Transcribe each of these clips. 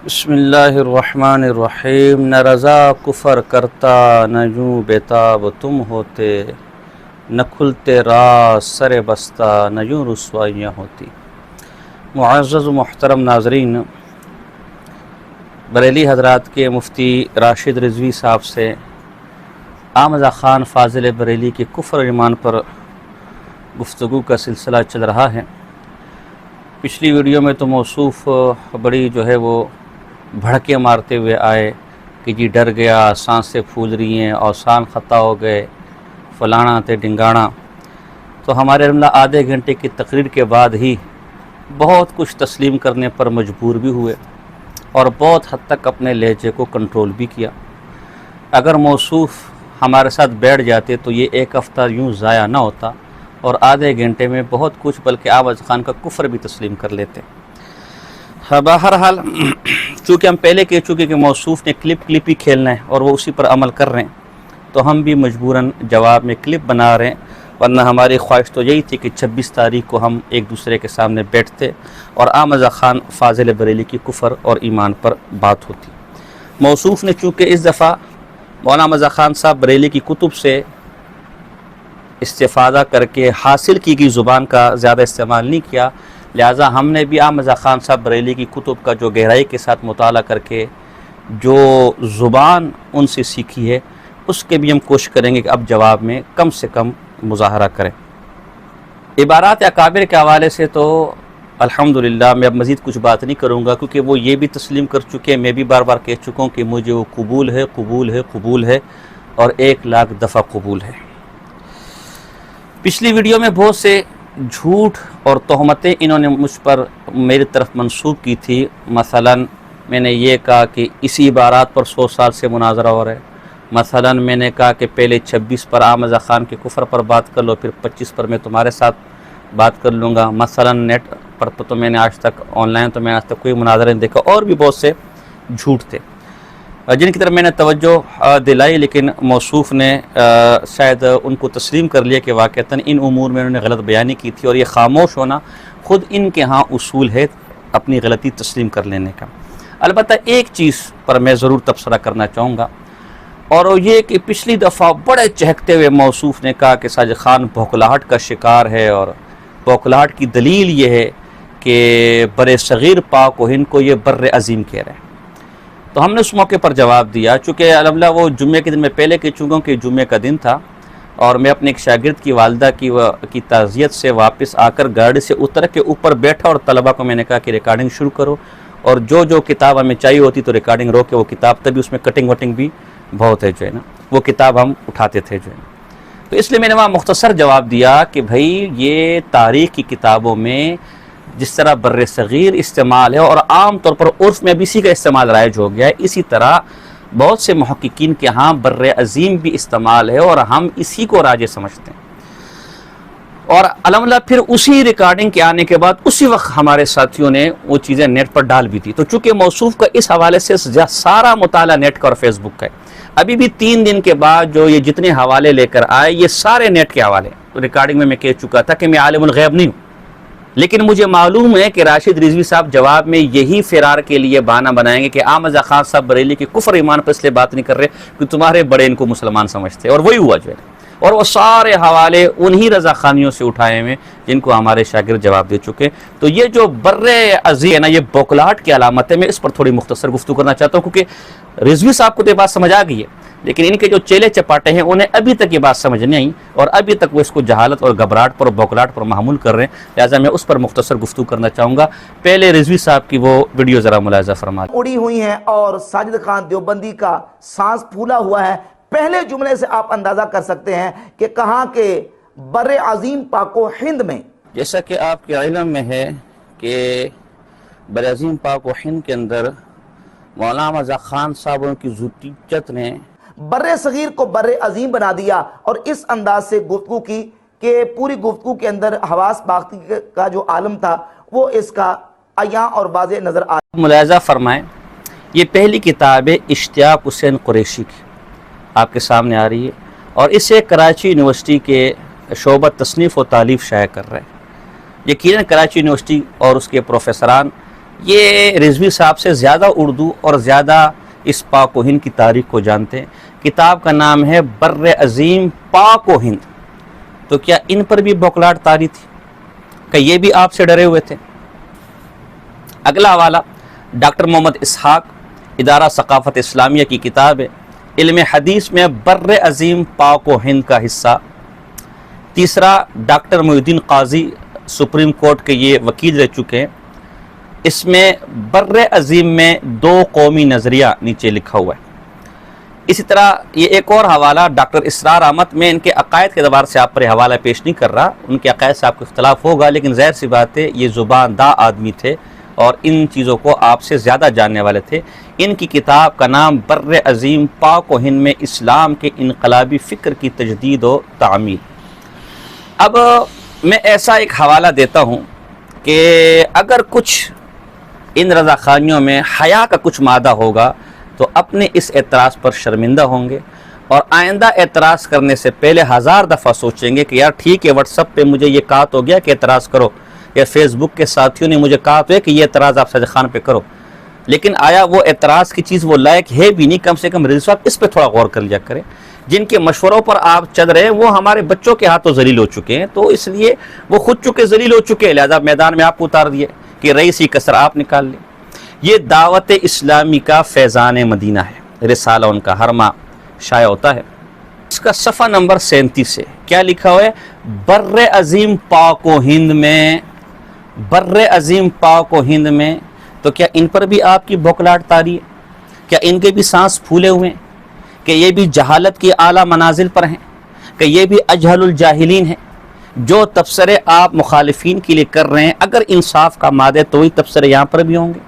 بسم اللہ الرحمن الرحیم۔ نہ رضا کفر کرتا نہ یوں بیتاب تم ہوتے، نہ کھلتے راز سر بستہ نہ یوں رسوائیاں ہوتی۔ معزز و محترم ناظرین، بریلی حضرات کے مفتی راشد رضوی صاحب سے آمزہ خان فاضل بریلی کے کفر و ایمان پر گفتگو کا سلسلہ چل رہا ہے۔ پچھلی ویڈیو میں تو موصوف بڑی وہ بھڑکے مارتے ہوئے آئے کہ جی ڈر گیا، سانسیں پھول رہی ہیں، اوسان خطا ہو گئے، فلانا تے ڈنگانا۔ تو ہمارے آدھے گھنٹے کی تقریر کے بعد ہی بہت کچھ تسلیم کرنے پر مجبور بھی ہوئے اور بہت حد تک اپنے لہجے کو کنٹرول بھی کیا۔ اگر موصوف ہمارے ساتھ بیٹھ جاتے تو یہ ایک ہفتہ یوں ضائع نہ ہوتا اور آدھے گھنٹے میں بہت کچھ بلکہ آمزہ خان کا کفر بھی تسلیم کر لیتے۔ بہرحال چونکہ ہم پہلے کہہ چکے کہ موصوف نے کلپ ہی کھیلنا ہے اور وہ اسی پر عمل کر رہے ہیں، تو ہم بھی مجبوراً جواب میں کلپ بنا رہے ہیں، ورنہ ہماری خواہش تو یہی تھی کہ 26 تاریخ کو ہم ایک دوسرے کے سامنے بیٹھتے اور آمزہ خان فاضل بریلی کی کفر اور ایمان پر بات ہوتی۔ موصوف نے چونکہ اس دفعہ مولانا آمزہ خان صاحب بریلی کی کتب سے استفادہ کر کے حاصل کی گئی زبان کا زیادہ استعمال نہیں کیا، لہٰذا ہم نے بھی آمزہ خان صاحب بریلی کی کتب کا جو گہرائی کے ساتھ مطالعہ کر کے جو زبان ان سے سیکھی ہے اس کے بھی ہم کوشش کریں گے کہ اب جواب میں کم سے کم مظاہرہ کریں۔ عبارات اکابر کے حوالے سے تو الحمدللہ میں اب مزید کچھ بات نہیں کروں گا، کیونکہ وہ یہ بھی تسلیم کر چکے، میں بھی بار بار کہہ چکا ہوں کہ مجھے وہ قبول ہے قبول ہے قبول ہے اور 1,00,000 دفعہ قبول ہے۔ پچھلی ویڈیو میں بہت سے جھوٹ اور تہمتیں انہوں نے مجھ پر میری طرف منسوب کی تھی۔ مثلا میں نے یہ کہا کہ اسی عبارات پر 100 سال سے مناظرہ ہو رہا ہے۔ مثلا میں نے کہا کہ پہلے 26 پر آمزہ خان کے کفر پر بات کر لو، پھر 25 پر میں تمہارے ساتھ بات کر لوں گا۔ مثلا نیٹ پر تو میں نے آج تک آن لائن تو میں نے آج تک کوئی مناظرہ نہیں دیکھا، اور بھی بہت سے جھوٹ تھے جن کی طرف میں نے توجہ دلائی، لیکن موصوف نے شاید ان کو تسلیم کر لیا کہ واقعتاً ان امور میں انہوں نے غلط بیانی کی تھی، اور یہ خاموش ہونا خود ان کے ہاں اصول ہے اپنی غلطی تسلیم کر لینے کا۔ البتہ ایک چیز پر میں ضرور تبصرہ کرنا چاہوں گا، اور وہ یہ کہ پچھلی دفعہ بڑے چہکتے ہوئے موصوف نے کہا کہ ساجد خان بھوکلاہٹ کا شکار ہے، اور بھوکلاہٹ کی دلیل یہ ہے کہ بر صغیر پاک و ہند کو یہ بر عظیم کہہ رہے ہیں۔ تو ہم نے اس موقع پر جواب دیا، چونکہ الحمدللہ وہ جمعے کے دن میں پہلے کہہ چکا ہوں کہ جمعے کا دن تھا، اور میں اپنے ایک شاگرد کی والدہ کی تعزیت سے واپس آ کر گاڑی سے اتر کے اوپر بیٹھا اور طلبہ کو میں نے کہا کہ ریکارڈنگ شروع کرو، اور جو کتاب ہمیں چاہیے ہوتی تو ریکارڈنگ روک کے وہ کتاب، تبھی اس میں کٹنگ وٹنگ بھی بہت ہے وہ کتاب ہم اٹھاتے تھے تو اس لیے میں نے وہاں مختصر جواب دیا کہ بھائی یہ تاریخ کی کتابوں میں جس طرح بر صغیر استعمال ہے اور عام طور پر عرف میں بھی اسی کا استعمال رائج ہو گیا ہے، اسی طرح بہت سے محققین کے ہاں بر عظیم بھی استعمال ہے اور ہم اسی کو راجح سمجھتے ہیں۔ اور الحمدللہ پھر اسی ریکارڈنگ کے آنے کے بعد اسی وقت ہمارے ساتھیوں نے وہ چیزیں نیٹ پر ڈال بھی تھی، تو چونکہ موصوف کا اس حوالے سے سارا مطالعہ نیٹ کا اور فیس بک کا ہے، ابھی بھی 3 دن کے بعد جو یہ جتنے حوالے لے کر آئے یہ سارے نیٹ کے حوالے۔ تو ریکارڈنگ میں کہہ چکا تھا کہ میں عالم الغیب نہیں ہوں، لیکن مجھے معلوم ہے کہ راشد رضوی صاحب جواب میں یہی فرار کے لیے بہانہ بنائیں گے کہ آمزہ خان صاحب بریلی کے کفر ایمان پر اس لیے بات نہیں کر رہے کہ تمہارے بڑے ان کو مسلمان سمجھتے، اور وہی ہوا اور وہ سارے حوالے انہی رضا خانیوں سے اٹھائے ہوئے جن کو ہمارے شاگرد جواب دے چکے۔ تو یہ جو بر عظیم ہے نا، یہ بوکلاہٹ کی علامت ہے۔ میں اس پر تھوڑی مختصر گفتگو کرنا چاہتا ہوں، کیونکہ رضوی صاحب کو تو یہ بات سمجھ آ گئی ہے، لیکن ان کے جو چیلے چپاٹے ہیں انہیں ابھی تک یہ بات سمجھ نہیں آئی، اور ابھی تک وہ اس کو جہالت اور گھبراہٹ پر اور بوکلاہٹ پر محمول کر رہے ہیں، لہٰذا میں اس پر مختصر گفتگو کرنا چاہوں گا۔ پہلے رضوی صاحب کی وہ ویڈیو ذرا ملاحظہ فرمائیں۔ اڑی ہوئی ہیں اور ساجد خان دیوبندی کا سانس پھولا ہوا ہے۔ پہلے جملے سے آپ اندازہ کر سکتے ہیں کہ کہاں کے بر عظیم پاک و ہند میں، جیسا کہ آپ کے علم میں ہے کہ بر عظیم پاک و ہند کے اندر مولانا آمزہ خان صاحبوں کی ذوتیت نے بر صغیر کو بر عظیم بنا دیا، اور اس انداز سے گفتگو کی کہ پوری گفتگو کے اندر حواس باقی کا جو عالم تھا وہ اس کا عیاں اور واضح نظر آ۔ ملاحظہ فرمائیں، یہ پہلی کتاب ہے اشتیاق حسین قریشی کی، آپ کے سامنے آ رہی ہے، اور اسے کراچی یونیورسٹی کے شعبہ تصنیف و تالیف شائع کر رہے ہیں۔ یقیناً کراچی یونیورسٹی اور اس کے پروفیسران یہ رضوی صاحب سے زیادہ اردو اور زیادہ اس پاک و ہند کی تاریخ کو جانتے ہیں. کتاب کا نام ہے بر عظیم پاک و ہند. تو کیا ان پر بھی بوکلاٹ طاری تھی؟ کہ یہ بھی آپ سے ڈرے ہوئے تھے؟ اگلا حوالہ ڈاکٹر محمد اسحاق، ادارہ ثقافت اسلامیہ کی کتاب ہے علم حدیث میں بر عظیم پاک و ہند کا حصہ. تیسرا ڈاکٹر محی الدین قاضی، سپریم کورٹ کے یہ وکیل رہ چکے ہیں. اس میں بر عظیم میں دو قومی نظریہ نیچے لکھا ہوا ہے. اسی طرح یہ ایک اور حوالہ ڈاکٹر اسرار احمد، میں ان کے عقائد کے اعتبار سے آپ پر یہ حوالہ پیش نہیں کر رہا، ان کے عقائد سے آپ کو اختلاف ہوگا، لیکن ظاہر سی بات ہے یہ زبان دا آدمی تھے اور ان چیزوں کو آپ سے زیادہ جاننے والے تھے. ان کی کتاب کا نام بر عظیم پاک و ہند میں اسلام کے انقلابی فکر کی تجدید و تعمیل. اب میں ایسا ایک حوالہ دیتا ہوں کہ اگر کچھ ان رضاخانیوں میں حیا کا کچھ مادہ ہوگا تو اپنے اس اعتراض پر شرمندہ ہوں گے اور آئندہ اعتراض کرنے سے پہلے 1000 دفعہ سوچیں گے کہ یار ٹھیک ہے واٹس ایپ پہ مجھے یہ کہا تو گیا کہ اعتراض کرو، یا فیس بک کے ساتھیوں نے مجھے کہا تو ہے کہ یہ اعتراض آپ ساجد خان پہ کرو، لیکن آیا وہ اعتراض کی چیز وہ لائق ہے بھی نہیں؟ کم سے کم رضوی صاحب اس پہ تھوڑا غور کر لیا کریں. جن کے مشوروں پر آپ چل رہے ہیں وہ ہمارے بچوں کے ہاتھوں ذلیل ہو چکے ہیں، تو اس لیے وہ خود چکے ذلیل ہو چکے ہیں، لہذا میدان میں آپ کو اتار دیے کہ رئیسی کسر آپ نکال لیں. یہ دعوت اسلامی کا فیضان مدینہ ہے، رسالہ ان کا ہر ماہ شائع ہوتا ہے. اس کا صفحہ نمبر 37 ہے، کیا لکھا ہوا ہے؟ بر عظیم پاک و ہند میں، بر عظیم پاک و ہند میں. تو کیا ان پر بھی آپ کی بوکلاٹ طاری ہے؟ کیا ان کے بھی سانس پھولے ہوئے ہیں کہ یہ بھی جہالت کی اعلیٰ منازل پر ہیں، کہ یہ بھی اجہل الجاہلین ہیں؟ جو تبصرے آپ مخالفین کے لیے کر رہے ہیں، اگر انصاف کا مادہ تو وہی تبصرے یہاں پر بھی ہوں گے.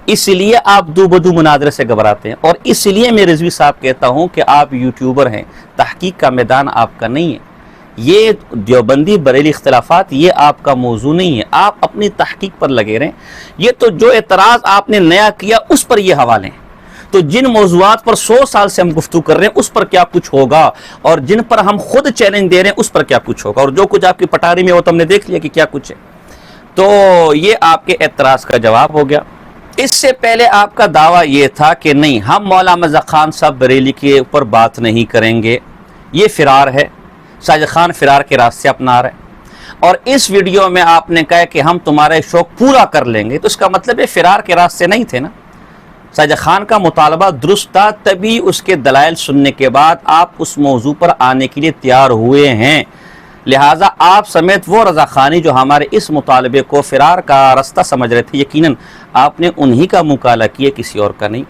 اس لیے آپ دو بدو مناظرے سے گھبراتے ہیں، اور اس لیے میں رضوی صاحب کہتا ہوں کہ آپ یوٹیوبر ہیں، تحقیق کا میدان آپ کا نہیں ہے. یہ دیوبندی بریلی اختلافات یہ آپ کا موضوع نہیں ہے، آپ اپنی تحقیق پر لگے رہیں. یہ تو جو اعتراض آپ نے نیا کیا اس پر یہ حوالے ہیں. تو جن موضوعات پر 100 سال سے ہم گفتگو کر رہے ہیں اس پر کیا کچھ ہوگا، اور جن پر ہم خود چیلنج دے رہے ہیں اس پر کیا کچھ ہوگا، اور جو کچھ آپ کی پٹاری میں وہ تو ہم نے دیکھ لیا کہ کیا کچھ ہے. تو یہ آپ کے اعتراض کا جواب ہو گیا. اس سے پہلے آپ کا دعویٰ یہ تھا کہ نہیں ہم مولانا مرزا خان صاحب بریلی کے اوپر بات نہیں کریں گے، یہ فرار ہے، ساجد خان فرار کے راستے اپنا رہے ہیں. اور اس ویڈیو میں آپ نے کہا کہ ہم تمہارے شوق پورا کر لیں گے، تو اس کا مطلب یہ فرار کے راستے نہیں تھے نا. ساجد خان کا مطالبہ درست تھا، تبھی اس کے دلائل سننے کے بعد آپ اس موضوع پر آنے کے لیے تیار ہوئے ہیں. لہٰذا آپ سمیت وہ رضاخانی جو ہمارے اس مطالبے کو فرار کا راستہ سمجھ رہے تھے، یقیناً آپ نے انہی کا مکالمہ کیا، کسی اور کا نہیں.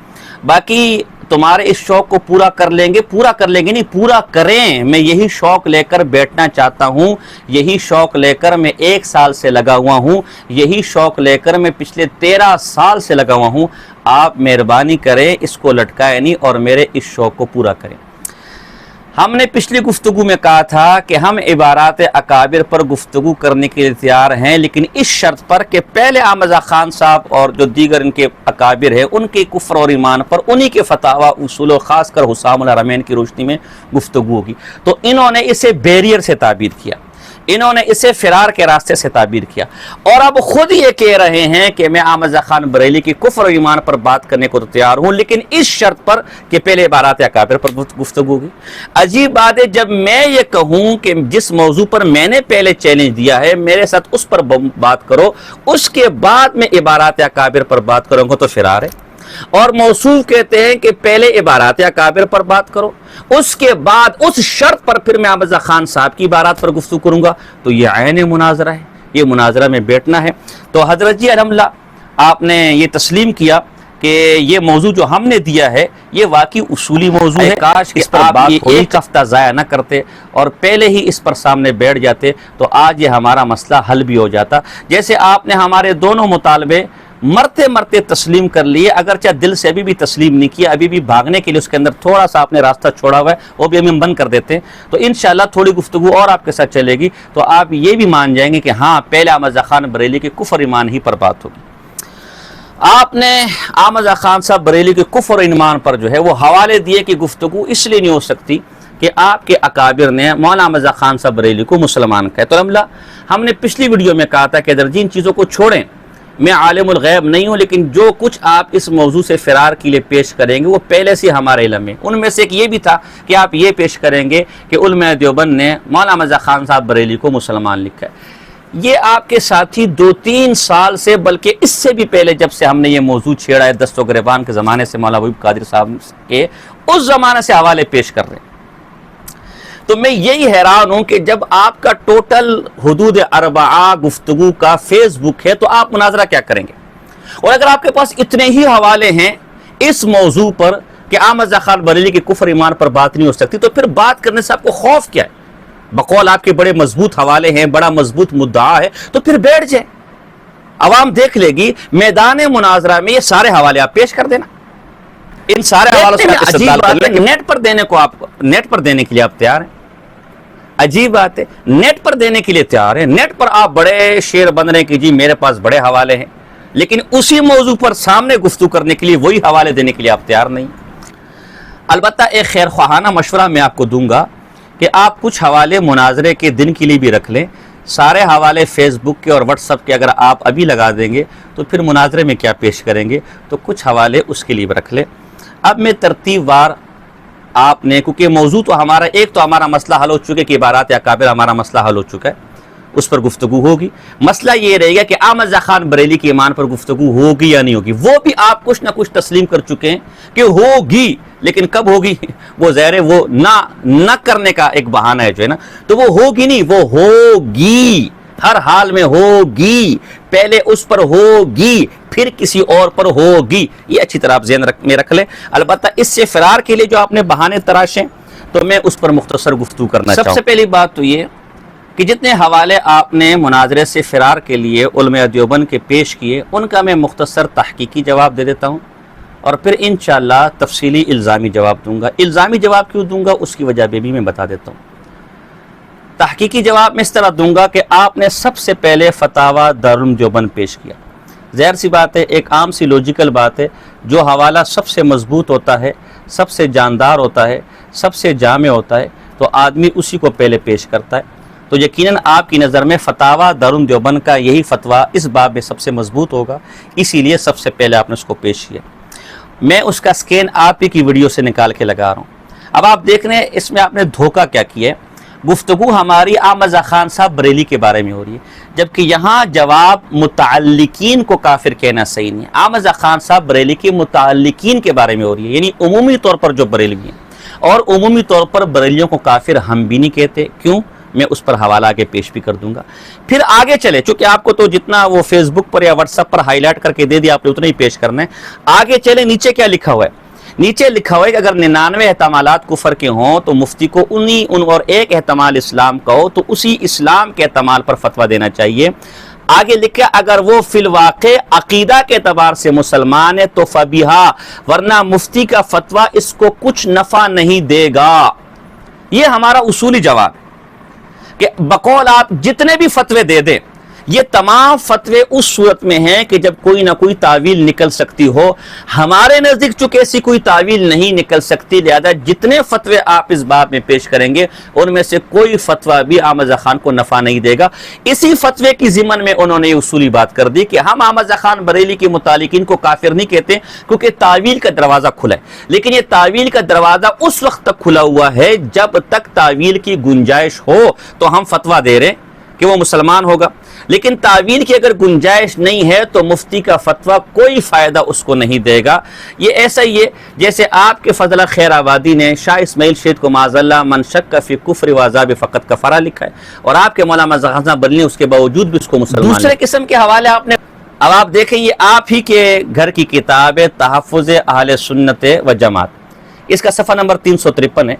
باقی تمہارے اس شوق کو پورا کر لیں گے نہیں، پورا کریں. میں یہی شوق لے کر بیٹھنا چاہتا ہوں، یہی شوق لے کر میں 1 سال سے لگا ہوا ہوں، یہی شوق لے کر میں پچھلے 13 سال سے لگا ہوا ہوں. آپ مہربانی کریں اس کو لٹکائیں نہیں اور میرے اس شوق کو پورا کریں. ہم نے پچھلی گفتگو میں کہا تھا کہ ہم عبارات اکابر پر گفتگو کرنے کے لیے تیار ہیں، لیکن اس شرط پر کہ پہلے احمد رضا خان صاحب اور جو دیگر ان کے اکابر ہیں ان کے کفر اور ایمان پر انہی کے فتاوی اصول و خاص کر حسام الحرمین کی روشنی میں گفتگو ہوگی. تو انہوں نے اسے بیریئر سے تعبیر کیا، انہوں نے اسے فرار کے راستے سے تعبیر کیا، اور اب خود یہ کہہ رہے ہیں کہ میں احمد رضا خان بریلی کی کفر و ایمان پر بات کرنے کو تو تیار ہوں، لیکن اس شرط پر کہ پہلے عبارات اکابر پر گفتگو ہوگی. عجیب بات ہے، جب میں یہ کہوں کہ جس موضوع پر میں نے پہلے چیلنج دیا ہے میرے ساتھ اس پر بات کرو، اس کے بعد میں عبارات اکابر پر بات کروں گا تو فرار ہے. اور موصوف کہتے ہیں کہ پہلے عبارات اکابر پر بات کرو، اس کے بعد اس شرط پر پھر میں احمد رضا خان صاحب کی عبارات پر گفتگو کروں گا. تو یہ عین مناظرہ ہے، یہ مناظرہ میں بیٹھنا ہے. تو حضرت جی الحمدللہ آپ نے یہ تسلیم کیا کہ یہ موضوع جو ہم نے دیا ہے یہ واقعی اصولی موضوع ہے. کاش اس پر بات ایک ہفتہ ضائع نہ کرتے اور پہلے ہی اس پر سامنے بیٹھ جاتے تو آج یہ ہمارا مسئلہ حل بھی ہو جاتا. جیسے آپ نے ہمارے دونوں مطالبے مرتے مرتے تسلیم کر لیے، اگرچہ دل سے ابھی بھی تسلیم نہیں کیا، ابھی بھی بھاگنے کے لیے اس کے اندر تھوڑا سا آپ نے راستہ چھوڑا ہوا ہے، وہ بھی ہم بند کر دیتے ہیں. تو انشاءاللہ تھوڑی گفتگو اور آپ کے ساتھ چلے گی تو آپ یہ بھی مان جائیں گے کہ ہاں پہلے احمد رضا خان بریلی کے کفر ایمان ہی پر بات ہوگی. آپ نے احمد رضا خان صاحب بریلی کے کفر ایمان پر جو ہے وہ حوالے دیے کہ گفتگو اس لیے نہیں ہو سکتی کہ آپ کے اکابر نے مولانا احمد رضا خان صاحب بریلی کو مسلمان کہا. تو الحمدللہ ہم نے پچھلی ویڈیو میں کہا تھا کہ درجین چیزوں کو چھوڑیں، میں عالم الغیب نہیں ہوں، لیکن جو کچھ آپ اس موضوع سے فرار کے لیے پیش کریں گے وہ پہلے سے ہمارے علم میں۔ ان میں سے ایک یہ بھی تھا کہ آپ یہ پیش کریں گے کہ علماء دیوبند نے مولانا مرزا خان صاحب بریلی کو مسلمان لکھا ہے۔ یہ آپ کے ساتھی 2-3 سال سے، بلکہ اس سے بھی پہلے جب سے ہم نے یہ موضوع چھیڑا ہے، دست و گریبان کے زمانے سے مولانا وحید قادری صاحب کے، اس زمانے سے حوالے پیش کر رہے ہیں۔ تو میں یہی حیران ہوں کہ جب آپ کا ٹوٹل حدود 4 گفتگو کا فیس بک ہے تو آپ مناظرہ کیا کریں گے؟ اور اگر آپ کے پاس اتنے ہی حوالے ہیں اس موضوع پر کہ احمد رضا خان بریلوی کے کفر ایمان پر بات نہیں ہو سکتی، تو پھر بات کرنے سے آپ کو خوف کیا ہے؟ بقول آپ کے بڑے مضبوط حوالے ہیں، بڑا مضبوط مدعا ہے، تو پھر بیٹھ جائیں، عوام دیکھ لے گی۔ میدان مناظرہ میں یہ سارے حوالے آپ پیش کر دینا، ان سارے حوالوں سے آپ استدلال کر لیں۔ نیٹ پر دینے کو نیٹ پر دینے کے لیے آپ تیار ہیں؟ عجیب بات ہے، نیٹ پر دینے کے لیے تیار ہیں، نیٹ پر آپ بڑے شیر بن رہے ہیں کہ جی میرے پاس بڑے حوالے ہیں، لیکن اسی موضوع پر سامنے گفتگو کرنے کے لیے وہی حوالے دینے کے لیے آپ تیار نہیں۔ البتہ ایک خیر خواہانہ مشورہ میں آپ کو دوں گا کہ آپ کچھ حوالے مناظرے کے دن کے لیے بھی رکھ لیں۔ سارے حوالے فیس بک کے اور واٹس ایپ کے اگر آپ ابھی لگا دیں گے تو پھر مناظرے میں کیا پیش کریں گے، تو کچھ حوالے اس کے لیے بھی رکھ لیں۔ اب میں ترتیب وار آپ نے، کیونکہ موضوع تو ہمارا ایک تو ہمارا مسئلہ حل ہو چکے کہ عبارات اکابر ہمارا مسئلہ حل ہو چکا ہے، اس پر گفتگو ہوگی۔ مسئلہ یہ رہے گا کہ احمد رضا خان بریلی کے ایمان پر گفتگو ہوگی یا نہیں ہوگی، وہ بھی آپ کچھ نہ کچھ تسلیم کر چکے ہیں کہ ہوگی، لیکن کب ہوگی وہ ظاہر ہے وہ نہ کرنے کا ایک بہانہ ہے جو ہے نا، تو وہ ہوگی نہیں، وہ ہوگی، ہر حال میں ہوگی، پہلے اس پر ہوگی پھر کسی اور پر ہوگی، یہ اچھی طرح آپ ذہن میں رکھ لیں۔ البتہ اس سے فرار کے لیے جو آپ نے بہانے تراشیں تو میں اس پر مختصر گفتگو کرنا چاہوں۔ سب سے پہلی بات تو یہ کہ جتنے حوالے آپ نے مناظرے سے فرار کے لیے علماء دیوبند کے پیش کیے، ان کا میں مختصر تحقیقی جواب دے دیتا ہوں، اور پھر انشاءاللہ تفصیلی الزامی جواب دوں گا۔ الزامی جواب کیوں دوں گا اس کی وجہ بھی میں بتا دیتا ہوں۔ تحقیقی جواب میں اس طرح دوں گا کہ آپ نے سب سے پہلے فتاوی دارالعلوم دیوبند پیش کیا۔ ظاہر سی بات ہے، ایک عام سی لوجیکل بات ہے، جو حوالہ سب سے مضبوط ہوتا ہے، سب سے جاندار ہوتا ہے، سب سے جامع ہوتا ہے، تو آدمی اسی کو پہلے پیش کرتا ہے۔ تو یقیناً آپ کی نظر میں فتاوی دارالعلوم دیوبند کا یہی فتویٰ اس باب میں سب سے مضبوط ہوگا، اسی لیے سب سے پہلے آپ نے اس کو پیش کیا۔ میں اس کا سکین آپ ہی کی ویڈیو سے نکال کے لگا رہا ہوں۔ اب آپ دیکھ رہے ہیں اس میں آپ نے دھوکہ کیا کیا ہے۔ گفتگو ہماری احمد رضا خان صاحب بریلی کے بارے میں ہو رہی ہے، جبکہ یہاں جواب متعلقین کو کافر کہنا صحیح نہیں ہے۔ احمد رضا خان صاحب بریلی کے متعلقین کے بارے میں ہو رہی ہے، یعنی عمومی طور پر جو بریلوی ہیں، اور عمومی طور پر بریلیوں کو کافر ہم بھی نہیں کہتے۔ کیوں؟ میں اس پر حوالہ آگے پیش بھی کر دوں گا۔ پھر آگے چلے، چونکہ آپ کو تو جتنا وہ فیس بک پر یا واٹس ایپ پر ہائی لائٹ کر کے دے دیا آپ نے اتنا ہی پیش کرنا ہے۔ آگے چلے، نیچے کیا لکھا ہوا ہے؟ نیچے لکھا ہوا ہے کہ اگر 99 احتمالات کفر کے ہوں تو مفتی کو ان اور ایک احتمال اسلام کا ہو تو اسی اسلام کے احتمال پر فتویٰ دینا چاہیے۔ آگے لکھا اگر وہ فی الواقع عقیدہ کے اعتبار سے مسلمان ہے تو فبیہا، ورنہ مفتی کا فتویٰ اس کو کچھ نفع نہیں دے گا۔ یہ ہمارا اصولی جواب ہے کہ بقول آپ جتنے بھی فتوے دے دیں، یہ تمام فتوے اس صورت میں ہیں کہ جب کوئی نہ کوئی تعویل نکل سکتی ہو۔ ہمارے نزدیک چونکہ ایسی کوئی تعویل نہیں نکل سکتی، لہذا جتنے فتوے آپ اس باب میں پیش کریں گے ان میں سے کوئی فتویٰ بھی احمد رضا خان کو نفع نہیں دے گا۔ اسی فتوے کی ضمن میں انہوں نے یہ اصولی بات کر دی کہ ہم احمد رضا خان بریلی کے متعلقین کو کافر نہیں کہتے کیونکہ تعویل کا دروازہ کھلا ہے، لیکن یہ تعویل کا دروازہ اس وقت تک کھلا ہوا ہے جب تک تعویل کی گنجائش ہو تو ہم فتویٰ دے رہے ہیں کہ وہ مسلمان ہوگا، لیکن تعویل کی اگر گنجائش نہیں ہے تو مفتی کا فتویٰ کوئی فائدہ اس کو نہیں دے گا۔ یہ ایسا ہی ہے جیسے آپ کے فضلہ خیر آبادی نے شاہ اسماعیل شہید کو معاذ اللہ من شک فی کفر و عذاب فقط کفرہ لکھا ہے، اور آپ کے مولانا مرزا خان بریلوی نے اس کے باوجود بھی اس کو مسلمان دوسرے قسم کے حوالے آپ نے۔ اب آپ دیکھیں یہ آپ ہی کے گھر کی کتاب ہے تحفظ اہل سنت و جماعت، اس کا صفحہ نمبر 353 ہے۔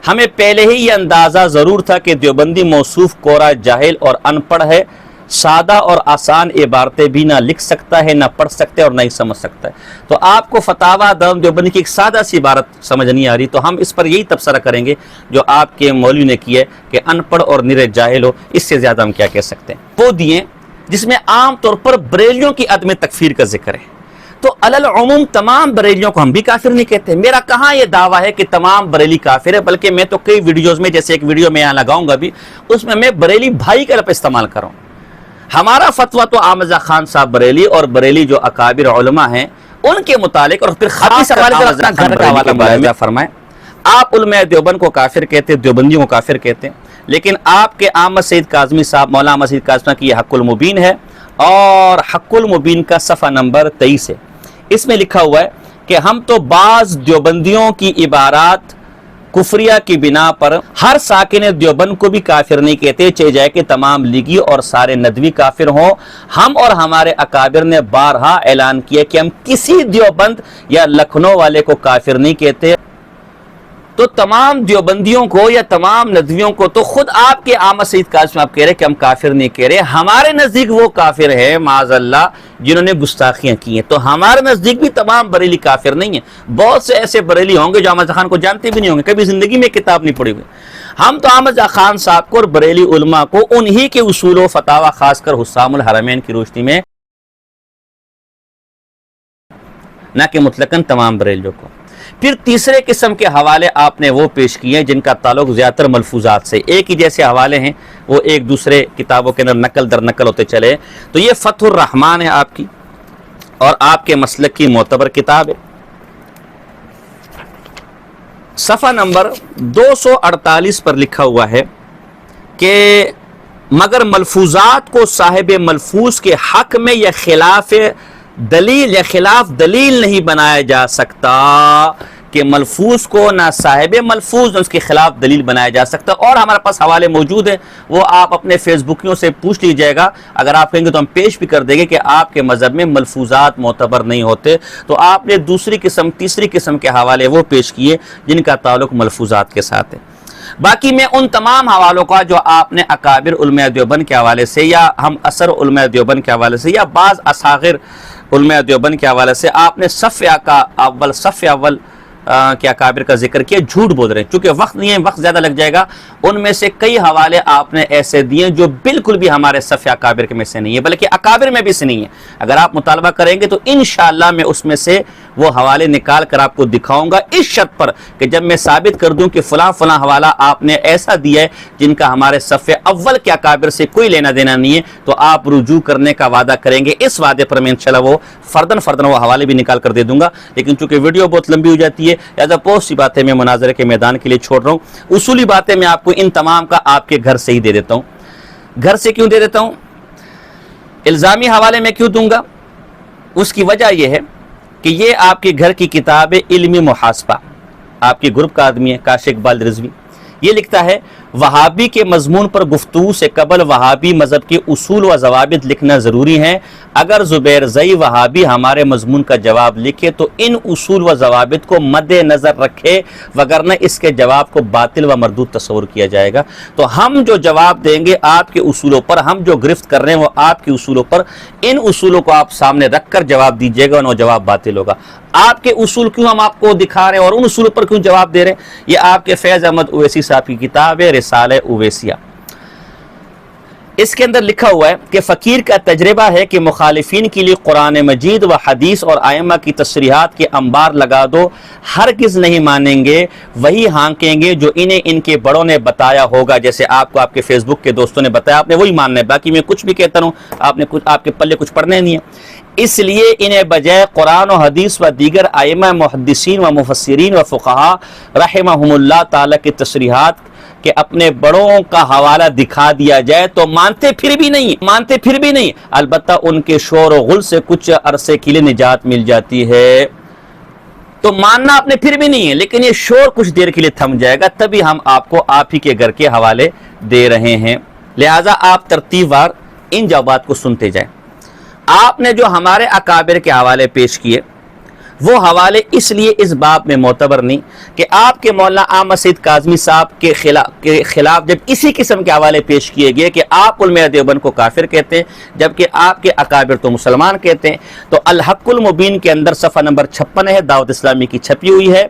ہمیں پہلے ہی یہ اندازہ ضرور تھا کہ دیوبندی موصوف کورا جاہل اور ان پڑھ ہے، سادہ اور آسان عبارتیں بھی نہ لکھ سکتا ہے، نہ پڑھ سکتے اور نہ ہی سمجھ سکتا ہے۔ تو آپ کو فتاوی دارالعلوم دیوبند کی ایک سادہ سی عبارت سمجھ نہیں آ رہی، تو ہم اس پر یہی تبصرہ کریں گے جو آپ کے مولوی نے کیا ہے کہ ان پڑھ اور نرے جاہل ہو، اس سے زیادہ ہم کیا کہہ سکتے ہیں۔ وہ دیے جس میں عام طور پر بریلیوں کی عدم تکفیر کا ذکر ہے، تو العموم تمام بریلیوں کو ہم بھی کافر نہیں کہتے۔ میرا کہاں یہ دعویٰ ہے کہ تمام بریلی کافر ہے، بلکہ میں تو کئی ویڈیوز میں، جیسے ایک ویڈیو میں یہاں لگاؤں گا بھی، اس میں بریلی بھائی کا لفظ استعمال کروں۔ ہمارا فتویٰ تو آمزہ خان صاحب بریلی اور بریلی جو اکابر علماء ہیں ان کے متعلق، اور پھر خاص کر اپنا گھر کا حوالہ ملاحظہ فرمائیں. آپ علماء دیوبند کو کافر کہتے ہیں، دیوبندیوں کو کافر کہتے ہیں، لیکن آپ کے احمد سعید کاظمی صاحب، مولانا احمد سعید کاظمی صاحب کی یہ حق المبین ہے، اور حق المبین کا صفحہ نمبر 23 ہے. اس میں لکھا ہوا ہے کہ ہم تو بعض دیوبندیوں کی عبارات کفریہ کی بنا پر ہر ساکن دیوبند کو بھی کافر نہیں کہتے، چاہے جائے کہ تمام لیگی اور سارے ندوی کافر ہوں. ہم اور ہمارے اکابر نے بارہا اعلان کیا کہ ہم کسی دیوبند یا لکھنؤ والے کو کافر نہیں کہتے. تو تمام دیوبندیوں کو یا تمام ندویوں کو تو خود آپ کے احمد سعید کاظمی آپ کہہ رہے کہ ہم کافر نہیں کہہ رہے. ہمارے نزدیک وہ کافر ہے معاذ اللہ جنہوں نے گستاخیاں کی ہیں. تو ہمارے نزدیک بھی تمام بریلی کافر نہیں ہیں. بہت سے ایسے بریلی ہوں گے جو احمد خان کو جانتے بھی نہیں ہوں گے، کبھی زندگی میں کتاب نہیں پڑھی ہوئی. ہم تو احمد خان صاحب کو اور بریلی علماء کو انہی کے اصول و فتاوی، خاص کر حسام الحرمین کی روشنی میں، نہ کہ مطلقاً تمام بریلیوں کو. پھر تیسرے قسم کے حوالے آپ نے وہ پیش کیے جن کا تعلق زیادہ تر ملفوظات سے، ایک ہی جیسے حوالے ہیں، وہ ایک دوسرے کتابوں کے اندر نقل در نقل ہوتے چلے. تو یہ فتح الرحمان ہے آپ کی، اور آپ کے مسلک کی معتبر کتاب ہے. صفحہ نمبر 248 پر لکھا ہوا ہے کہ مگر ملفوظات کو صاحب ملفوظ کے حق میں یا خلاف دلیل نہیں بنایا جا سکتا، کہ ملفوظ کو نہ صاحب ملفوظ نہ اس کے خلاف دلیل بنایا جا سکتا. اور ہمارے پاس حوالے موجود ہیں، وہ آپ اپنے فیس بکیوں سے پوچھ لیجئے گا. اگر آپ کہیں گے تو ہم پیش بھی کر دیں گے کہ آپ کے مذہب میں ملفوظات معتبر نہیں ہوتے. تو آپ نے تیسری قسم کے حوالے وہ پیش کیے جن کا تعلق ملفوظات کے ساتھ ہے. باقی میں ان تمام حوالوں کا جو آپ نے اکابر علماء دیوبند کے حوالے سے، یا ہم اثر علماء دیوبند کے حوالے سے، یا بعض اصاغر علماء دیوبند کے حوالے سے آپ نے صف اول کے اکابر کا ذکر کیا، جھوٹ بول رہے ہیں. چونکہ وقت نہیں ہے، وقت زیادہ لگ جائے گا. ان میں سے کئی حوالے آپ نے ایسے دیے جو بالکل بھی ہمارے صف اکابر کے میں سے نہیں ہے، بلکہ اکابر میں بھی سے نہیں ہے. اگر آپ مطالبہ کریں گے تو انشاءاللہ میں اس میں سے وہ حوالے نکال کر آپ کو دکھاؤں گا، اس شرط پر کہ جب میں ثابت کر دوں کہ فلاں حوالہ آپ نے ایسا دیا ہے جن کا ہمارے صف اول کے اکابر سے کوئی لینا دینا نہیں ہے، تو آپ رجوع کرنے کا وعدہ کریں گے. اس وعدے پر میں انشاءاللہ وہ فردن وہ حوالے بھی نکال کر دے دوں گا. لیکن چونکہ ویڈیو بہت لمبی ہو جاتی ہے، لہذا بہت سی باتیں میں مناظرے کے میدان کے لیے چھوڑ رہا ہوں. اصولی باتیں میں آپ کو ان تمام کا آپ کے گھر سے ہی دے دیتا ہوں. گھر سے کیوں دے دیتا ہوں؟ الزامی حوالے میں کیوں دوں گا؟ اس کی وجہ یہ ہے کہ یہ آپ کے گھر کی کتاب علمی محاسبہ، آپ کے گروپ کا آدمی ہے کاشف اقبال رضوی. یہ لکھتا ہے وہابی کے مضمون پر گفتگو سے قبل وہابی مذہب کے اصول و ضوابط لکھنا ضروری ہے. اگر زبیر زئی وہابی ہمارے مضمون کا جواب لکھے تو ان اصول و ضوابط کو مد نظر رکھے، وگرنہ اس کے جواب کو باطل و مردود تصور کیا جائے گا. تو ہم جو جواب دیں گے آپ کے اصولوں پر، ہم جو گرفت کر رہے ہیں وہ آپ کے اصولوں پر، ان اصولوں کو آپ سامنے رکھ کر جواب دیجیے گا، اور وہ جواب باطل ہوگا. آپ کے اصول کیوں ہم آپ کو دکھا رہے ہیں اور ان اصولوں پر کیوں جواب دے رہے ہیں؟ یہ آپ کے فیض احمد اویسی صاحب کی کتاب ہے رسالہ اویسیہ. اس کے اندر لکھا ہوا ہے کہ فقیر کا تجربہ ہے کہ مخالفین کے لیے قرآن مجید و حدیث اور ائمہ کی تصریحات کے انبار لگا دو، ہرگز نہیں مانیں گے، وہی ہانکیں گے جو انہیں ان کے بڑوں نے بتایا ہوگا. جیسے آپ کو آپ کے فیس بک کے دوستوں نے بتایا، آپ نے وہی ماننا ہے. باقی میں کچھ بھی کہتا ہوں، آپ کے پلے کچھ پڑھنے نہیں ہے. اس لیے انہیں بجائے قرآن و حدیث و دیگر ائمہ محدثین و مفسرین و فقہا رحمہم اللہ تعالی کی تصریحات کہ اپنے بڑوں کا حوالہ دکھا دیا جائے تو مانتے پھر بھی نہیں. البتہ ان کے شور و غل سے کچھ عرصے کے لیے نجات مل جاتی ہے. تو ماننا آپ نے پھر بھی نہیں ہے، لیکن یہ شور کچھ دیر کے لیے تھم جائے گا، تبھی ہم آپ کو آپ ہی کے گھر کے حوالے دے رہے ہیں. لہٰذا آپ ترتیب وار ان جوابات کو سنتے جائیں. آپ نے جو ہمارے اکابر کے حوالے پیش کیے وہ حوالے اس لیے اس باب میں معتبر نہیں کہ آپ کے مولانا احمد سعید کاظمی صاحب کے خلاف جب اسی قسم کے حوالے پیش کیے گئے کہ آپ علماء دیوبند کو کافر کہتے ہیں جبکہ آپ کے اکابر تو مسلمان کہتے ہیں، تو الحق المبین کے اندر صفحہ نمبر 56 ہے، دعوت اسلامی کی چھپی ہوئی ہے.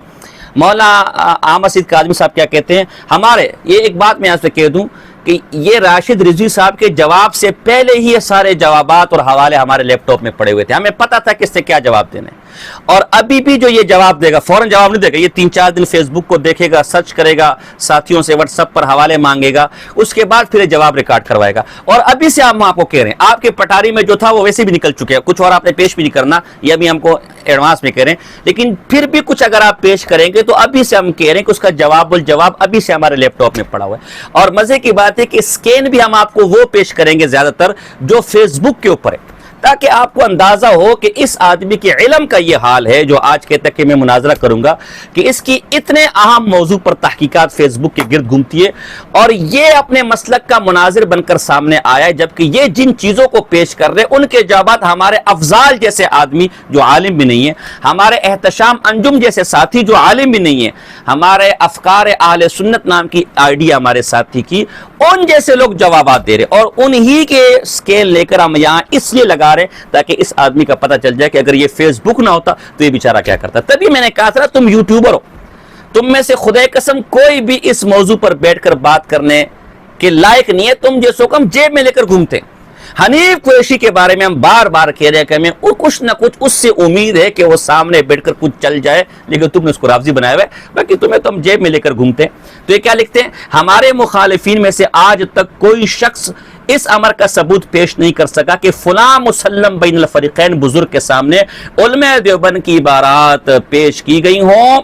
مولانا احمد سعید کاظمی صاحب کیا کہتے ہیں؟ ہمارے یہ ایک بات میں یہاں سے کہہ دوں کہ یہ راشد رضوی صاحب کے جواب سے پہلے ہی یہ سارے جوابات اور حوالے ہمارے لیپ ٹاپ میں پڑے ہوئے تھے، ہمیں پتہ تھا کس سے کیا جواب دینا ہے، اور ابھی بھی جو یہ جواب دے گا فوراً جواب نہیں دے گا، یہ 3-4 دن فیس بک کو دیکھے گا، سرچ کرے گا، ساتھیوں سے واٹس ایپ پر حوالے مانگے گا، اس کے بعد پھر یہ جواب ریکارڈ کروائے گا۔ اور ابھی سے ہم آپ کو کہہ رہے ہیں، آپ کے پٹاری میں جو تھا وہ ویسے بھی نکل چکے ہیں، کچھ اور آپ نے پیش بھی نہیں کرنا، یہ ابھی ہم کو ایڈوانس میں کہہ رہے ہیں، لیکن پھر بھی کچھ اگر آپ پیش کریں گے تو ابھی سے ہم کہہ رہے ہیں کہ اس کا جواب الجواب ابھی سے ہمارے لیپ ٹاپ میں پڑا ہوا ہے۔ اور مزے کی بات ہے کہ اسکین بھی ہم آپ کو وہ پیش کریں گے زیادہ تر جو فیس بک کے اوپر ہے، تاکہ آپ کو اندازہ ہو کہ اس آدمی کے علم کا یہ حال ہے جو آج کہتا ہے کہ میں مناظرہ کروں گا، کہ اس کی اتنے اہم موضوع پر تحقیقات فیس بک کے گرد گھومتی ہے، اور یہ اپنے مسلک کا مناظر بن کر سامنے آیا ہے، جبکہ یہ جن چیزوں کو پیش کر رہے ہیں ان کے جوابات ہمارے افضال جیسے آدمی جو عالم بھی نہیں ہے، ہمارے احتشام انجم جیسے ساتھی جو عالم بھی نہیں ہے، ہمارے افکار اہل سنت نام کی آئیڈیا ہمارے ساتھی کی، ان جیسے لوگ جوابات دے رہے، اور انہی کے سکیل لے کر ہم یہاں اس لیے لگا رہے تاکہ اس آدمی کا پتہ چل جائے کہ اگر یہ فیس بک نہ ہوتا تو یہ بیچارہ کیا کرتا۔ تبھی میں نے کہا تھا تم یوٹیوبر ہو، تم میں سے خدا قسم کوئی بھی اس موضوع پر بیٹھ کر بات کرنے کے لائق نہیں ہے، تم جیسو کو ہم جیب میں لے کر گھومتے ہیں۔ حنیف قریشی کے بارے میں ہم بار بار کہہ رہے ہیں کہ ہمیں کچھ نہ کچھ اس سے امید ہے کہ وہ سامنے بیٹھ کر کچھ چل جائے، لیکن تم نے اس کو رافضی بنایا ہوا ہے، باقی تمہیں تو ہم جیب میں لے کر گھومتے ہیں۔ تو یہ کیا لکھتے ہیں، ہمارے مخالفین میں سے آج تک کوئی شخص اس امر کا ثبوت پیش نہیں کر سکا کہ فلاں مسلم بین الفریقین بزرگ کے سامنے علماء دیوبند کی عبارات پیش کی گئی ہوں،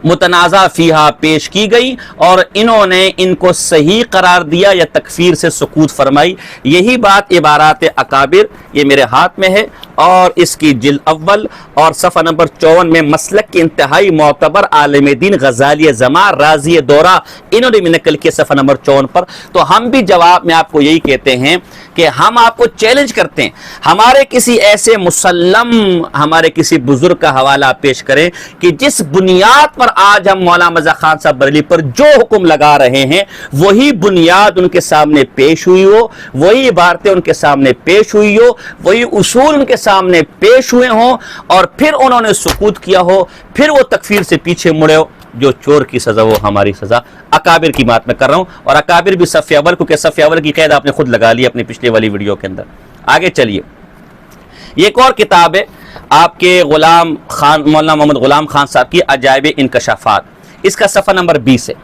متنازع فیہا پیش کی گئی، اور انہوں نے ان کو صحیح قرار دیا یا تکفیر سے سکوت فرمائی۔ یہی بات عبارات اکابر، یہ میرے ہاتھ میں ہے، اور اس کی جلد اول اور صفحہ نمبر 54 میں مسلک کے انتہائی معتبر عالم دین غزالی زمان رازی دورہ انہوں نے نقل کیا صفحہ نمبر 54 پر۔ تو ہم بھی جواب میں آپ کو یہی کہتے ہیں کہ ہم آپ کو چیلنج کرتے ہیں، ہمارے کسی ایسے مسلم ہمارے کسی بزرگ کا حوالہ پیش کریں کہ جس بنیاد پر آج ہم مولانا مرزا خان صاحب بریلوی پر جو حکم لگا رہے ہیں وہی بنیاد ان کے سامنے پیش ہوئی ہو، وہی عبارتیں ان کے سامنے پیش ہوئی ہو، وہی اصول ان کے سامنے پیش ہوئے ہوں، اور پھر انہوں نے سکوت کیا ہو، پھر وہ تکفیر سے پیچھے مڑے ہو۔ جو چور کی سزا وہ ہماری سزا۔ اکابر کی بات میں کر رہا ہوں، اور اکابر بھی صف اول، کیونکہ صف اول کی قید آپ نے خود لگا لی اپنی پچھلے والی ویڈیو کے اندر۔ آگے چلیے، یہ ایک اور کتاب ہے آپ کے غلام خان، مولانا محمد غلام خان صاحب کی عجائب انکشافات، اس کا صفحہ نمبر 20 ہے۔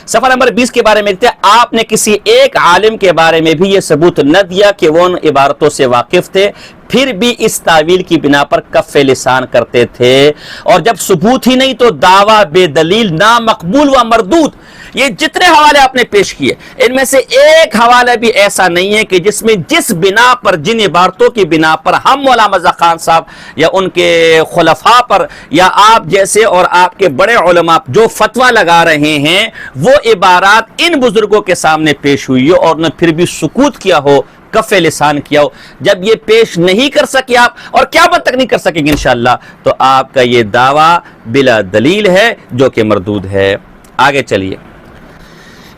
صفحہ نمبر 20 کے بارے میں لکھتے ہیں، آپ نے کسی ایک عالم کے بارے میں بھی یہ ثبوت نہ دیا کہ وہ ان عبارتوں سے واقف تھے، پھر بھی اس تعویل کی بنا پر کف لسان کرتے تھے، اور جب ثبوت ہی نہیں تو دعویٰ بے دلیل نامقبول و مردود۔ یہ جتنے حوالے آپ نے پیش کیے ان میں سے ایک حوالہ بھی ایسا نہیں ہے کہ جس میں جس بنا پر، جن عبارتوں کی بنا پر ہم مولانا مرزا خان صاحب یا ان کے خلفاء پر یا آپ جیسے اور آپ کے بڑے علماء جو فتویٰ لگا رہے ہیں وہ عبارات ان بزرگوں کے سامنے پیش ہوئی ہو اور نے پھر بھی سکوت کیا ہو، کف لسان کیا ہو۔ جب یہ پیش نہیں کر سکے آپ، اور قیامت تک نہیں کر سکیں گے انشاءاللہ، تو آپ کا یہ دعویٰ بلا دلیل ہے جو کہ مردود ہے۔ آگے چلیے،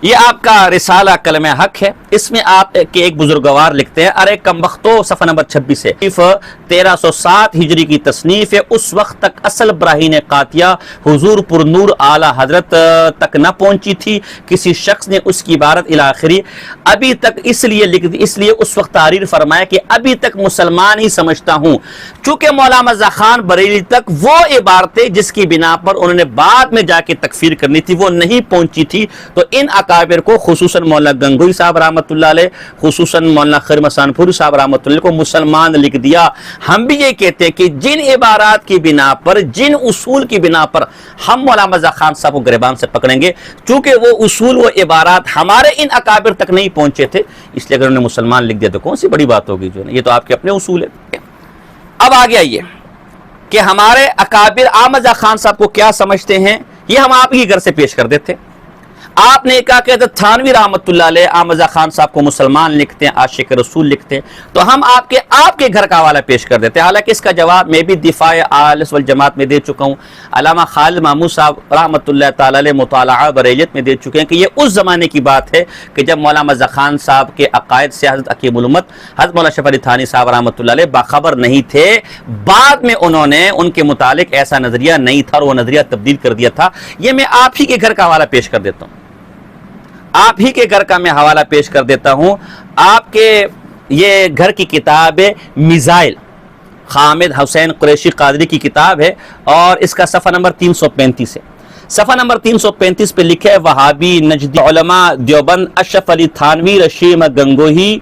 یہ آپ کا رسالہ کلمہ حق ہے، اس میں آپ کے ایک بزرگوار لکھتے ہیں، ارے کمبختو، صفحہ نمبر 26 ہے، 1307 ہجری کی تصنیف ہے، اس وقت تک اصل براہین قاطعہ حضور پر نور اعلی حضرت تک نہ پہنچی تھی، کسی شخص نے اس کی عبارت الاخری ابھی تک اس لیے لکھ دی، اس لیے اس وقت تحریر فرمایا کہ ابھی تک مسلمان ہی سمجھتا ہوں، چونکہ مولانا مرزا خان بریلوی تک وہ عبارتیں جس کی بنا پر انہوں نے بعد میں جا کے تکفیر کرنی تھی وہ نہیں پہنچی تھی، تو ان اکابر کو خصوصاً مولانا گنگوئی صاحب رحمۃ اللہ علیہ، خصوصاً مولانا خیر مسان پوری صاحب رحمۃ اللہ کو مسلمان لکھ دیا۔ ہم بھی یہ کہتے ہیں کہ جن عبارات کی بنا پر، جن اصول کی بنا پر ہم مولانا مرزا خان صاحب کو گریبان سے پکڑیں گے، چونکہ وہ اصول، وہ عبارات ہمارے ان اکابر تک نہیں پہنچے تھے، اس لیے اگر انہوں نے مسلمان لکھ دیا تو کون سی بڑی بات ہوگی، جو یہ تو آپ کے اپنے اصول ہے۔ اب آگے آئیے کہ ہمارے اکابر مرزا خان صاحب کو کیا سمجھتے ہیں، یہ ہم آپ ہی گھر سے پیش کر دیتے۔ آپ نے کہا کہ حضرت تھانوی رحمۃ اللہ علیہ مرزا خان صاحب کو مسلمان لکھتے ہیں، عاشق رسول لکھتے ہیں، تو ہم آپ کے گھر کا حوالہ پیش کر دیتے ہیں۔ حالانکہ اس کا جواب میں بھی دفاع اہل سنت والجماعت میں دے چکا ہوں، علامہ خالد محمود صاحب رحمۃ اللہ تعالی علیہ مطالعہ بریلیت میں دے چکے ہیں کہ یہ اس زمانے کی بات ہے کہ جب مولانا مرزا خان صاحب کے عقائد سے حضرت حکیم الامت حضرت مولانا اشرف علی تھانوی صاحب رحمۃ اللہ علیہ باخبر نہیں تھے، بعد میں انہوں نے ان کے متعلق ایسا نظریہ نہیں تھا اور وہ نظریہ تبدیل کر دیا تھا۔ یہ میں آپ ہی کے گھر کا حوالہ پیش کر دیتا ہوں۔ آپ ہی کے گھر کا میں حوالہ پیش کر دیتا ہوں. آپ کے یہ گھر کی کتاب ہے میزائل، حامد حسین قریشی قادری کی کتاب ہے، اور اس کا صفحہ نمبر 335 ہے. صفحہ نمبر 335 پہ لکھا ہے وہابی نجدی علماء دیوبند اشرف علی تھانوی، رشید گنگوہی،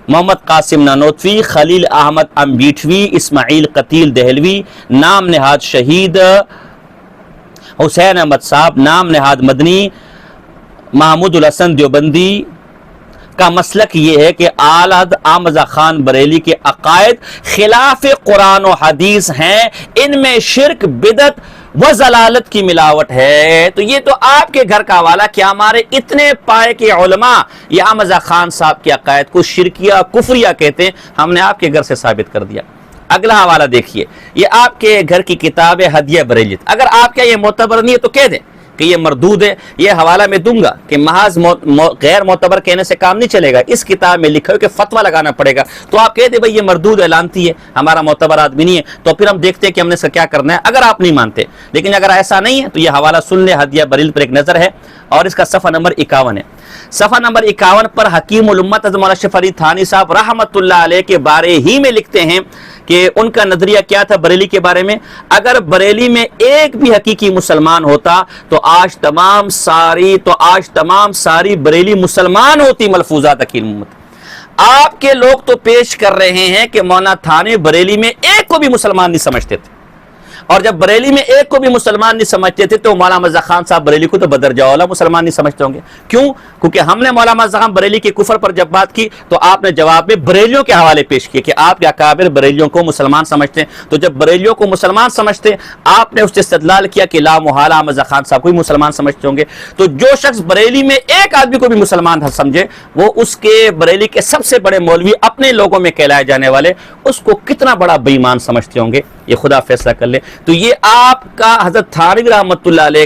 محمد قاسم نانوتوی، خلیل احمد امبیٹوی، اسماعیل قتیل دہلوی، نام نہاد شہید حسین احمد صاحب، نام نہاد مدنی محمود الحسن دیوبندی کا مسلک یہ ہے کہ اعلی حضرت احمد رضا خان بریلی کے عقائد خلاف قرآن و حدیث ہیں، ان میں شرک، بدعت و ضلالت کی ملاوٹ ہے. تو یہ تو آپ کے گھر کا حوالہ کہ ہمارے اتنے پائے کے علماء یہ احمد رضا خان صاحب کے عقائد کو شرکیہ کفریہ کہتے ہیں، ہم نے آپ کے گھر سے ثابت کر دیا. اگلا حوالہ دیکھیے، یہ آپ کے گھر کی کتاب ہے ہدیہ بریلیت. اگر آپ کا یہ معتبر نہیں ہے تو کہہ دیں کہ یہ مردود ہے. یہ حوالہ میں دوں گا کہ محض غیر معتبر کہنے سے کام نہیں چلے گا. اس کتاب میں لکھا ہے کہ فتویٰ لگانا پڑے گا، تو آپ کہہ دیں بھائی یہ مردود اعلانتی ہے، ہمارا معتبر آدمی نہیں ہے، تو پھر ہم دیکھتے ہیں کہ ہم نے اس کا کیا کرنا ہے، اگر آپ نہیں مانتے. لیکن اگر ایسا نہیں ہے تو یہ حوالہ سن لے، ہدیہ بریل پر ایک نظر ہے، اور اس کا صفحہ نمبر 51 ہے. صفحہ نمبر 51 پر حکیم الامت حضرت مولانا اشرف علی تھانوی صاحب رحمۃ اللہ علیہ کے بارے ہی میں لکھتے ہیں کہ ان کا نظریہ کیا تھا بریلی کے بارے میں. اگر بریلی میں ایک بھی حقیقی مسلمان ہوتا تو آج تمام ساری بریلی مسلمان ہوتی. ملفوظات حکیم الامت. آپ کے لوگ تو پیش کر رہے ہیں کہ مولانا تھانوی بریلی میں ایک کو بھی مسلمان نہیں سمجھتے تھے، اور جب بریلی میں ایک کو بھی مسلمان نہیں سمجھتے تھے تو مولانا احمد رضا خان صاحب بریلی کو تو بدرجہ اولا مسلمان نہیں سمجھتے ہوں گے. کیوں؟ کیونکہ ہم نے مولانا احمد رضا خان بریلی کے کفر پر جب بات کی تو آپ نے جواب میں بریلیوں کے حوالے پیش کیے کہ آپ کے اکابر بریلیوں کو مسلمان سمجھتے ہیں. تو جب بریلیوں کو مسلمان سمجھتے ہیں، آپ نے اس سے استدلال کیا کہ لا محالہ احمد رضا خان صاحب کو بھی مسلمان سمجھتے ہوں گے. تو جو شخص بریلی میں ایک آدمی کو بھی مسلمان سمجھے، وہ اس کے بریلی کے سب سے بڑے مولوی اپنے لوگوں میں کہلائے جانے والے اس کو کتنا بڑا بے ایمان سمجھتے ہوں گے، یہ خدا فیصلہ کر لے. تو یہ آپ کا حضرت تھانوی رحمۃ اللہ علیہ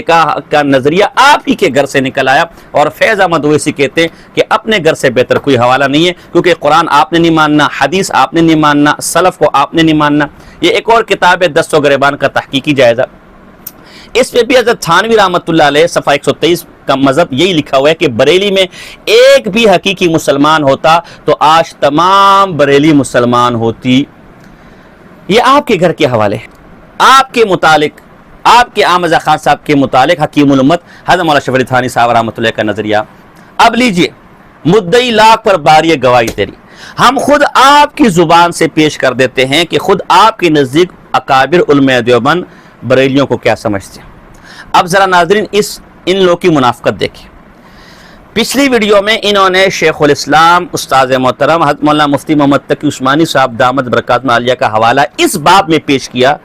کا نظریہ آپ ہی کے گھر سے نکل آیا. اور فیض احمد اویسی کہتے ہیں کہ اپنے گھر سے بہتر کوئی حوالہ نہیں ہے، کیونکہ قرآن آپ نے نہیں ماننا، حدیث آپ نے نہیں ماننا، سلف کو آپ نے نہیں ماننا. یہ ایک اور کتاب ہے 10 گریبان کا تحقیقی جائزہ. اس میں بھی حضرت تھانوی رحمۃ اللہ علیہ صفحہ 123 کا مذہب یہی لکھا ہوا ہے کہ بریلی میں ایک بھی حقیقی مسلمان ہوتا تو آج تمام بریلی مسلمان ہوتی. یہ آپ کے گھر کے حوالے ہیں. آپ کے متعلق، آپ کے احمد رضا خان صاحب کے متعلق حکیم الامت حضرت مولانا اشرف علی تھانوی صاحب رحمۃ اللہ کا نظریہ. اب لیجئے، مدعی لاکھ پر باری گواہی تیری. ہم خود آپ کی زبان سے پیش کر دیتے ہیں کہ خود آپ کے نزدیک اکابر علماء دیوبند بریلیوں کو کیا سمجھتے ہیں. اب ذرا ناظرین ان لوگوں کی منافقت دیکھیں. پچھلی ویڈیو میں انہوں نے شیخ الاسلام استاد محترم حضرت مولانا مفتی محمد تقی عثمانی صاحب دامت برکاتہ عالیہ کا حوالہ اس باب میں پیش کیا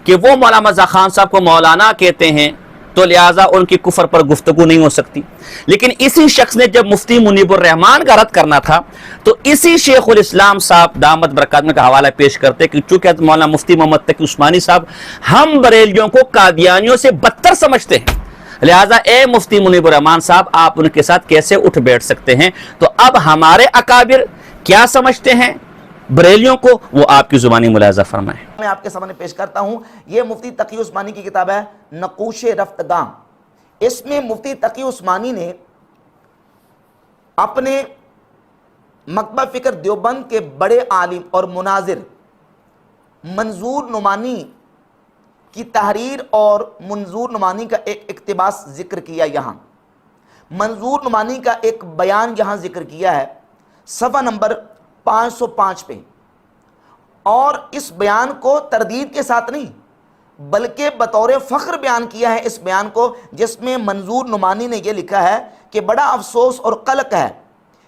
کہ وہ مولانا احمد رضا خان صاحب کو مولانا کہتے ہیں تو لہٰذا ان کی کفر پر گفتگو نہیں ہو سکتی. لیکن اسی شخص نے جب مفتی منیب الرحمان کا رد کرنا تھا تو اسی شیخ الاسلام صاحب دامت برکاتہ کا حوالہ پیش کرتے کہ چونکہ مولانا مفتی محمد تقی عثمانی صاحب ہم بریلیوں کو قادیانیوں سے بدتر سمجھتے ہیں، لہٰذا اے مفتی منیب الرحمان صاحب آپ ان کے ساتھ کیسے اٹھ بیٹھ سکتے ہیں. تو اب ہمارے اکابر کیا سمجھتے ہیں بریلیوں کو، وہ آپ کی زبانی ملاحظہ فرمائیں. میں آپ کے سامنے پیش کرتا ہوں، یہ مفتی تقی عثمانی کی کتاب ہے نقوش رفتگاں. اس میں مفتی تقی عثمانی نے اپنے مکتبہ فکر دیوبند کے بڑے عالم اور مناظر منظور نعمانی کی تحریر اور منظور نعمانی کا ایک اقتباس ذکر کیا. یہاں منظور نعمانی کا ایک بیان یہاں ذکر کیا ہے صفحہ نمبر 505 پہ، اور اس بیان کو تردید کے ساتھ نہیں بلکہ بطور فخر بیان کیا ہے. اس بیان کو جس میں منظور نعمانی نے یہ لکھا ہے کہ بڑا افسوس اور قلق ہے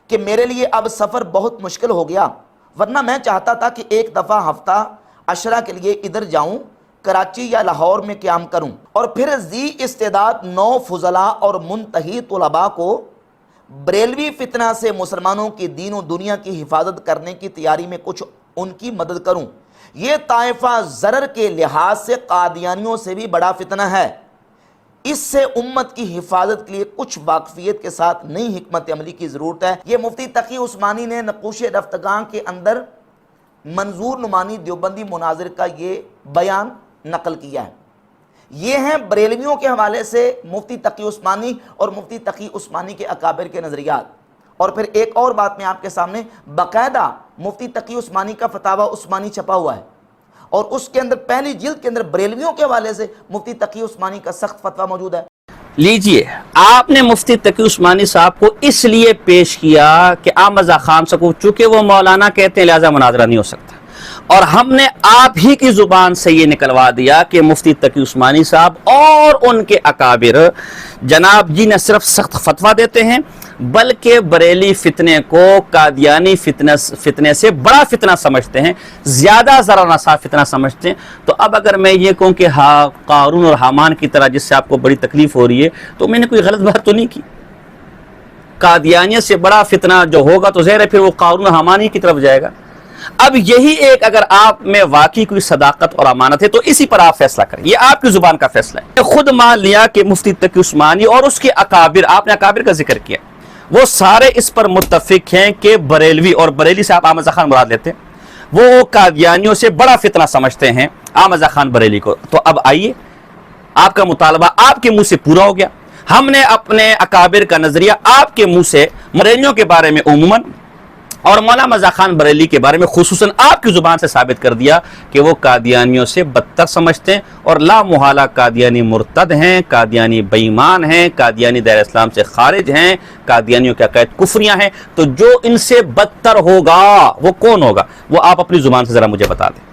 کہ میرے لیے اب سفر بہت مشکل ہو گیا، ورنہ میں چاہتا تھا کہ ایک دفعہ ہفتہ عشرہ کے لیے ادھر جاؤں، کراچی یا لاہور میں قیام کروں، اور پھر ذی استعداد 9 فضلاء اور منتہی طلباء کو بریلوی فتنہ سے مسلمانوں کی دین و دنیا کی حفاظت کرنے کی تیاری میں کچھ ان کی مدد کروں. یہ طائفہ ضرر کے لحاظ سے قادیانیوں سے بھی بڑا فتنہ ہے، اس سے امت کی حفاظت کے لیے کچھ واقفیت کے ساتھ نئی حکمت عملی کی ضرورت ہے. یہ مفتی تقی عثمانی نے نقوش رفتگاں کے اندر منظور نعمانی دیوبندی مناظر کا یہ بیان نقل کیا ہے. یہ ہیں بریلویوں کے حوالے سے مفتی تقی عثمانی اور مفتی تقی عثمانی کے اکابر کے نظریات. اور پھر ایک اور بات میں آپ کے سامنے، باقاعدہ مفتی تقی عثمانی کا فتاوی عثمانی چھپا ہوا ہے اور اس کے اندر پہلی جلد کے اندر بریلویوں کے حوالے سے مفتی تقی عثمانی کا سخت فتویٰ موجود ہے. لیجئے، آپ نے مفتی تقی عثمانی صاحب کو اس لیے پیش کیا کہ عام رضا خان صاحب کو چونکہ وہ مولانا کہتے ہیں لہذا مناظرہ نہیں ہو سکتا، اور ہم نے آپ ہی کی زبان سے یہ نکلوا دیا کہ مفتی تقی عثمانی صاحب اور ان کے اکابر جناب جی نہ صرف سخت فتویٰ دیتے ہیں بلکہ بریلی فتنے کو قادیانی فتنے سے بڑا فتنہ سمجھتے ہیں، زیادہ ذرا نصاب فتنہ سمجھتے ہیں. تو اب اگر میں یہ کہوں کہ قارون اور حامان کی طرح جس سے آپ کو بڑی تکلیف ہو رہی ہے تو میں نے کوئی غلط بات تو نہیں کی. قادیانیت سے بڑا فتنہ جو ہوگا تو ظاہر ہے پھر وہ قارون اور حامان ہی کی طرف جائے گا. اب یہی ایک اگر آپ میں واقعی کوئی صداقت اور امانت ہے تو اسی پر آپ فیصلہ کریں، یہ آپ کی زبان کا فیصلہ ہے. خود مان لیا کہ مفتی تقی عثمانی اور اس کے اکابر، آپ نے اکابر کا ذکر کیا، وہ سارے اس پر متفق ہیں کہ بریلوی، اور بریلی سے آپ احمد رضا خان مراد لیتے ہیں، وہ قادیانیوں سے بڑا فتنہ سمجھتے ہیں احمد رضا خان بریلی کو. تو اب آئیے، آپ کا مطالبہ آپ کے منہ سے پورا ہو گیا. ہم نے اپنے اکابر کا نظریہ آپ کے منہ سے بریلیوں کے بارے میں عموماً اور مولانا رضا خان بریلی کے بارے میں خصوصاً آپ کی زبان سے ثابت کر دیا کہ وہ قادیانیوں سے بدتر سمجھتے ہیں اور لا محالہ قادیانی مرتد ہیں، قادیانی بے ایمان ہیں، قادیانی دائرہ اسلام سے خارج ہیں، قادیانیوں کے عقائد کفریاں ہیں. تو جو ان سے بدتر ہوگا وہ کون ہوگا، وہ آپ اپنی زبان سے ذرا مجھے بتا دیں.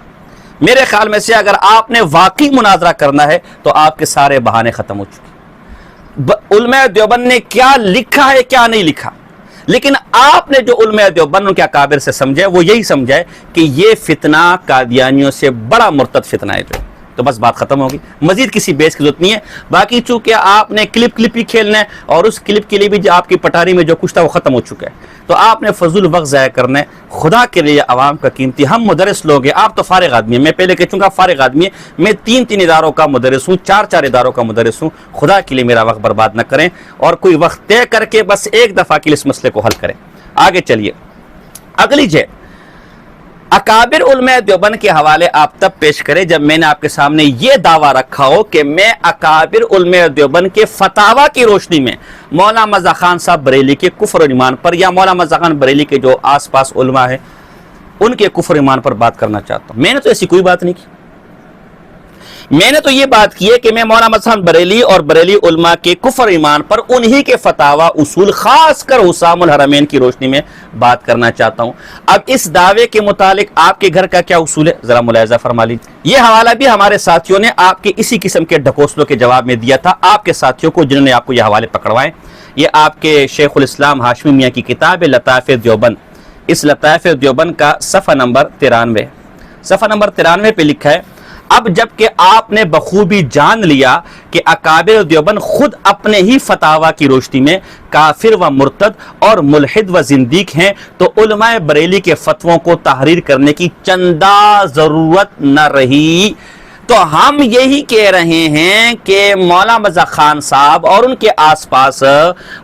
میرے خیال میں سے اگر آپ نے واقعی مناظرہ کرنا ہے تو آپ کے سارے بہانے ختم ہو چکے. علماء دیوبند نے کیا لکھا ہے کیا نہیں لکھا، لیکن آپ نے جو علماء دیوبند کے اکابر سے سمجھے وہ یہی سمجھے کہ یہ فتنہ قادیانیوں سے بڑا مرتد فتنہ ہے جو، تو بس بات ختم ہوگی، مزید کسی بیس کی ضرورت نہیں ہے. باقی چونکہ آپ نے کلپ ہی کھیلنا ہے اور اس کلپ کے لیے بھی جو آپ کی پٹاری میں جو کچھ تھا وہ ختم ہو چکا ہے، تو آپ نے فضول وقت ضائع کرنا ہے. خدا کے لیے عوام کا قیمتی، ہم مدرس لوگ ہیں، آپ تو فارغ آدمی ہیں، میں پہلے کہہ چکا فارغ آدمی ہے، میں 3 اداروں کا مدرس ہوں، 4 اداروں کا مدرس ہوں. خدا کے لیے میرا وقت برباد نہ کریں اور کوئی وقت طے کر کے بس ایک دفعہ کے لیے اس مسئلے کو حل کریں. آگے چلیے، اگلی جے اکابر علماء دیوبند کے حوالے آپ تب پیش کریں جب میں نے آپ کے سامنے یہ دعویٰ رکھا ہو کہ میں اکابر علماء دیوبند کے فتاوی کی روشنی میں مولانا رضا خان صاحب بریلی کے کفر و ایمان پر یا مولانا رضا خان بریلی کے جو آس پاس علماء ہیں ان کے کفر و ایمان پر بات کرنا چاہتا ہوں. میں نے تو ایسی کوئی بات نہیں کی. میں نے تو یہ بات کی ہے کہ میں مولانا رضا خان بریلی اور بریلی علماء کے کفر ایمان پر انہی کے فتاوی اصول خاص کر حسام الحرمین کی روشنی میں بات کرنا چاہتا ہوں. اب اس دعوے کے متعلق آپ کے گھر کا کیا اصول ہے ذرا ملاحظہ فرما لیجیے. یہ حوالہ بھی ہمارے ساتھیوں نے آپ کے اسی قسم کے ڈھکوسلوں کے جواب میں دیا تھا، آپ کے ساتھیوں کو جنہوں نے آپ کو یہ حوالے پکڑوائے. یہ آپ کے شیخ الاسلام ہاشمی میاں کی کتاب ہے لطائف دیوبند. اس لطائف دیوبند کا صفحہ نمبر 93 پہ لکھا ہے، اب جب کہ آپ نے بخوبی جان لیا کہ اکابر دیوبند خود اپنے ہی فتاوی کی روشنی میں کافر و مرتد اور ملحد و زندیق ہیں تو علماء بریلی کے فتووں کو تحریر کرنے کی چندہ ضرورت نہ رہی. تو ہم یہی کہہ رہے ہیں کہ مولانا رضا خان صاحب اور ان کے آس پاس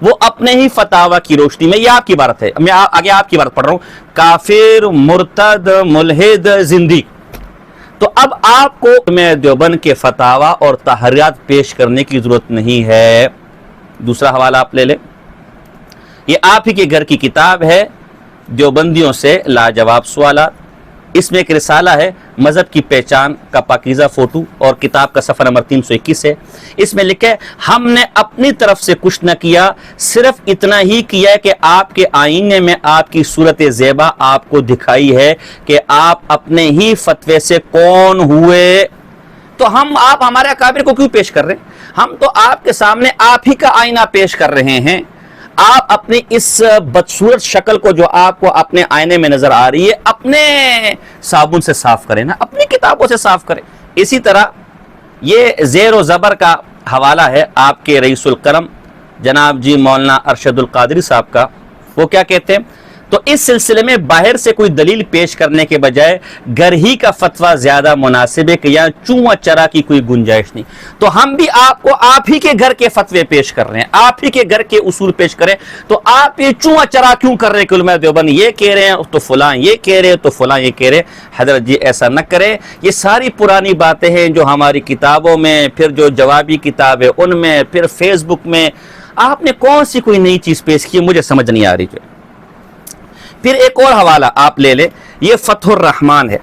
وہ اپنے ہی فتاوی کی روشنی میں، یہ آپ کی عبارت ہے، میں آگے آپ کی عبارت پڑھ رہا ہوں، کافر، مرتد، ملحد، زندیق. تو اب آپ کو علماء دیوبند کے فتاوی اور تحریرات پیش کرنے کی ضرورت نہیں ہے. دوسرا حوالہ آپ لے لیں، یہ آپ ہی کے گھر کی کتاب ہے دیوبندیوں سے لاجواب سوالات. اس میں ایک رسالہ ہے مذہب کی پہچان کا پاکیزہ فوٹو اور کتاب کا صفحہ نمبر 321 ہے. اس میں لکھا ہے ہم نے اپنی طرف سے کچھ نہ کیا، صرف اتنا ہی کیا ہے کہ آپ کے آئینے میں آپ کی صورت زیبا آپ کو دکھائی ہے کہ آپ اپنے ہی فتوے سے کون ہوئے. تو آپ ہمارے اکابر کو کیوں پیش کر رہے ہیں؟ ہم تو آپ کے سامنے آپ ہی کا آئینہ پیش کر رہے ہیں. آپ اپنی اس بدصورت شکل کو جو آپ کو اپنے آئینے میں نظر آ رہی ہے اپنے صابن سے صاف کریں نا، اپنی کتابوں سے صاف کریں. اسی طرح یہ زیر و زبر کا حوالہ ہے آپ کے رئیس القرم جناب جی مولانا ارشد القادری صاحب کا. وہ کیا کہتے ہیں؟ تو اس سلسلے میں باہر سے کوئی دلیل پیش کرنے کے بجائے گھر ہی کا فتویٰ زیادہ مناسب ہے کہ یہاں چونہ چرا کی کوئی گنجائش نہیں. تو ہم بھی آپ کو آپ ہی کے گھر کے فتوے پیش کر رہے ہیں, آپ ہی کے گھر کے اصول پیش کریں. تو آپ یہ چونہ چرا کیوں کر رہے ہیں کہ علماء دیوبند یہ کہہ رہے ہیں تو فلاں یہ کہہ رہے ہیں تو فلاں یہ کہہ رہے ہیں. حضرت جی ایسا نہ کریں. یہ ساری پرانی باتیں ہیں جو ہماری کتابوں میں, پھر جو جوابی کتابیں ان میں, پھر فیس بک میں, آپ نے کون سی کوئی نئی چیز پیش کی مجھے سمجھ نہیں آ رہی. پھر ایک اور حوالہ آپ لے لیں, یہ فتح الرحمن ہے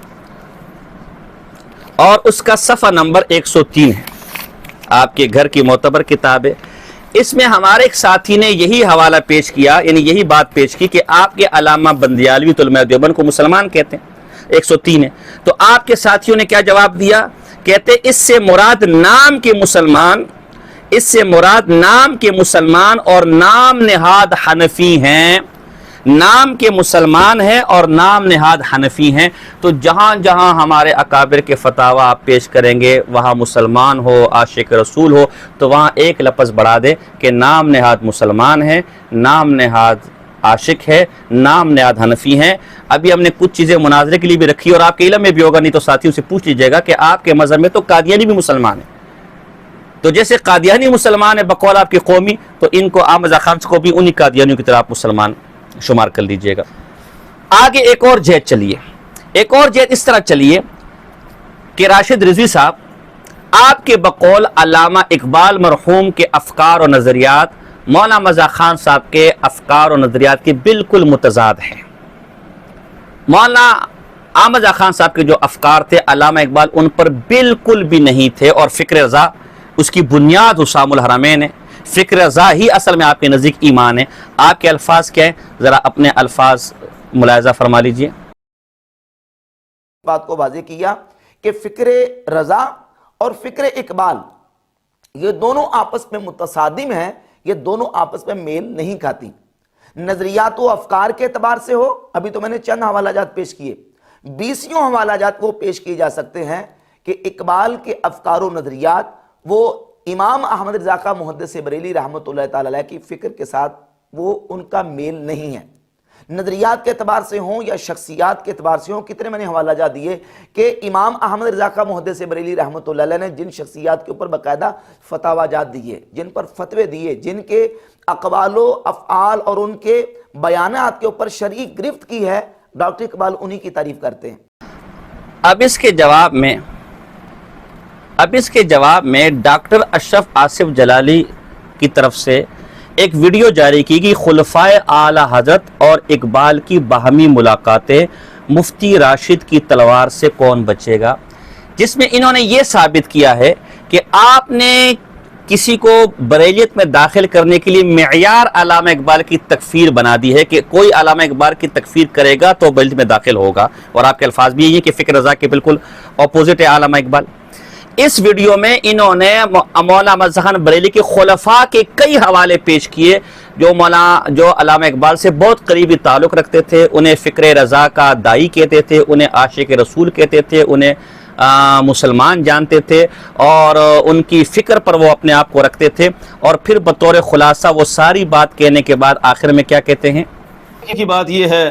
اور اس کا صفحہ نمبر 103 ہے, آپ کے گھر کی معتبر کتاب ہے. اس میں ہمارے ایک ساتھی نے یہی حوالہ پیش کیا, یعنی یہی بات پیش کی کہ آپ کے علامہ بندیالوی تو علماء دیوبند کو مسلمان کہتے ہیں, 103 ہے. تو آپ کے ساتھیوں نے کیا جواب دیا؟ کہتے اس سے مراد نام کے مسلمان, اس سے مراد نام کے مسلمان اور نام نہاد حنفی ہیں, نام کے مسلمان ہیں اور نام نہاد حنفی ہیں. تو جہاں جہاں ہمارے اکابر کے فتاویٰ آپ پیش کریں گے وہاں مسلمان ہو, عاشق رسول ہو, تو وہاں ایک لفظ بڑھا دے کہ نام نہاد مسلمان ہے, نام نہاد عاشق ہے, نام نہاد حنفی ہیں. ابھی ہم نے کچھ چیزیں مناظرے کے لیے بھی رکھی اور آپ کے علم میں بھی ہوگا, نہیں تو ساتھیوں سے پوچھ لیجیے گا کہ آپ کے مذہب میں تو قادیانی بھی مسلمان ہیں. تو جیسے قادیانی مسلمان ہے بقول آپ کی قومی, تو ان کو احمد رضا خان کو بھی انہی قادیانیوں کی طرح آپ مسلمان شمار کر لیجئے گا. آگے ایک اور جہت چلیے, ایک اور جہت اس طرح چلیے کہ راشد رضوی صاحب آپ کے بقول علامہ اقبال مرحوم کے افکار و نظریات مولانا احمد رضا خان صاحب کے افکار و نظریات کے بالکل متضاد ہیں. مولانا احمد رضا خان صاحب کے جو افکار تھے علامہ اقبال ان پر بالکل بھی نہیں تھے, اور فکر رضا اس کی بنیاد حسام الحرمین ہے. فکر رضا ہی اصل میں آپ کے نزدیک ایمان ہے. آپ کے الفاظ کیا ہیں, ذرا اپنے الفاظ ملاحظہ فرما لیجئے. بات کو واضح کیا کہ فکر رضا اور فکر اقبال یہ دونوں آپس میں متصادم ہیں, یہ دونوں آپس میں میل نہیں کھاتی. نظریات و افکار کے اعتبار سے ہو, ابھی تو میں نے چند حوالہ جات پیش کیے, 20 حوالہ جات وہ پیش کیے جا سکتے ہیں کہ اقبال کے افکار و نظریات وہ امام احمد رضا خان محدث بریلی رحمۃ اللہ تعالی علیہ کی فکر کے ساتھ وہ ان کا میل نہیں ہے. نظریات کے اعتبار سے ہوں یا شخصیات کے اعتبار سے ہوں, کتنے میں نے حوالہ جات دیے کہ امام احمد رضا خان محدث بریلی رحمۃ اللہ علیہ نے جن شخصیات کے اوپر باقاعدہ فتاویٰ جات دیے, جن پر فتوے دیے, جن کے اقوال و افعال اور ان کے بیانات کے اوپر شرعی گرفت کی ہے, ڈاکٹر اقبال انہی کی تعریف کرتے ہیں. اب اس کے جواب میں ڈاکٹر اشرف آصف جلالی کی طرف سے ایک ویڈیو جاری کی گئی, خلفائے اعلی حضرت اور اقبال کی باہمی ملاقاتیں, مفتی راشد کی تلوار سے کون بچے گا, جس میں انہوں نے یہ ثابت کیا ہے کہ آپ نے کسی کو بریلیت میں داخل کرنے کے لیے معیار علامہ اقبال کی تکفیر بنا دی ہے کہ کوئی علامہ اقبال کی تکفیر کرے گا تو بریلیت میں داخل ہوگا, اور آپ کے الفاظ بھی یہ ہیں کہ فکر رضا کے بالکل اپوزٹ ہے علامہ اقبال. اس ویڈیو میں انہوں نے مولانا احمد رضا خان بریلی کے خلفاء کے کئی حوالے پیش کیے جو علامہ اقبال سے بہت قریبی تعلق رکھتے تھے, انہیں فکر رضا کا دائی کہتے تھے, انہیں عاشق رسول کہتے تھے, انہیں مسلمان جانتے تھے, اور ان کی فکر پر وہ اپنے آپ کو رکھتے تھے. اور پھر بطور خلاصہ وہ ساری بات کہنے کے بعد آخر میں کیا کہتے ہیں؟ کی بات یہ ہے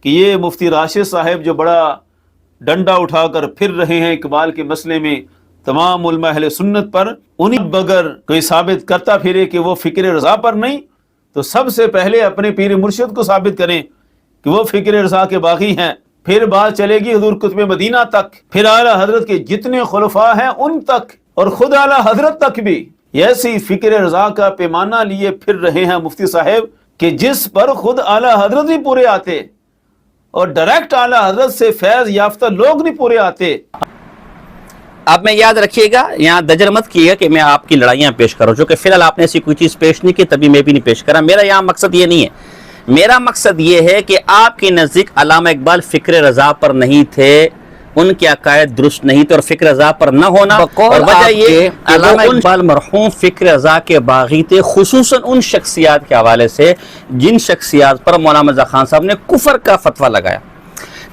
کہ یہ مفتی راشد صاحب جو بڑا ڈنڈا اٹھا کر پھر رہے ہیں اقبال کے مسئلے میں تمام علماء اہل سنت پر, انہیں بغیر کوئی ثابت کرتا پھرے کہ وہ فکر رضا پر نہیں, تو سب سے پہلے اپنے پیر مرشد کو ثابت کریں کہ وہ فکر رضا کے باغی ہیں. پھر بات چلے گی حضور قطب مدینہ تک, پھر اعلیٰ حضرت کے جتنے خلفاء ہیں ان تک, اور خود اعلیٰ حضرت تک بھی. ایسی فکر رضا کا پیمانہ لیے پھر رہے ہیں مفتی صاحب کہ جس پر خود اعلیٰ حضرت نہیں پورے آتے, اور ڈائریکٹ اعلیٰ حضرت سے فیض یافتہ لوگ نہیں پورے آتے. اب میں یاد رکھیے گا, یہاں دجر مت کیے گا کہ میں آپ کی لڑائیاں پیش کروں, جو کہ فی الحال آپ نے ایسی کوئی چیز پیش نہیں کی, تبھی میں بھی نہیں پیش کرا. میرا یہاں مقصد یہ نہیں ہے, میرا مقصد یہ ہے کہ آپ کے نزدیک علامہ اقبال فکر رضا پر نہیں تھے, ان کے عقائد درست نہیں تھے, اور فکر رضا پر نہ ہونا اور وجہ یہ علامہ اقبال مرحوم فکر رضا کے باغی تھے, خصوصاً ان شخصیات کے حوالے سے جن شخصیات پر مولانا احمد رضا خان صاحب نے کفر کا فتویٰ لگایا.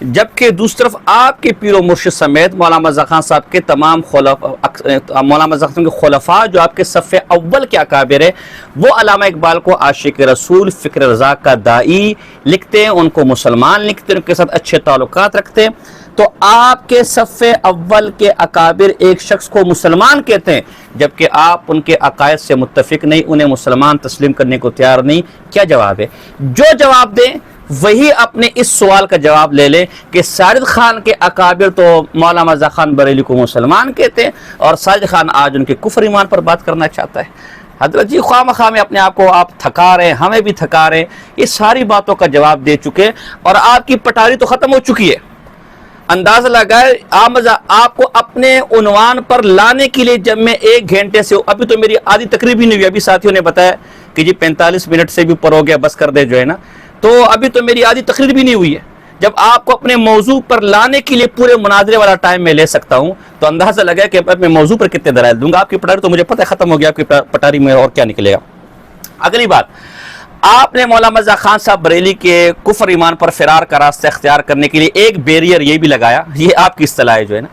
جبکہ دوسری طرف آپ کے پیر و مرشد سمیت مولانا مرزا خان صاحب کے تمام مولانا مرزا خان کے خلفاء جو آپ کے صف اول کے اکابر ہیں، وہ علامہ اقبال کو عاشق رسول، فکر رضا کا داعی لکھتے ہیں، ان کو مسلمان لکھتے ہیں، ان کے ساتھ اچھے تعلقات رکھتے ہیں۔ تو آپ کے صف اول کے اکابر ایک شخص کو مسلمان کہتے ہیں، جبکہ آپ ان کے عقائد سے متفق نہیں، انہیں مسلمان تسلیم کرنے کو تیار نہیں۔ کیا جواب ہے؟ جو جواب دیں وہی اپنے اس سوال کا جواب لے لیں کہ ساجد خان کے اکابر تو مولانا مرزا خان بریلی کو مسلمان کہتے ہیں، اور ساجد خان آج ان کے کفر ایمان پر بات کرنا چاہتا ہے۔ حضرت جی خواہ مخواہ میں اپنے آپ کو آپ تھکا رہے ہیں، ہمیں بھی تھکا رہے ہیں، یہ ساری باتوں کا جواب دے چکے، اور آپ کی پٹاری تو ختم ہو چکی ہے۔ اندازہ لگائے آپ کو اپنے عنوان پر لانے کے لیے جب میں 1 گھنٹے سے، ابھی تو میری آدھی تقریر بھی نہیں ہوئی، ابھی ساتھیوں نے بتایا کہ جی 45 منٹ سے بھی اوپر ہو گیا، بس کر دے جو ہے نا، تو ابھی تو میری آدھی تقریر بھی نہیں ہوئی ہے۔ جب آپ کو اپنے موضوع پر لانے کے لیے پورے مناظرے والا ٹائم میں لے سکتا ہوں، تو اندازہ لگا کہ میں موضوع پر کتنے دلائل دوں گا۔ آپ کی پٹاری تو مجھے پتہ ختم ہو گیا، آپ کی پٹاری میں اور کیا نکلے گا۔ اگلی بات، آپ نے مولانا مرزا خان صاحب بریلی کے کفر ایمان پر فرار کا راستہ اختیار کرنے کے لیے ایک بیریئر یہ بھی لگایا، یہ آپ کی اصطلاح ہے جو ہے نا،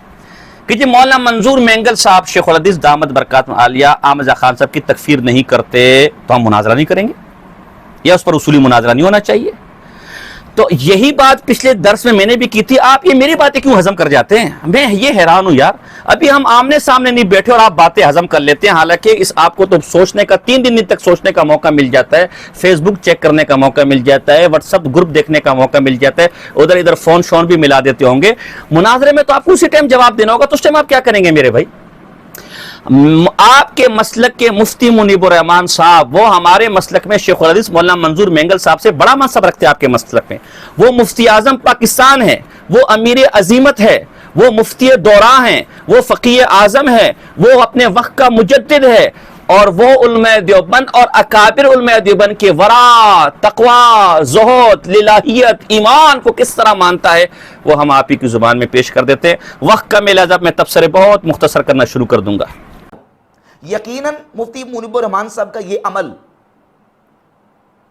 کہ جی مولانا منظور مینگل صاحب شیخ الحدیث دامت برکاتہ عالیہ مرزا خان صاحب کی تکفیر نہیں کرتے تو ہم مناظرہ نہیں کریں گے، یا اس پر اصولی مناظرہ نہیں ہونا چاہیے۔ تو یہی بات پچھلے درس میں نے بھی کی تھی، آپ یہ میری باتیں کیوں ہضم کر جاتے ہیں؟ میں یہ حیران ہوں یار، ابھی ہم آمنے سامنے نہیں بیٹھے اور آپ باتیں ہضم کر لیتے ہیں، حالانکہ اس آپ کو تو سوچنے کا 3 دن تک سوچنے کا موقع مل جاتا ہے، فیس بک چیک کرنے کا موقع مل جاتا ہے، واٹس ایپ گروپ دیکھنے کا موقع مل جاتا ہے، ادھر ادھر فون شون بھی ملا دیتے ہوں گے۔ مناظرے میں تو آپ کو اسی ٹائم جواب دینا ہوگا، تو اس ٹائم آپ کیا کریں گے میرے بھائی؟ آپ کے مسلک کے مفتی منیب الرحمان صاحب، وہ ہمارے مسلک میں شیخ الحدیث مولانا منظور مینگل صاحب سے بڑا منصب رکھتے ہیں۔ آپ کے مسلک میں وہ مفتی اعظم پاکستان ہے، وہ امیر عظیمت ہے، وہ مفتی دورہ ہیں، وہ فقیہ اعظم ہے، وہ اپنے وقت کا مجدد ہے، اور وہ علماء دیوبند اور اکابر علماء دیوبند کے ورع، تقوی، زہد، للہیت، ایمان کو کس طرح مانتا ہے، وہ ہم آپ ہی کی زبان میں پیش کر دیتے ہیں۔ وقت کا میلہ جب میں تبصرے بہت مختصر کرنا شروع کر دوں گا۔ یقیناً مفتی منیب الرحمان صاحب کا یہ عمل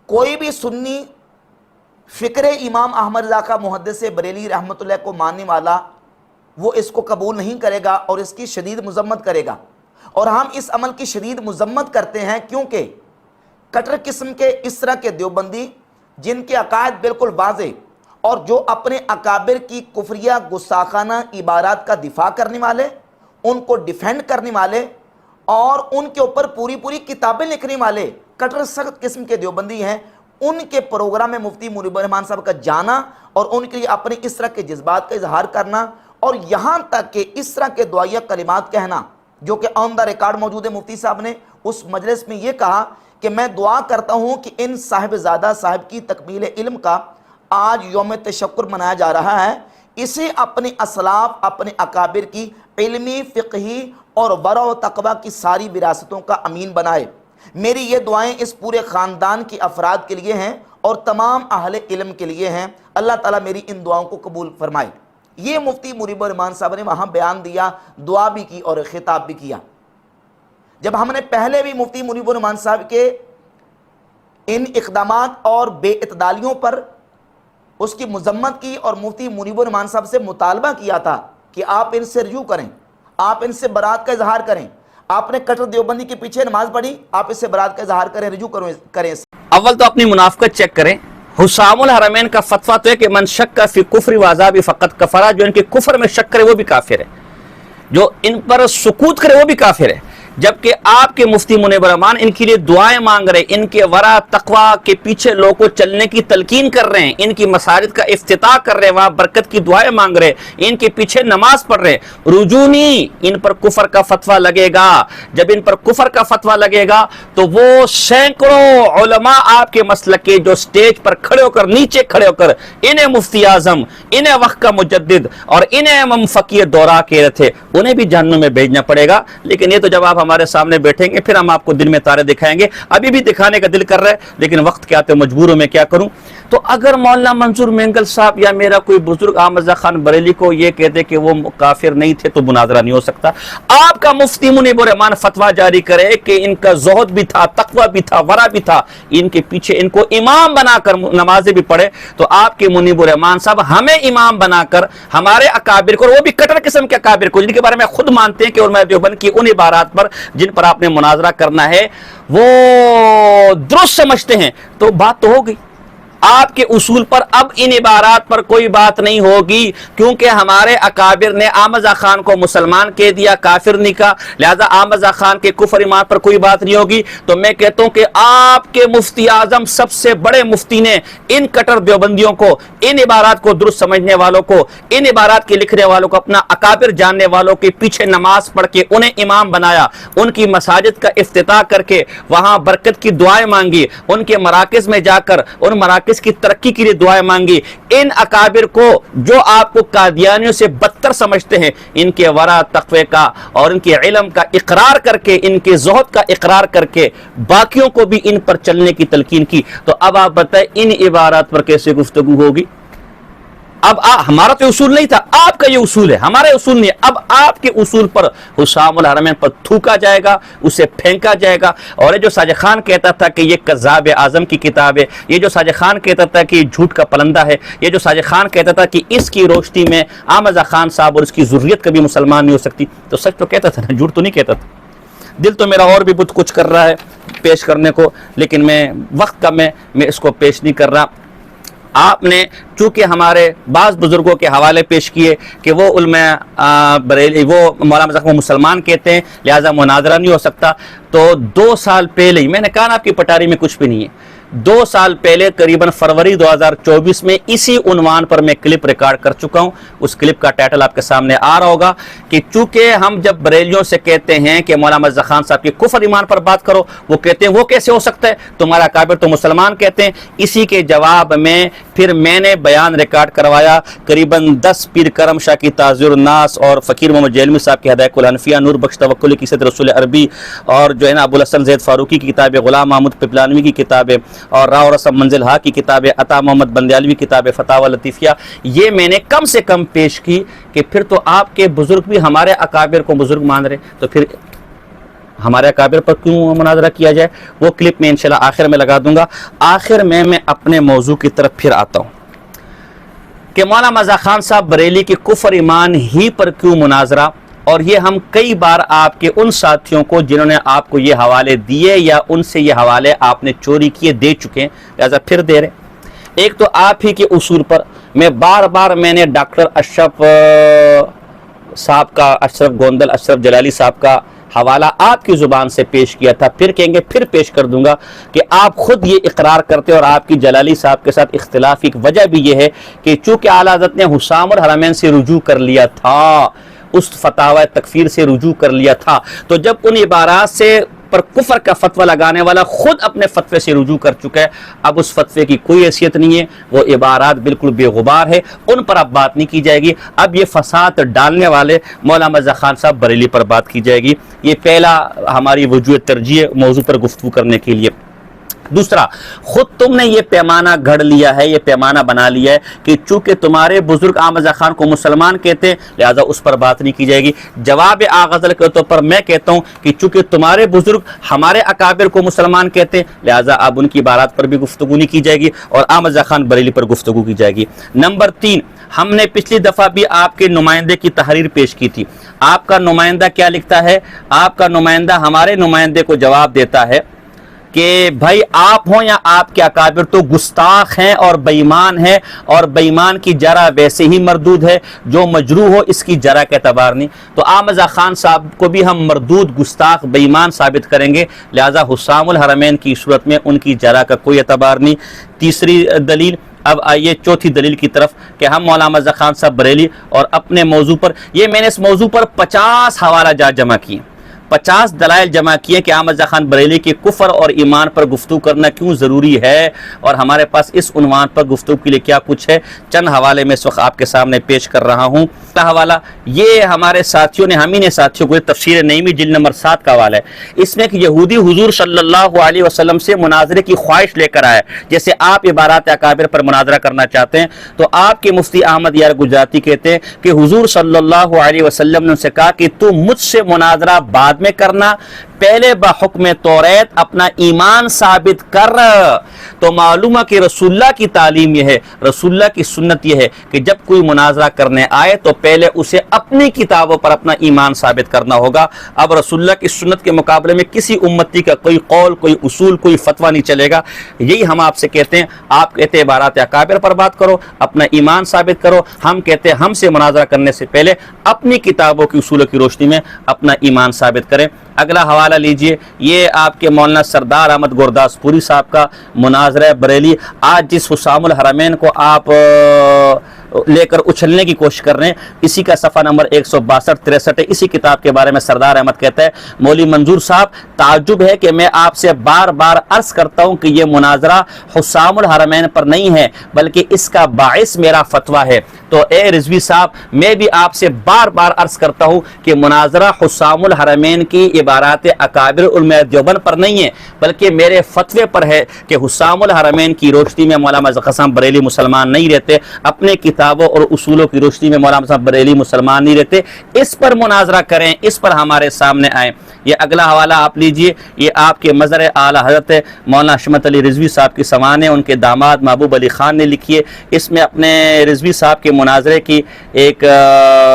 کوئی بھی سنی فکر امام احمد رضا کا محدث بریلی رحمۃ اللہ کو ماننے والا وہ اس کو قبول نہیں کرے گا اور اس کی شدید مذمت کرے گا، اور ہم اس عمل کی شدید مذمت کرتے ہیں، کیونکہ کٹر قسم کے اس طرح کے دیوبندی جن کے عقائد بالکل واضح اور جو اپنے اکابر کی کفریہ گستاخانہ عبارات کا دفاع کرنے والے، ان کو ڈیفینڈ کرنے والے اور ان کے اوپر پوری کتابیں لکھنے والے کٹر سخت قسم کے دیوبندی ہیں، ان کے پروگرام میں مفتی منیب الرحمان صاحب کا جانا اور ان کے لیے اپنے اس طرح کے جذبات کا اظہار کرنا، اور یہاں تک کہ اس طرح کے دعائیہ کلمات کہنا جو کہ آن دا ریکارڈ موجود ہے۔ مفتی صاحب نے اس مجلس میں یہ کہا کہ میں دعا کرتا ہوں کہ ان صاحبزادہ صاحب کی تکمیل علم کا آج یوم تشکر منایا جا رہا ہے، اسے اپنے اسلاف، اپنے اکابر کی علمی، فقہی اور ورع و تقوی کی ساری وراثتوں کا امین بنائے۔ میری یہ دعائیں اس پورے خاندان کے افراد کے لیے ہیں اور تمام اہل علم کے لیے ہیں، اللہ تعالیٰ میری ان دعاؤں کو قبول فرمائے۔ یہ مفتی منیب الرحمان صاحب نے وہاں بیان دیا، دعا بھی کی اور خطاب بھی کیا۔ جب ہم نے پہلے بھی مفتی منیب الرحمان صاحب کے ان اقدامات اور بے اعتدالیوں پر اس کی مذمت کی اور مفتی منیب الرحمان صاحب سے مطالبہ کیا تھا کہ آپ ان سے رجوع کریں، آپ ان سے برات کا اظہار کریں، آپ نے کٹر دیوبندی کے پیچھے نماز پڑھی، آپ اس سے برات کا اظہار کریں، رجوع کریں۔ اول تو اپنی منافقت چیک کریں۔ حسام الحرمین کا فتویٰ تو ہے کہ من شک فی کفر و عذاب فقط کفر، جو ان کے کفر میں شک کرے وہ بھی کافر ہے، جو ان پر سکوت کرے وہ بھی کافر ہے۔ جبکہ آپ کے مفتی منیب الرحمان ان کے لیے دعائیں مانگ رہے، ان کے ورع تقوی کے پیچھے لوگوں کو چلنے کی تلقین کر رہے ہیں، ان کی مساجد کا افتتاح کر رہے ہیں، وہاں برکت کی دعائیں مانگ رہے، ان کے پیچھے نماز پڑھ رہے۔ رجونی ان پر کفر کا فتویٰ لگے گا، جب ان پر کفر کا فتویٰ لگے گا تو وہ سینکڑوں علماء آپ کے مسلک کے جو سٹیج پر کھڑے ہو کر، نیچے کھڑے ہو کر انہیں مفتی اعظم، انہیں وقت کا مجدد اور انہیں امام فقیہ دورہ کہہ رہے تھے، انہیں بھی جہنم میں بھیجنا پڑے گا۔ لیکن یہ تو جب آپ ہمارے سامنے بیٹھیں گے پھر ہم آپ کو دن میں تارے دکھائیں گے. ابھی بھی دکھانے کا دل کر رہا ہے لیکن وقت کیا تو مجبور ہوں میں کیا کروں. تو اگر مولانا منظور مینگل صاحب یا میرا کوئی بزرگ احمد رضا خان بریلی کو یہ کہہ دے کہ وہ کافر نہیں تھے تو مناظرہ نہیں ہو سکتا. آپ کا مفتی منیب الرحمان فتویٰ جاری کرے کہ ان کا زہد بھی تھا, تقوی بھی تھا, ورع بھی تھا, ان کے پیچھے ان کو امام بنا کر نمازیں بھی پڑھے, تو آپ کے منیب الرحمان صاحب ہمیں امام بنا کر ہمارے اکابر کو, وہ بھی کٹر قسم کے اکابر کو جن کے بارے میں خود مانتے ہیں کہ علماء دیوبند کی ان عبارات پر جن پر آپ نے مناظرہ کرنا ہے وہ درست سمجھتے ہیں, تو بات تو ہو گئی. آپ کے اصول پر اب ان عبارات پر کوئی بات نہیں ہوگی کیونکہ ہمارے اکابر نے احمد رضا خان کو مسلمان کہہ دیا, کافر نہیں کہا, لہذا احمد رضا خان کے کفر ایمان پر کوئی بات نہیں ہوگی. تو میں کہتا ہوں کہ آپ کے مفتی اعظم سب سے بڑے مفتی نے ان کٹر دیوبندیوں کو, ان عبارات کو درست سمجھنے والوں کو, ان عبارات کے لکھنے والوں کو, اپنا اکابر جاننے والوں کے پیچھے نماز پڑھ کے انہیں امام بنایا, ان کی مساجد کا افتتاح کر کے وہاں برکت کی دعائیں مانگی, ان کے مراکز میں جا کر ان مراکز کی ترقی کے لیے دعائیں مانگی. ان اکابر کو جو آپ کو قادیانیوں سے بدتر سمجھتے ہیں, ان کے ورع, تقوی کا اور ان کے علم کا اقرار کر کے, ان کے زہد کا اقرار کر کے باقیوں کو بھی ان پر چلنے کی تلقین کی. تو اب آپ بتائیں ان عبارات پر کیسے گفتگو ہوگی؟ اب ہمارا تو اصول نہیں تھا, آپ کا یہ اصول ہے, ہمارے اصول نہیں. اب آپ کے اصول پر حسام الحرمین پر تھوکا جائے گا, اسے پھینکا جائے گا. اور یہ جو ساجد خان کہتا تھا کہ یہ کذاب اعظم کی کتاب ہے, یہ جو ساجد خان کہتا تھا کہ یہ جھوٹ کا پلندہ ہے, یہ جو ساجد خان کہتا تھا کہ اس کی روشنی میں احمد رضا خان صاحب اور اس کی ذریت کبھی مسلمان نہیں ہو سکتی, تو سچ تو کہتا تھا نا, جھوٹ تو نہیں کہتا تھا. دل تو میرا اور بھی بہت کچھ کر رہا ہے پیش کرنے کو, لیکن میں وقت کا میں اس کو پیش نہیں کر رہا. آپ نے چونکہ ہمارے بعض بزرگوں کے حوالے پیش کیے کہ وہ علماء بریلی, وہ مولانا رضا مسلمان کہتے ہیں لہذا مناظرہ نہیں ہو سکتا. تو 2 سال پہلے ہی میں نے کہا نا آپ کی پٹاری میں کچھ بھی نہیں ہے, 2 سال پہلے قریباً فروری 2024 میں اسی عنوان پر میں کلپ ریکارڈ کر چکا ہوں. اس کلپ کا ٹائٹل آپ کے سامنے آ رہا ہوگا کہ چونکہ ہم جب بریلیوں سے کہتے ہیں کہ مولانا رضا خان صاحب کے کفر ایمان پر بات کرو, وہ کہتے ہیں وہ کیسے ہو سکتا ہے, تمہارا کابر تو مسلمان کہتے ہیں. اسی کے جواب میں پھر میں نے بیان ریکارڈ کروایا قریباً 10 پیر کرم شاہ کی تعزیر الناس اور فقیر محمد جیلمی صاحب کی ہدایت الانفیہ, نور بخش توکلی کی سید رسول عربی, اور جو ہے نا ابو الحسن زید فاروقی کی کتاب غلام محمود پپلانوی کی کتاب, اور راؤ رسم منزل ہا کی کتاب, عطا محمد بندیالوی کتاب فتاوی لطیفیہ, یہ میں نے کم سے کم پیش کی. کہ پھر تو آپ کے بزرگ بھی ہمارے اکابر کو بزرگ مان رہے, تو پھر ہمارے اکابر پر کیوں مناظرہ کیا جائے. وہ کلپ میں انشاءاللہ آخر میں لگا دوں گا. آخر میں اپنے موضوع کی طرف پھر آتا ہوں کہ مولانا رضا خان صاحب بریلی کے کفر ایمان ہی پر کیوں مناظرہ. اور یہ ہم کئی بار آپ کے ان ساتھیوں کو جنہوں نے آپ کو یہ حوالے دیے یا ان سے یہ حوالے آپ نے چوری کیے دے چکے ہیں, لہذا پھر دے رہے. ایک تو آپ ہی کے اصول پر میں نے ڈاکٹر اشرف صاحب کا, اشرف گوندل, اشرف جلالی صاحب کا حوالہ آپ کی زبان سے پیش کیا تھا, پھر کہیں گے پھر پیش کر دوں گا کہ آپ خود یہ اقرار کرتے, اور آپ کی جلالی صاحب کے ساتھ اختلاف کی وجہ بھی یہ ہے کہ چونکہ اعلیٰ حضرت نے حسام الحرمین سے رجوع کر لیا تھا, اس فتاوی تکفیر سے رجوع کر لیا تھا, تو جب ان عبارات سے پر کفر کا فتویٰ لگانے والا خود اپنے فتوے سے رجوع کر چکا ہے, اب اس فتوے کی کوئی حیثیت نہیں ہے, وہ عبارات بالکل بے غبار ہے, ان پر اب بات نہیں کی جائے گی. اب یہ فساد ڈالنے والے مولانا رضا خان صاحب بریلی پر بات کی جائے گی. یہ پہلا ہماری وجوہ ترجیح موضوع پر گفتگو کرنے کے لیے. دوسرا, خود تم نے یہ پیمانہ گھڑ لیا ہے, یہ پیمانہ بنا لیا ہے کہ چونکہ تمہارے بزرگ احمد رضا خان کو مسلمان کہتے ہیں لہذا اس پر بات نہیں کی جائے گی. جواب غزل کے طور پر میں کہتا ہوں کہ چونکہ تمہارے بزرگ ہمارے اکابر کو مسلمان کہتے ہیں لہذا اب ان کی بارات پر بھی گفتگو نہیں کی جائے گی اور احمد رضا خان بریلی پر گفتگو کی جائے گی. نمبر 3, ہم نے پچھلی دفعہ بھی آپ کے نمائندے کی تحریر پیش کی تھی. آپ کا نمائندہ کیا لکھتا ہے؟ آپ کا نمائندہ ہمارے نمائندے کو جواب دیتا ہے کہ بھائی آپ ہوں یا آپ کے اکابر تو گستاخ ہیں اور بے ایمان ہیں, اور بے ایمان کی جرح ویسے ہی مردود ہے, جو مجروح ہو اس کی جرح کا اعتبار نہیں. تو احمد رضا خان صاحب کو بھی ہم مردود, گستاخ, بے ایمان ثابت کریں گے, لہذا حسام الحرمین کی صورت میں ان کی جرح کا کوئی اعتبار نہیں. تیسری دلیل. اب آئیے چوتھی دلیل کی طرف کہ ہم مولانا رضا خان صاحب بریلی اور اپنے موضوع پر, یہ میں نے اس موضوع پر 50 حوالہ جات جمع کیے, 50 دلائل جمع کیے کہ احمد رضا خان بریلوی کے کفر اور ایمان پر گفتگو کرنا کیوں ضروری ہے، اور ہمارے پاس اس عنوان پر گفتگو کے لیے کیا کچھ ہے۔ چند حوالے میں اس وقت آپ کے سامنے پیش کر رہا ہوں۔ پہلا حوالہ یہ ہمارے ساتھیوں نے، ہم ہی نے ساتھیوں کو، تفسیر نعیمی جلد نمبر 7 کا حوالہ ہے۔ اس میں ایک یہودی حضور صلی اللہ علیہ وسلم سے مناظرے کی خواہش لے کر آیا، جیسے آپ عبارات اکابر پر مناظرہ کرنا چاہتے ہیں تو آپ کے مفتی احمد یار گجراتی کہتے ہیں کہ حضور صلی اللہ علیہ وسلم نے ان سے کہا کہ تو مجھ سے مناظرہ بعد میں کرنا، پہلے بحکم توریت اپنا ایمان ثابت کر۔ تو معلوم ہے کہ رسول اللہ کی تعلیم یہ ہے، رسول اللہ کی سنت یہ ہے کہ جب کوئی مناظرہ کرنے آئے تو پہلے اسے اپنی کتابوں پر اپنا ایمان ثابت کرنا ہوگا۔ اب رسول اللہ کی سنت کے مقابلے میں کسی امتی کا کوئی قول، کوئی اصول، کوئی فتویٰ نہیں چلے گا۔ یہی ہم آپ سے کہتے ہیں، آپ کہتے ہیں عبارات اکابر پر بات کرو، اپنا ایمان ثابت کرو، ہم کہتے ہیں ہم سے مناظرہ کرنے سے پہلے اپنی کتابوں کی اصولوں کی روشنی میں اپنا ایمان ثابت کریں۔ اگلا حوالہ لیجئے، یہ آپ کے مولانا سردار احمد گورداس پوری صاحب کا مناظرہ بریلی۔ آج جس حسام الحرمین کو آپ لے کر اچھلنے کی کوشش کر رہے ہیں، اسی کا صفحہ نمبر 162-63 ہے۔ اسی کتاب کے بارے میں سردار احمد کہتا ہے، مولوی منظور صاحب تعجب ہے کہ میں آپ سے بار بار عرض کرتا ہوں کہ یہ مناظرہ حسام الحرمین پر نہیں ہے بلکہ اس کا باعث میرا فتویٰ ہے۔ تو اے رضوی صاحب، میں بھی آپ سے بار بار عرض کرتا ہوں کہ مناظرہ حسام الحرمین کی عبارات اکابر علماء دیوبند پر نہیں ہے بلکہ میرے فتوے پر ہے کہ حسام الحرمین کی روشنی میں مولانا مظفر خان بریلوی مسلمان نہیں رہتے، اپنے کتابوں اور اصولوں کی روشنی میں مولانا صاحب بریلوی مسلمان نہیں رہتے۔ اس پر مناظرہ کریں، اس پر ہمارے سامنے آئیں۔ یہ اگلا حوالہ آپ لیجئے، یہ آپ کے مظہر اعلیٰ حضرت مولانا حشمت علی رضوی صاحب کی سوانح ان کے داماد محبوب علی خان نے لکھی ہے۔ اس میں اپنے رضوی صاحب کے مناظرے کی ایک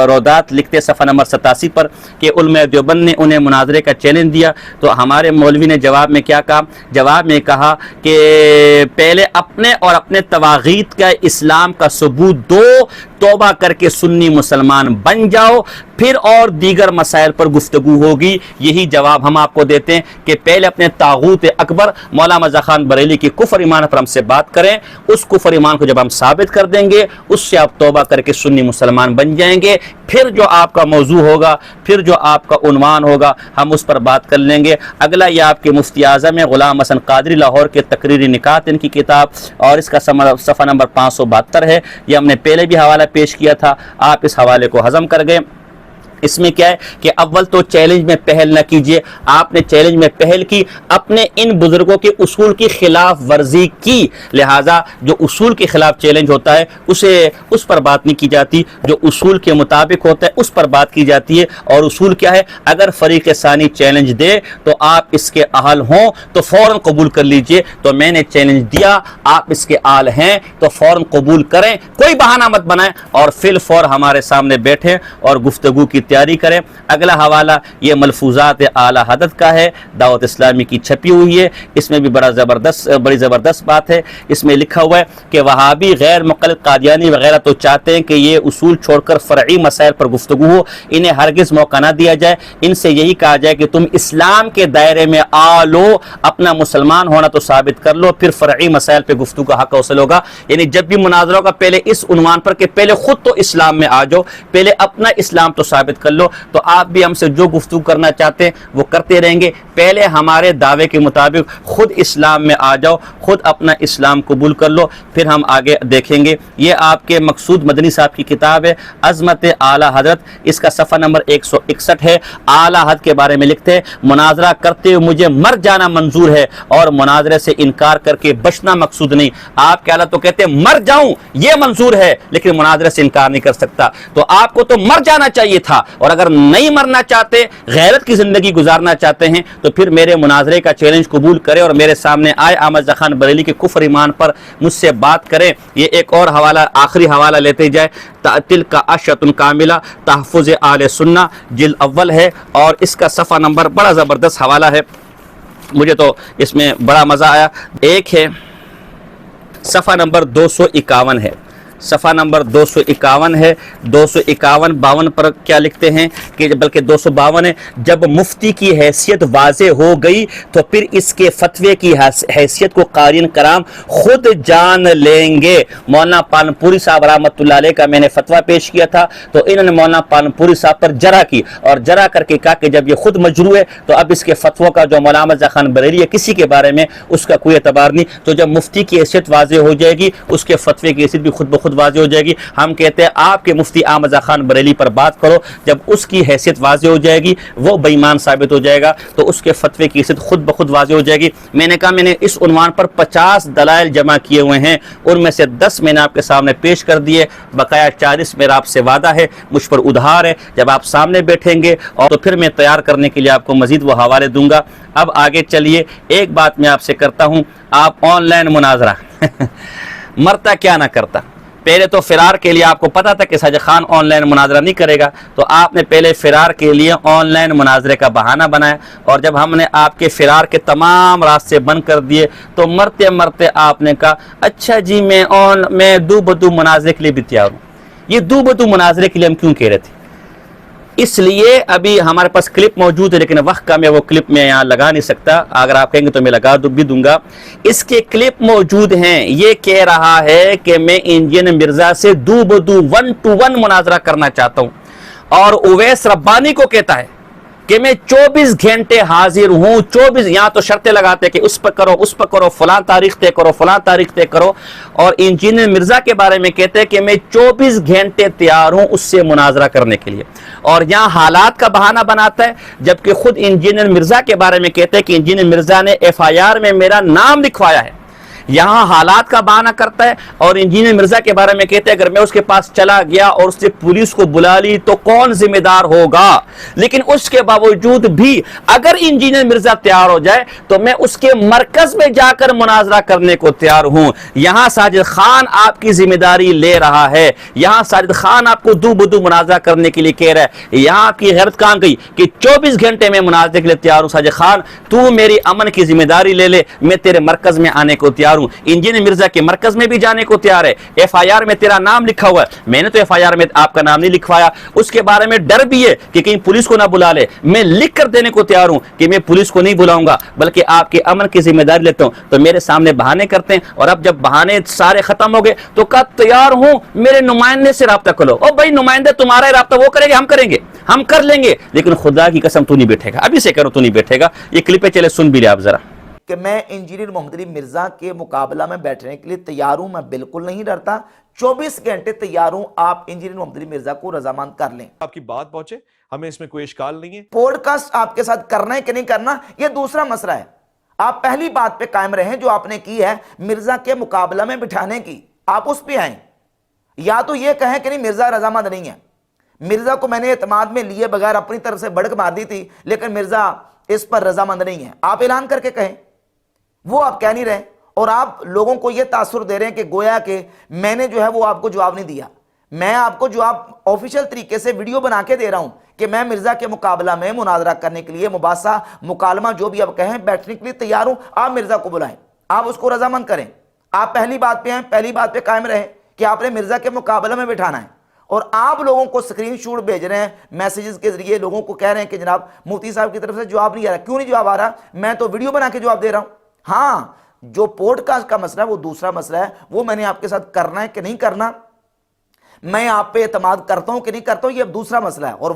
رودات لکھتے صفحہ نمبر 87 پر کہ علماء دیوبند نے انہیں مناظرے کا چیلنج دیا تو ہمارے مولوی نے جواب میں کیا کہا؟ جواب میں کہا کہ پہلے اپنے اور اپنے تواغیت کا اسلام کا ثبوت دو، توبہ کر کے سنی مسلمان بن جاؤ، پھر اور دیگر مسائل پر گفتگو ہوگی۔ یہی جواب ہم آپ کو دیتے ہیں کہ پہلے اپنے طاغوت اکبر مولانا مظفر خان بریلوی کی کفر ایمان پر ہم سے بات کریں، اس کفر ایمان کو جب ہم ثابت کر دیں گے اس سے آپ توبہ کر کے سنی مسلمان بن جائیں گے، پھر جو آپ کا موضوع ہوگا، پھر جو آپ کا عنوان ہوگا ہم اس پر بات کر لیں گے۔ اگلا یہ آپ کے مفتی اعظم ہے غلام حسن قادری لاہور کے تقریری نکات ان کی کتاب، اور اس کا صفحہ نمبر 572 ہے۔ یہ ہم نے پہلے بھی حوالہ پیش کیا تھا، آپ اس حوالے کو ہضم کر گئے۔ اس میں کیا ہے کہ اول تو چیلنج میں پہل نہ کیجئے، آپ نے چیلنج میں پہل کی، اپنے ان بزرگوں کے اصول کی خلاف ورزی کی، لہٰذا جو اصول کے خلاف چیلنج ہوتا ہے اس پر بات نہیں کی جاتی، جو اصول کے مطابق ہوتا ہے اس پر بات کی جاتی ہے۔ اور اصول کیا ہے؟ اگر فریق ثانی چیلنج دے تو آپ اس کے اہل ہوں تو فوراً قبول کر لیجئے۔ تو میں نے چیلنج دیا، آپ اس کے اہل ہیں تو فوراً قبول کریں، کوئی بہانہ مت بنائیں اور فی الفور ہمارے سامنے بیٹھیں اور گفتگو کی تیاری کریں۔ اگلا حوالہ یہ ملفوظات اعلیٰ حضرت کا ہے، دعوت اسلامی کی چھپی ہوئی ہے۔ اس میں بھی بڑی زبردست بات ہے۔ اس میں لکھا ہوا ہے کہ وہابی غیر مقلد قادیانی وغیرہ تو چاہتے ہیں کہ یہ اصول چھوڑ کر فرعی مسائل پر گفتگو ہو، انہیں ہرگز موقع نہ دیا جائے۔ ان سے یہی کہا جائے کہ تم اسلام کے دائرے میں آ لو، اپنا مسلمان ہونا تو ثابت کر لو، پھر فرعی مسائل پہ گفتگو کا حق حاصل ہوگا۔ یعنی جب بھی مناظرہ ہوگا پہلے اس عنوان پر کہ پہلے خود تو اسلام میں آ جاؤ، پہلے اپنا اسلام تو ثابت کر لو، تو آپ بھی ہم سے جو گفتگو کرنا چاہتے ہیں وہ کرتے رہیں گے۔ پہلے ہمارے دعوے کے مطابق خود اسلام میں آ جاؤ، خود اپنا اسلام قبول کر لو، پھر ہم آگے دیکھیں گے۔ یہ آپ کے مقصود مدنی صاحب کی کتاب ہے عظمت اعلیٰ حضرت، اس کا صفحہ نمبر 161 ہے۔ اعلیٰ حضرت کے بارے میں لکھتے ہیں مناظرہ کرتے ہوئے مجھے مر جانا منظور ہے اور مناظرے سے انکار کر کے بچنا مقصود نہیں۔ آپ کے اعلیٰ تو کہتے ہیں مر جاؤں یہ منظور ہے لیکن مناظرے سے انکار نہیں کر سکتا، تو آپ کو تو مر جانا چاہیے تھا، اور اگر نہیں مرنا چاہتے، غیرت کی زندگی گزارنا چاہتے ہیں تو پھر میرے مناظرے کا چیلنج قبول کریں اور میرے سامنے آئے، احمد رضا خان بریلوی کے کفر ایمان پر مجھ سے بات کریں۔ یہ ایک اور حوالہ، آخری حوالہ لیتے جائے، تلک عشرۃ کاملہ تحفظ اہل سنہ جلد اول ہے، اور اس کا صفحہ نمبر بڑا زبردست حوالہ ہے، مجھے تو اس میں بڑا مزہ آیا۔ ایک ہے صفحہ نمبر 251 ہے، صفحہ نمبر 251 ہے. 251-52 پر کیا لکھتے ہیں کہ بلکہ 252 ہے, جب مفتی کی حیثیت واضح ہو گئی تو پھر اس کے فتوے کی حیثیت کو قارئین کرام خود جان لیں گے. مولانا پالنپوری صاحب رحمۃ اللہ علیہ کا میں نے فتویٰ پیش کیا تھا تو انہوں نے مولانا پالنپوری صاحب پر جرح کی اور جرح کر کے کہا کہ جب یہ خود مجروح ہے تو اب اس کے فتووں کا جو مولانا احمد رضا خان بریلوی ہے کسی کے بارے میں اس کا کوئی اعتبار نہیں. تو جب مفتی کی حیثیت واضح ہو جائے گی اس کے فتوے کی حیثیت بھی خود بخود واضح ہو جائے گی. ہم کہتے ہیں آپ کے مفتی احمد رضا خان بریلوی پر بات کرو, جب اس کی حیثیت واضح ہو جائے گی وہ بے ایمان ثابت ہو جائے گا تو اس کے فتوے کی حیثیت خود بخود واضح ہو جائے گی. میں نے کہا میں نے اس عنوان پر 50 دلائل جمع کیے ہوئے ہیں, ان میں سے 10 میں نے آپ کے سامنے پیش کر دیے, بقایا 40 میرا آپ سے وعدہ ہے, مجھ پر ادھار ہے. جب آپ سامنے بیٹھیں گے اور تو پھر میں تیار کرنے کے لیے آپ کو مزید وہ حوالے دوں گا. اب آگے چلیے, ایک بات میں آپ سے کرتا ہوں, آپ آن لائن مناظرہ مرتا کیا نہ کرتا. پہلے تو فرار کے لیے آپ کو پتا تھا کہ ساجد خان آن لائن مناظرہ نہیں کرے گا, تو آپ نے پہلے فرار کے لیے آن لائن مناظرے کا بہانہ بنایا, اور جب ہم نے آپ کے فرار کے تمام راستے بند کر دیے تو مرتے مرتے آپ نے کہا اچھا جی میں دو بدو مناظرے کے لیے بھی تیار ہوں. یہ دو بدو مناظرے کے لیے ہم کیوں کہہ رہے تھے؟ اس لیے ابھی ہمارے پاس کلپ موجود ہے لیکن وقت کا میں وہ کلپ میں یہاں لگا نہیں سکتا, اگر آپ کہیں گے تو میں لگا بھی دوں گا. اس کے کلپ موجود ہیں. یہ کہہ رہا ہے کہ میں انجینئر مرزا سے دو بدو 1 to 1 مناظرہ کرنا چاہتا ہوں, اور اویس ربانی کو کہتا ہے کہ میں 24 گھنٹے حاضر ہوں. 24 یہاں تو شرطیں لگاتے کہ اس پر کرو اس پر کرو, فلاں تاریخ طے کرو فلاں تاریخ طے کرو, اور انجینئر مرزا کے بارے میں کہتے ہیں کہ میں 24 گھنٹے تیار ہوں اس سے مناظرہ کرنے کے لیے, اور یہاں حالات کا بہانہ بناتا ہے, جبکہ خود انجینئر مرزا کے بارے میں کہتے ہیں کہ انجینئر مرزا نے FIR میں میرا نام لکھوایا ہے. یہاں حالات کا بہانہ کرتا ہے, اور انجینئر مرزا کے بارے میں کہتے ہیں اگر میں اس کے پاس چلا گیا اور اس نے پولیس کو بلا لی تو کون ذمہ دار ہوگا. لیکن اس کے باوجود بھی اگر انجینئر مرزا تیار ہو جائے تو میں اس کے مرکز میں جا کر مناظرہ کرنے کو تیار ہوں. یہاں ساجد خان آپ کی ذمہ داری لے رہا ہے, یہاں ساجد خان آپ کو دو بدو مناظرہ کرنے کے لیے کہہ رہا ہے. یہاں آپ کی غیرت کہاں گئی کہ 24 گھنٹے میں مناظرے کے لیے تیار ہوں. ساجد خان تو میری امن کی ذمہ داری لے لے, میں تیرے مرکز میں آنے کو تیار ہوں. انجینئر مرزا کے مرکز میں بھی جانے کو تیار ہے. FIR میں تیرا نام لکھا ہوا ہے, میں نے تو FIR میں آپ کا نام نہیں لکھوایا. اس کے بارے میں ڈر بھی ہے کہ کہیں پولیس کو نہ بلا لے. میں لکھ کر دینے کو تیار ہوں کہ میں پولیس کو نہیں بلاؤں گا بلکہ آپ کے امن کی ذمہ داری لیتا ہوں. تو میرے سامنے بہانے کرتے ہیں, اور اب جب بہانے سارے ختم ہو گئے تو کہا تیار ہوں میرے نمائندے سے رابطہ کرو. اور بھائی نمائندے تمہارا ہی رابطہ وہ کرے گا, ہم کریں گے, ہم کر لیں گے, لیکن خدا کی قسم تو نہیں بیٹھے گا. ابھی سے کرو تو نہیں بیٹھے گا. یہ کلپیں چلے سن بھی لے آپ ذرا. کہ میں انجینئر محمد علی مرزا کے مقابلہ میں بیٹھنے کے لیے تیار ہوں, میں بالکل نہیں ڈرتا. 24 گھنٹے تیار ہوں, آپ انجینئر محمد علی مرزا کو رضامند کر لیں. آپ کی بات پہنچے, ہمیں اس میں کوئی اشکال نہیں ہے. پوڈ کاسٹ آپ کے ساتھ کرنا ہے کہ نہیں کرنا یہ دوسرا مسئلہ ہے. آپ پہلی بات پہ قائم رہیں جو آپ نے کی ہے مرزا کے مقابلہ میں بٹھانے کی, آپ اس پہ آئیں. یا تو یہ کہیں کہ نہیں مرزا رضامند نہیں ہے, مرزا کو میں نے اعتماد میں لیے بغیر اپنی طرف سے بڑک مار دی تھی لیکن مرزا اس پر رضامند نہیں ہے, آپ اعلان کر کے کہیں. وہ آپ کہہ نہیں رہے, اور آپ لوگوں کو یہ تاثر دے رہے ہیں کہ گویا کہ میں نے جو ہے وہ آپ کو جواب نہیں دیا. میں آپ کو جواب آفیشیل طریقے سے ویڈیو بنا کے دے رہا ہوں کہ میں مرزا کے مقابلہ میں مناظرہ کرنے کے لیے مباحثہ مکالمہ جو بھی آپ کہیں بیٹھنے کے لیے تیار ہوں. آپ مرزا کو بلائیں, آپ اس کو رضامند کریں. آپ پہلی بات پہ ہیں, پہلی بات پہ قائم رہیں کہ آپ نے مرزا کے مقابلہ میں بٹھانا ہے. اور آپ لوگوں کو سکرین شوٹ بھیج رہے ہیں میسیجز کے ذریعے, لوگوں کو کہہ رہے ہیں کہ جناب مفتی صاحب کی طرف سے جواب نہیں آ رہا. کیوں نہیں جواب آ رہا؟ میں تو ویڈیو بنا کے جواب دے رہا ہوں. ہاں جو پوڈ کاسٹ کا مسئلہ ہے وہ دوسرا مسئلہ ہے, وہ میں نے آپ کے ساتھ کرنا ہے کہ نہیں کرنا, میں آپ پہ اعتماد کرتا ہوں کہ نہیں کرتا ہوں, یہ دوسرا مسئلہ ہے. اور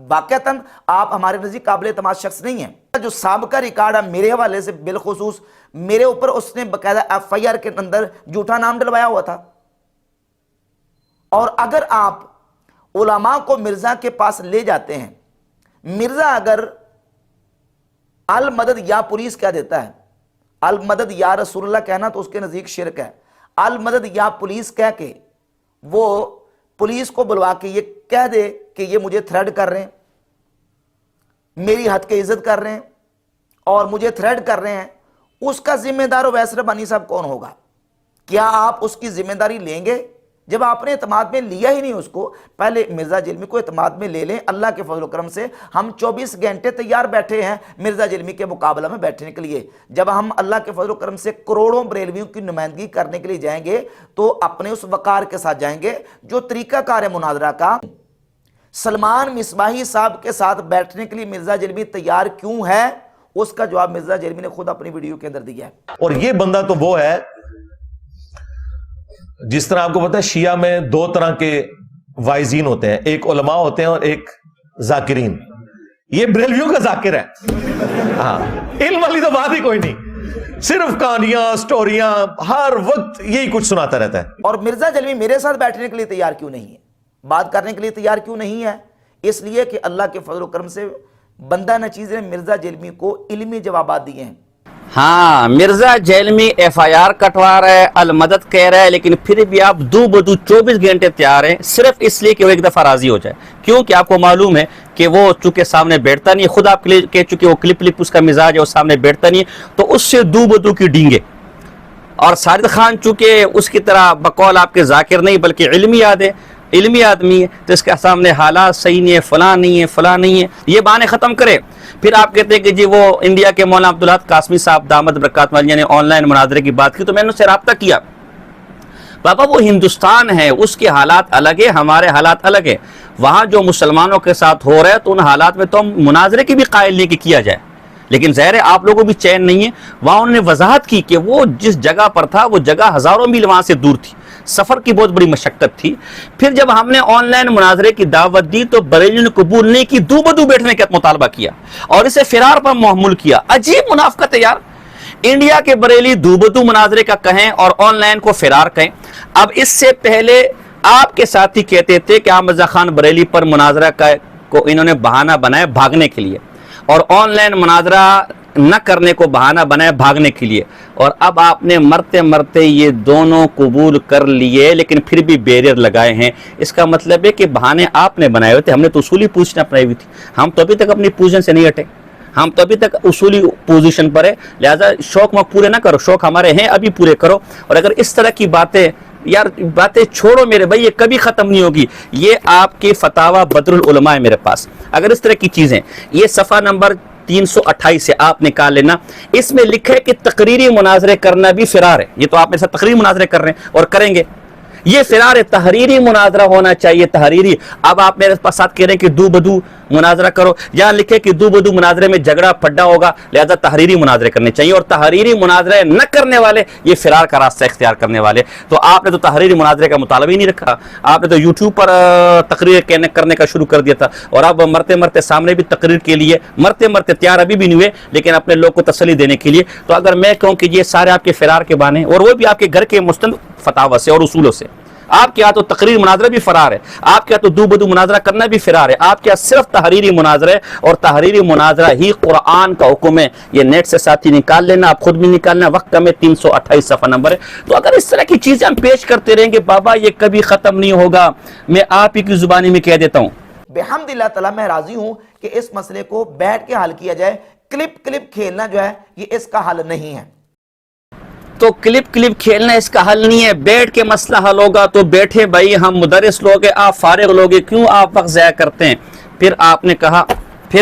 واقعتاً آپ ہمارے نزدیک قابل اعتماد شخص نہیں ہیں. جو سابقہ ریکارڈ ہے میرے حوالے سے, بالخصوص میرے اوپر اس نے باقاعدہ FIR کے اندر جھوٹا نام ڈلوایا ہوا تھا. اور اگر آپ علماء کو مرزا کے پاس لے جاتے ہیں, مرزا اگر المدد یا پولیس کہہ دیتا ہے, المدد یا رسول اللہ کہنا تو اس کے نزدیک شرک ہے. المدد یا پولیس کہہ کے وہ پولیس کو بلوا کے یہ کہہ دے کہ یہ مجھے تھریڈ کر رہے ہیں, میری حد کی عزت کر رہے ہیں اور مجھے تھریڈ کر رہے ہیں, اس کا ذمہ دار اویس ربانی صاحب کون ہوگا؟ کیا آپ اس کی ذمہ داری لیں گے جب آپ نے اعتماد میں لیا ہی نہیں اس کو، پہلے مرزا جلمی کو اعتماد میں لے لیں۔ اللہ کے فضل و کرم سے ہم 24 گھنٹے تیار بیٹھے ہیں مرزا جلمی کے مقابلہ میں بیٹھنے کے لیے۔ جب ہم اللہ کے فضل و کرم سے کروڑوں بریلویوں کی نمائندگی کرنے کے لیے جائیں گے تو اپنے اس وقار کے ساتھ جائیں گے جو طریقہ کار ہے مناظرہ کا۔ سلمان مصباحی صاحب کے ساتھ بیٹھنے کے لیے مرزا جلمی تیار کیوں ہے، اس کا جواب مرزا جلمی نے خود اپنی ویڈیو کے اندر دیا ہے۔ اور یہ بندہ تو وہ ہے، جس طرح آپ کو پتا ہے شیعہ میں دو طرح کے وائزین ہوتے ہیں، ایک علماء ہوتے ہیں اور ایک ذاکرین۔ یہ بریلویوں کا ذاکر ہے، ہاں، علم والی تو بات ہی کوئی نہیں، صرف کہانیاں، سٹوریاں، ہر وقت یہی کچھ سناتا رہتا ہے۔ اور مرزا جلمی میرے ساتھ بیٹھنے کے لیے تیار کیوں نہیں ہے، بات کرنے کے لیے تیار کیوں نہیں ہے؟ اس لیے کہ اللہ کے فضل و کرم سے بندہ نچیز نے مرزا جلمی کو علمی جوابات دیے ہیں۔ ہاں، مرزا جیلمی FIR کٹوا رہا ہے، المدد کہہ رہا ہے، لیکن پھر بھی آپ دو بدو 24 گھنٹے تیار ہیں صرف اس لیے کہ وہ ایک دفعہ راضی ہو جائے، کیونکہ آپ کو معلوم ہے کہ وہ چونکہ سامنے بیٹھتا نہیں، خود آپ کہہ چکے وہ کلپ اس کا مزاج ہے، وہ سامنے بیٹھتا نہیں، تو اس سے دو بدو کی ڈینگے۔ اور ساجد خان چونکہ اس کی طرح بقول آپ کے ذاکر نہیں بلکہ علمی آدمی ہے، تو اس کے سامنے حالات صحیح نہیں ہے، فلاں نہیں ہے، یہ بہانے ختم کرے۔ پھر آپ کہتے ہیں کہ جی وہ انڈیا کے مولانا عبدالحق قاسمی صاحب دامت برکاتہ عالیہ نے آن لائن مناظرے کی بات کی، تو میں نے اس سے رابطہ کیا۔ بابا وہ ہندوستان ہے، اس کے حالات الگ ہے، ہمارے حالات الگ ہے۔ وہاں جو مسلمانوں کے ساتھ ہو رہا ہے تو ان حالات میں تو ہم مناظرے کی بھی قائل نہیں کہ کیا جائے، لیکن ظاہر ہے آپ لوگوں بھی چین نہیں ہے۔ وہاں انہوں نے وضاحت کی کہ وہ جس جگہ پر تھا وہ جگہ ہزاروں میل وہاں سے دور تھی، سفر کی بہت بڑی مشقت تھی۔ پھر جب ہم نے آن لائن مناظرے کی دعوت دی تو بریلیوں نے قبول نہیں کی، دو بدو بیٹھنے کا مطالبہ کیا اور اسے فرار پر محمول کیا۔ عجیب منافقت ہے یار، انڈیا کے بریلی دو بدو مناظرے کا کہیں اور آن لائن کو فرار کہیں۔ اب اس سے پہلے آپ کے ساتھی کہتے تھے کہ احمد رضا خان بریلی پر مناظرہ کو انہوں نے بہانہ بنایا بھاگنے کے لیے، اور آن لائن مناظرہ نہ کرنے کو بہانہ بنایا بھاگنے کے لیے، اور اب آپ نے مرتے یہ دونوں قبول کر لیے لیکن پھر بھی بیریئر لگائے ہیں۔ اس کا مطلب ہے کہ بہانے آپ نے بنائے ہوئے تھے، ہم نے تو اصولی پوزیشن اپنائی ہوئی تھی، ہم تو ابھی تک اپنی پوزیشن سے نہیں ہٹے، ہم تو ابھی تک اصولی پوزیشن پر ہے، لہذا شوق میں پورے نہ کرو، شوق ہمارے ہیں ابھی پورے کرو۔ اور اگر اس طرح کی باتیں یار باتیں چھوڑو میرے بھائی، یہ کبھی ختم نہیں ہوگی۔ یہ آپ کے فتاوی بدر العلماء ہے میرے پاس، اگر اس طرح کی چیزیں، یہ صفحہ نمبر 328 سے آپ نکال لینا، اس میں لکھا ہے کہ تقریری مناظرے کرنا بھی فرار ہے۔ یہ تو آپ میرے ساتھ تقریری مناظرے کر رہے ہیں اور کریں گے، یہ فرار ہے، تحریری مناظرہ ہونا چاہیے، تحریری۔ اب آپ میرے پاس ساتھ کہہ رہے ہیں کہ دو بدو مناظرہ کرو، یہاں لکھے کہ دو بدو مناظرے میں جھگڑا پھڈا ہوگا، لہذا تحریری مناظرے کرنے چاہیے، اور تحریری مناظرے نہ کرنے والے یہ فرار کا راستہ اختیار کرنے والے۔ تو آپ نے تو تحریری مناظرے کا مطالبہ ہی نہیں رکھا، آپ نے تو یوٹیوب پر تقریر کرنے کا شروع کر دیا تھا، اور اب مرتے سامنے بھی تقریر کے لیے مرتے تیار ابھی بھی نہیں ہوئے، لیکن اپنے لوگ کو تسلی دینے کے لیے۔ تو اگر میں کہوں کہ یہ سارے آپ کے فرار کے بہانے، اور وہ بھی آپ کے گھر کے مستند فتاوی سے اور اصولوں سے، آپ کے ہاں تو تقریر مناظرہ بھی فرار ہے، آپ کے ہاں تو دو بدو مناظرہ کرنا بھی فرار ہے، آپ کے ہاں صرف تحریری مناظرہ ہے، اور تحریری مناظرہ ہی قرآن کا حکم ہے۔ یہ نیٹ سے ساتھی نکال لینا، آپ خود بھی نکالنا، وقت کم ہے، 328 صفحہ نمبر ہے۔ تو اگر اس طرح کی چیزیں ہم پیش کرتے رہیں گے بابا، یہ کبھی ختم نہیں ہوگا۔ میں آپ ہی کی زبانی میں کہہ دیتا ہوں، بحمد اللہ تعالیٰ میں راضی ہوں کہ اس مسئلے کو بیٹھ کے حل کیا جائے، کلپ کھیلنا جو ہے یہ اس کا حل نہیں ہے۔ تو کلپ کھیلنا اس کا حل نہیں ہے، بیٹھ کے مسئلہ حل ہوگا۔ تو بیٹھے بھائی، ہم مدرس لوگ ہیں، آپ فارغ لوگ ہیں، کیوں آپ وقت ضائع کرتے ہیں؟ پھر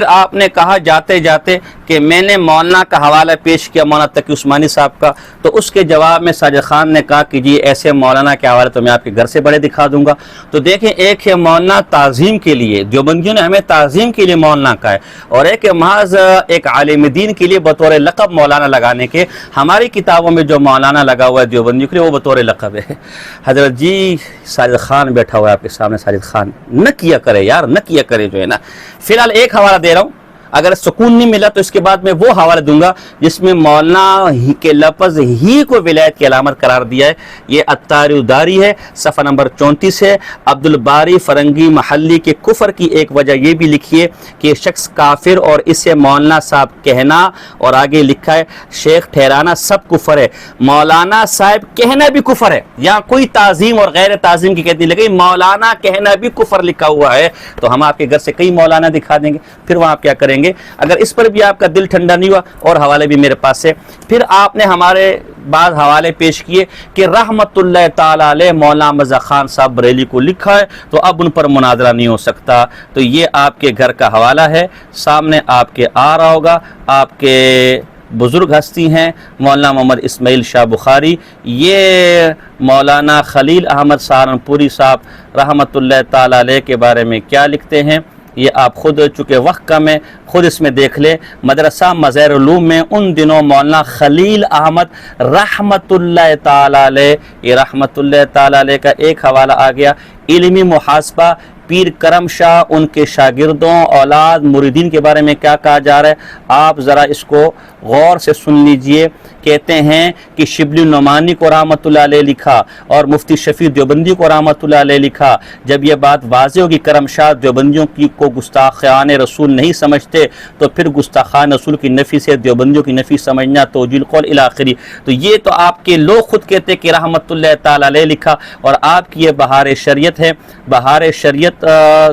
آپ نے کہا جاتے جاتے کہ میں نے مولانا کا حوالہ پیش کیا، مولانا تقی عثمانی صاحب کا، تو اس کے جواب میں ساجد خان نے کہا کہ جی ایسے مولانا کے حوالے تو میں آپ کے گھر سے بڑے دکھا دوں گا۔ تو دیکھیں، ایک ہے مولانا تعظیم کے لیے، دیوبندیوں نے ہمیں تعظیم کے لیے مولانا کہا ہے، اور ایک محض ایک عالم دین کے لیے بطور لقب مولانا لگانے کے۔ ہماری کتابوں میں جو مولانا لگا ہوا ہے دیوبندیوں کے لیے وہ بطور لقب ہے۔ حضرت جی ساجد خان بیٹھا ہوا ہے آپ کے سامنے، ساجد خان نہ کیا کرے یار، نہ کیا کرے جو ہے نا۔ فی الحال ایک حوالہ دے رہا ہوں، اگر سکون نہیں ملا تو اس کے بعد میں وہ حوالہ دوں گا جس میں مولانا ہی کے لفظ ہی کو ولایت کی علامت قرار دیا ہے۔ یہ اتاری اداری ہے، صفحہ نمبر 34 ہے۔ عبد الباری فرنگی محلی کے کفر کی ایک وجہ یہ بھی لکھی ہے کہ شخص کافر اور اسے مولانا صاحب کہنا، اور آگے لکھا ہے شیخ ٹھہرانا سب کفر ہے، مولانا صاحب کہنا بھی کفر ہے۔ یہاں کوئی تعظیم اور غیر تعظیم کی کہتی لگی، مولانا کہنا بھی کفر لکھا ہوا ہے۔ تو ہم آپ کے گھر سے کئی مولانا دکھا دیں گے، پھر وہاں آپ کیا کریں گے؟ گے. اگر اس پر بھی آپ کا دل ٹھنڈا نہیں ہوا، اور حوالے بھی میرے پاس ہے. پھر آپ نے ہمارے بعض حوالے پیش کیے کہ رحمت اللہ تعالی علیہ مولانا مرزا خان صاحب بریلی کو لکھا ہے، تو اب ان پر مناظرہ نہیں ہو سکتا. تو یہ آپ کے گھر کا حوالہ ہے، سامنے آپ کے آ رہا ہوگا. آپ کے بزرگ ہستی ہیں مولانا محمد اسماعیل شاہ بخاری. یہ مولانا خلیل احمد سہارنپوری صاحب رحمت اللہ تعالی علیہ کے بارے میں کیا لکھتے ہیں، یہ آپ خود، چونکہ وقت کم ہے، خود اس میں دیکھ لیں. مدرسہ مظاہر علوم میں ان دنوں مولانا خلیل احمد رحمت اللہ تعالی علیہ، یہ رحمت اللہ تعالی علیہ کا ایک حوالہ آ گیا. علمی محاسبہ پیر کرم شاہ، ان کے شاگردوں، اولاد، مریدین کے بارے میں کیا کہا جا رہا ہے، آپ ذرا اس کو غور سے سن لیجئے. کہتے ہیں کہ شبلی نعمانی کو رحمت اللہ علیہ لکھا اور مفتی شفیع دیوبندی کو رحمت اللہ علیہ لکھا. جب یہ بات واضح ہوگی کرم شاہ دیوبندیوں کی کو گستاخان رسول نہیں سمجھتے، تو پھر گستاخان رسول کی نفی سے دیوبندیوں کی نفی سمجھنا توجیہ القول الی آخری. تو یہ تو آپ کے لوگ خود کہتے کہ رحمت اللہ تعالی علیہ لکھا، اور آپ کی یہ بہار شریعت ہے. بہار شریعت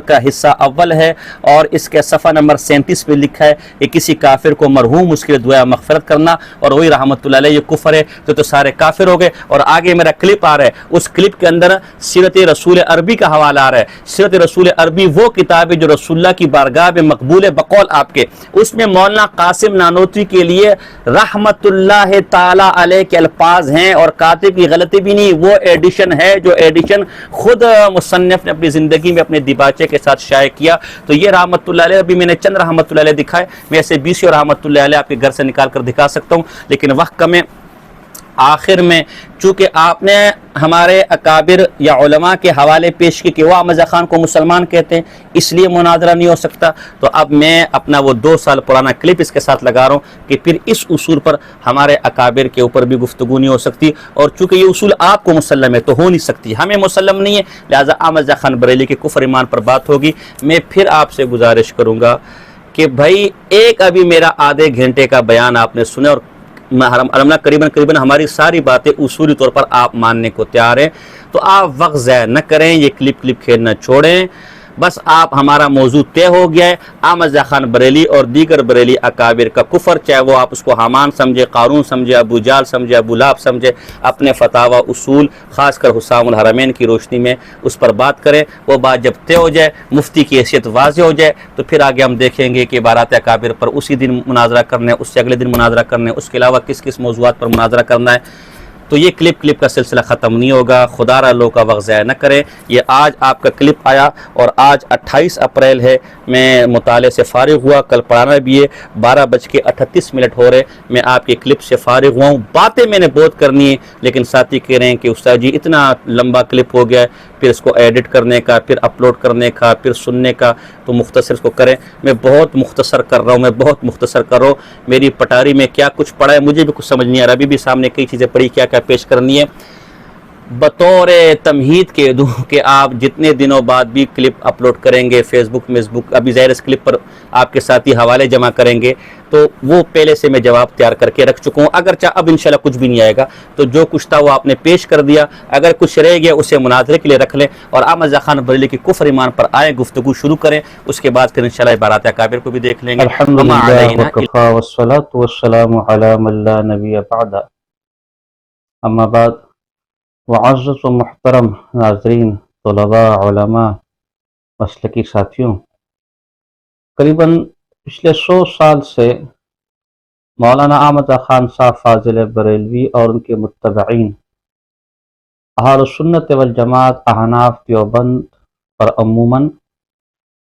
کا حصہ اول ہے، اور اس کے صفحہ نمبر 37 پہ لکھا ہے کہ کسی کافر کو مرحوم اس کے لیے دعا مغفرت کرنا، اور وہی رحمت اللہ علیہ یہ کفر ہے، تو سارے کافر ہو گئے. اور آگے میرا کلپ آ رہا ہے، اس کلپ کے اندر سیرت رسول عربی کا حوالہ آ رہا ہے. سیرت رسول عربی وہ کتاب ہے جو رسول اللہ کی بارگاہ میں مقبول ہے بقول آپ کے. اس میں مولانا قاسم نانوتوی کے لیے رحمت اللہ تعالی علیہ کے الفاظ ہیں، اور کاتب کی غلطی بھی نہیں. وہ ایڈیشن ہے جو ایڈیشن خود مصنف نے اپنی زندگی میں اپنے دیباچے کے ساتھ شائع کیا. تو یہ رحمت اللہ علیہ، ابھی میں نے چند رحمت اللہ علیہ دکھائے، میں ایسے 20 اور رحمت اللہ علیہ آپ کے گھر سے نکال کر دکھا سکتا ہوں، لیکن وقت کم ہے. آخر میں چونکہ آپ نے ہمارے اکابر یا علماء کے حوالے پیش کی کہ وہ مرزا خان کو مسلمان کہتے ہیں، اس لیے مناظرہ نہیں ہو سکتا، تو اب میں اپنا وہ 2 سال پرانا کلپ اس کے ساتھ لگا رہا ہوں کہ پھر اس اصول پر ہمارے اکابر کے اوپر بھی گفتگو نہیں ہو سکتی. اور چونکہ یہ اصول آپ کو مسلم ہے تو ہو نہیں سکتی، ہمیں مسلم نہیں ہے، لہٰذا مرزا خان بریلی کے کفر ایمان پر بات ہوگی. میں پھر آپ سے گزارش کروں گا کہ بھائی ایک ابھی میرا آدھے گھنٹے کا بیان آپ نے سنا، اور الحمدللہ قریباً ہماری ساری باتیں اصولی طور پر آپ ماننے کو تیار ہیں. تو آپ وقت ضائع نہ کریں، یہ کلپ کھیلنا چھوڑیں. بس آپ ہمارا موضوع طے ہو گیا ہے، مرزا خان بریلی اور دیگر بریلی اکابر کا کفر، چاہے وہ آپ اس کو حامان سمجھے، قارون سمجھے، ابو جال سمجھے، ابو لہب سمجھے، اپنے فتاوی اصول خاص کر حسام الحرمین کی روشنی میں اس پر بات کریں. وہ بات جب طے ہو جائے، مفتی کی حیثیت واضح ہو جائے، تو پھر آگے ہم دیکھیں گے کہ بارات اکابر پر اسی دن مناظرہ کرنا ہے، اس سے اگلے دن مناظرہ کرنا ہے، اس کے علاوہ کس کس موضوعات پر مناظرہ کرنا ہے. تو یہ کلپ کا سلسلہ ختم نہیں ہوگا، خدا را لوگ کا وقت ضائع نہ کریں. یہ آج آپ کا کلپ آیا، اور آج 28 اپریل ہے، میں مطالعے سے فارغ ہوا، کل پڑھانا بھی ہے. 12:38 ہو رہے، میں آپ کے کلپ سے فارغ ہوا ہوں. باتیں میں نے بہت کرنی ہے، لیکن ساتھی کہہ رہے ہیں کہ استاد جی اتنا لمبا کلپ ہو گیا ہے، پھر اس کو ایڈٹ کرنے کا، پھر اپلوڈ کرنے کا، پھر سننے کا، تو مختصر اس کو کریں. میں بہت مختصر کر رہا ہوں، میری پٹاری میں کیا کچھ پڑھا ہے مجھے بھی کچھ سمجھ نہیں آ رہا. ابھی بھی سامنے کئی چیزیں پڑھی، کیا کیا پیش کرنی ہے. بطور تمہید کے دوں کہ آپ جتنے دنوں بعد بھی کلپ اپلوڈ کریں گے فیس بک، ابھی ظاہر اس کلپ پر آپ کے ساتھی حوالے جمع کریں گے، تو وہ پہلے سے میں جواب تیار کر کے رکھ چکا ہوں. اگرچہ اب انشاءاللہ کچھ بھی نہیں آئے گا، تو جو کچھ تھا وہ آپ نے پیش کر دیا. اگر کچھ رہ گیا اسے مناظرے کے لیے رکھ لیں، اور مرزا خان بریلی کی کفر ایمان پر آئے گفتگو شروع کریں. اس کے بعد پھر انشاءاللہ بارات اکابر کو بھی دیکھ لیں گے. الحمدللہ وکفا والصلاة والسلام علی من لا نبی بعد. اما بعد، معزز و محترم ناظرین، طلباء، علماء، مسلکی ساتھیوں، قریباً پچھلے 100 سال سے مولانا مرزا خان صاحب فاضل بریلوی اور ان کے متبعین اہل سنت والجماعت احناف دیوبند پر عموماً،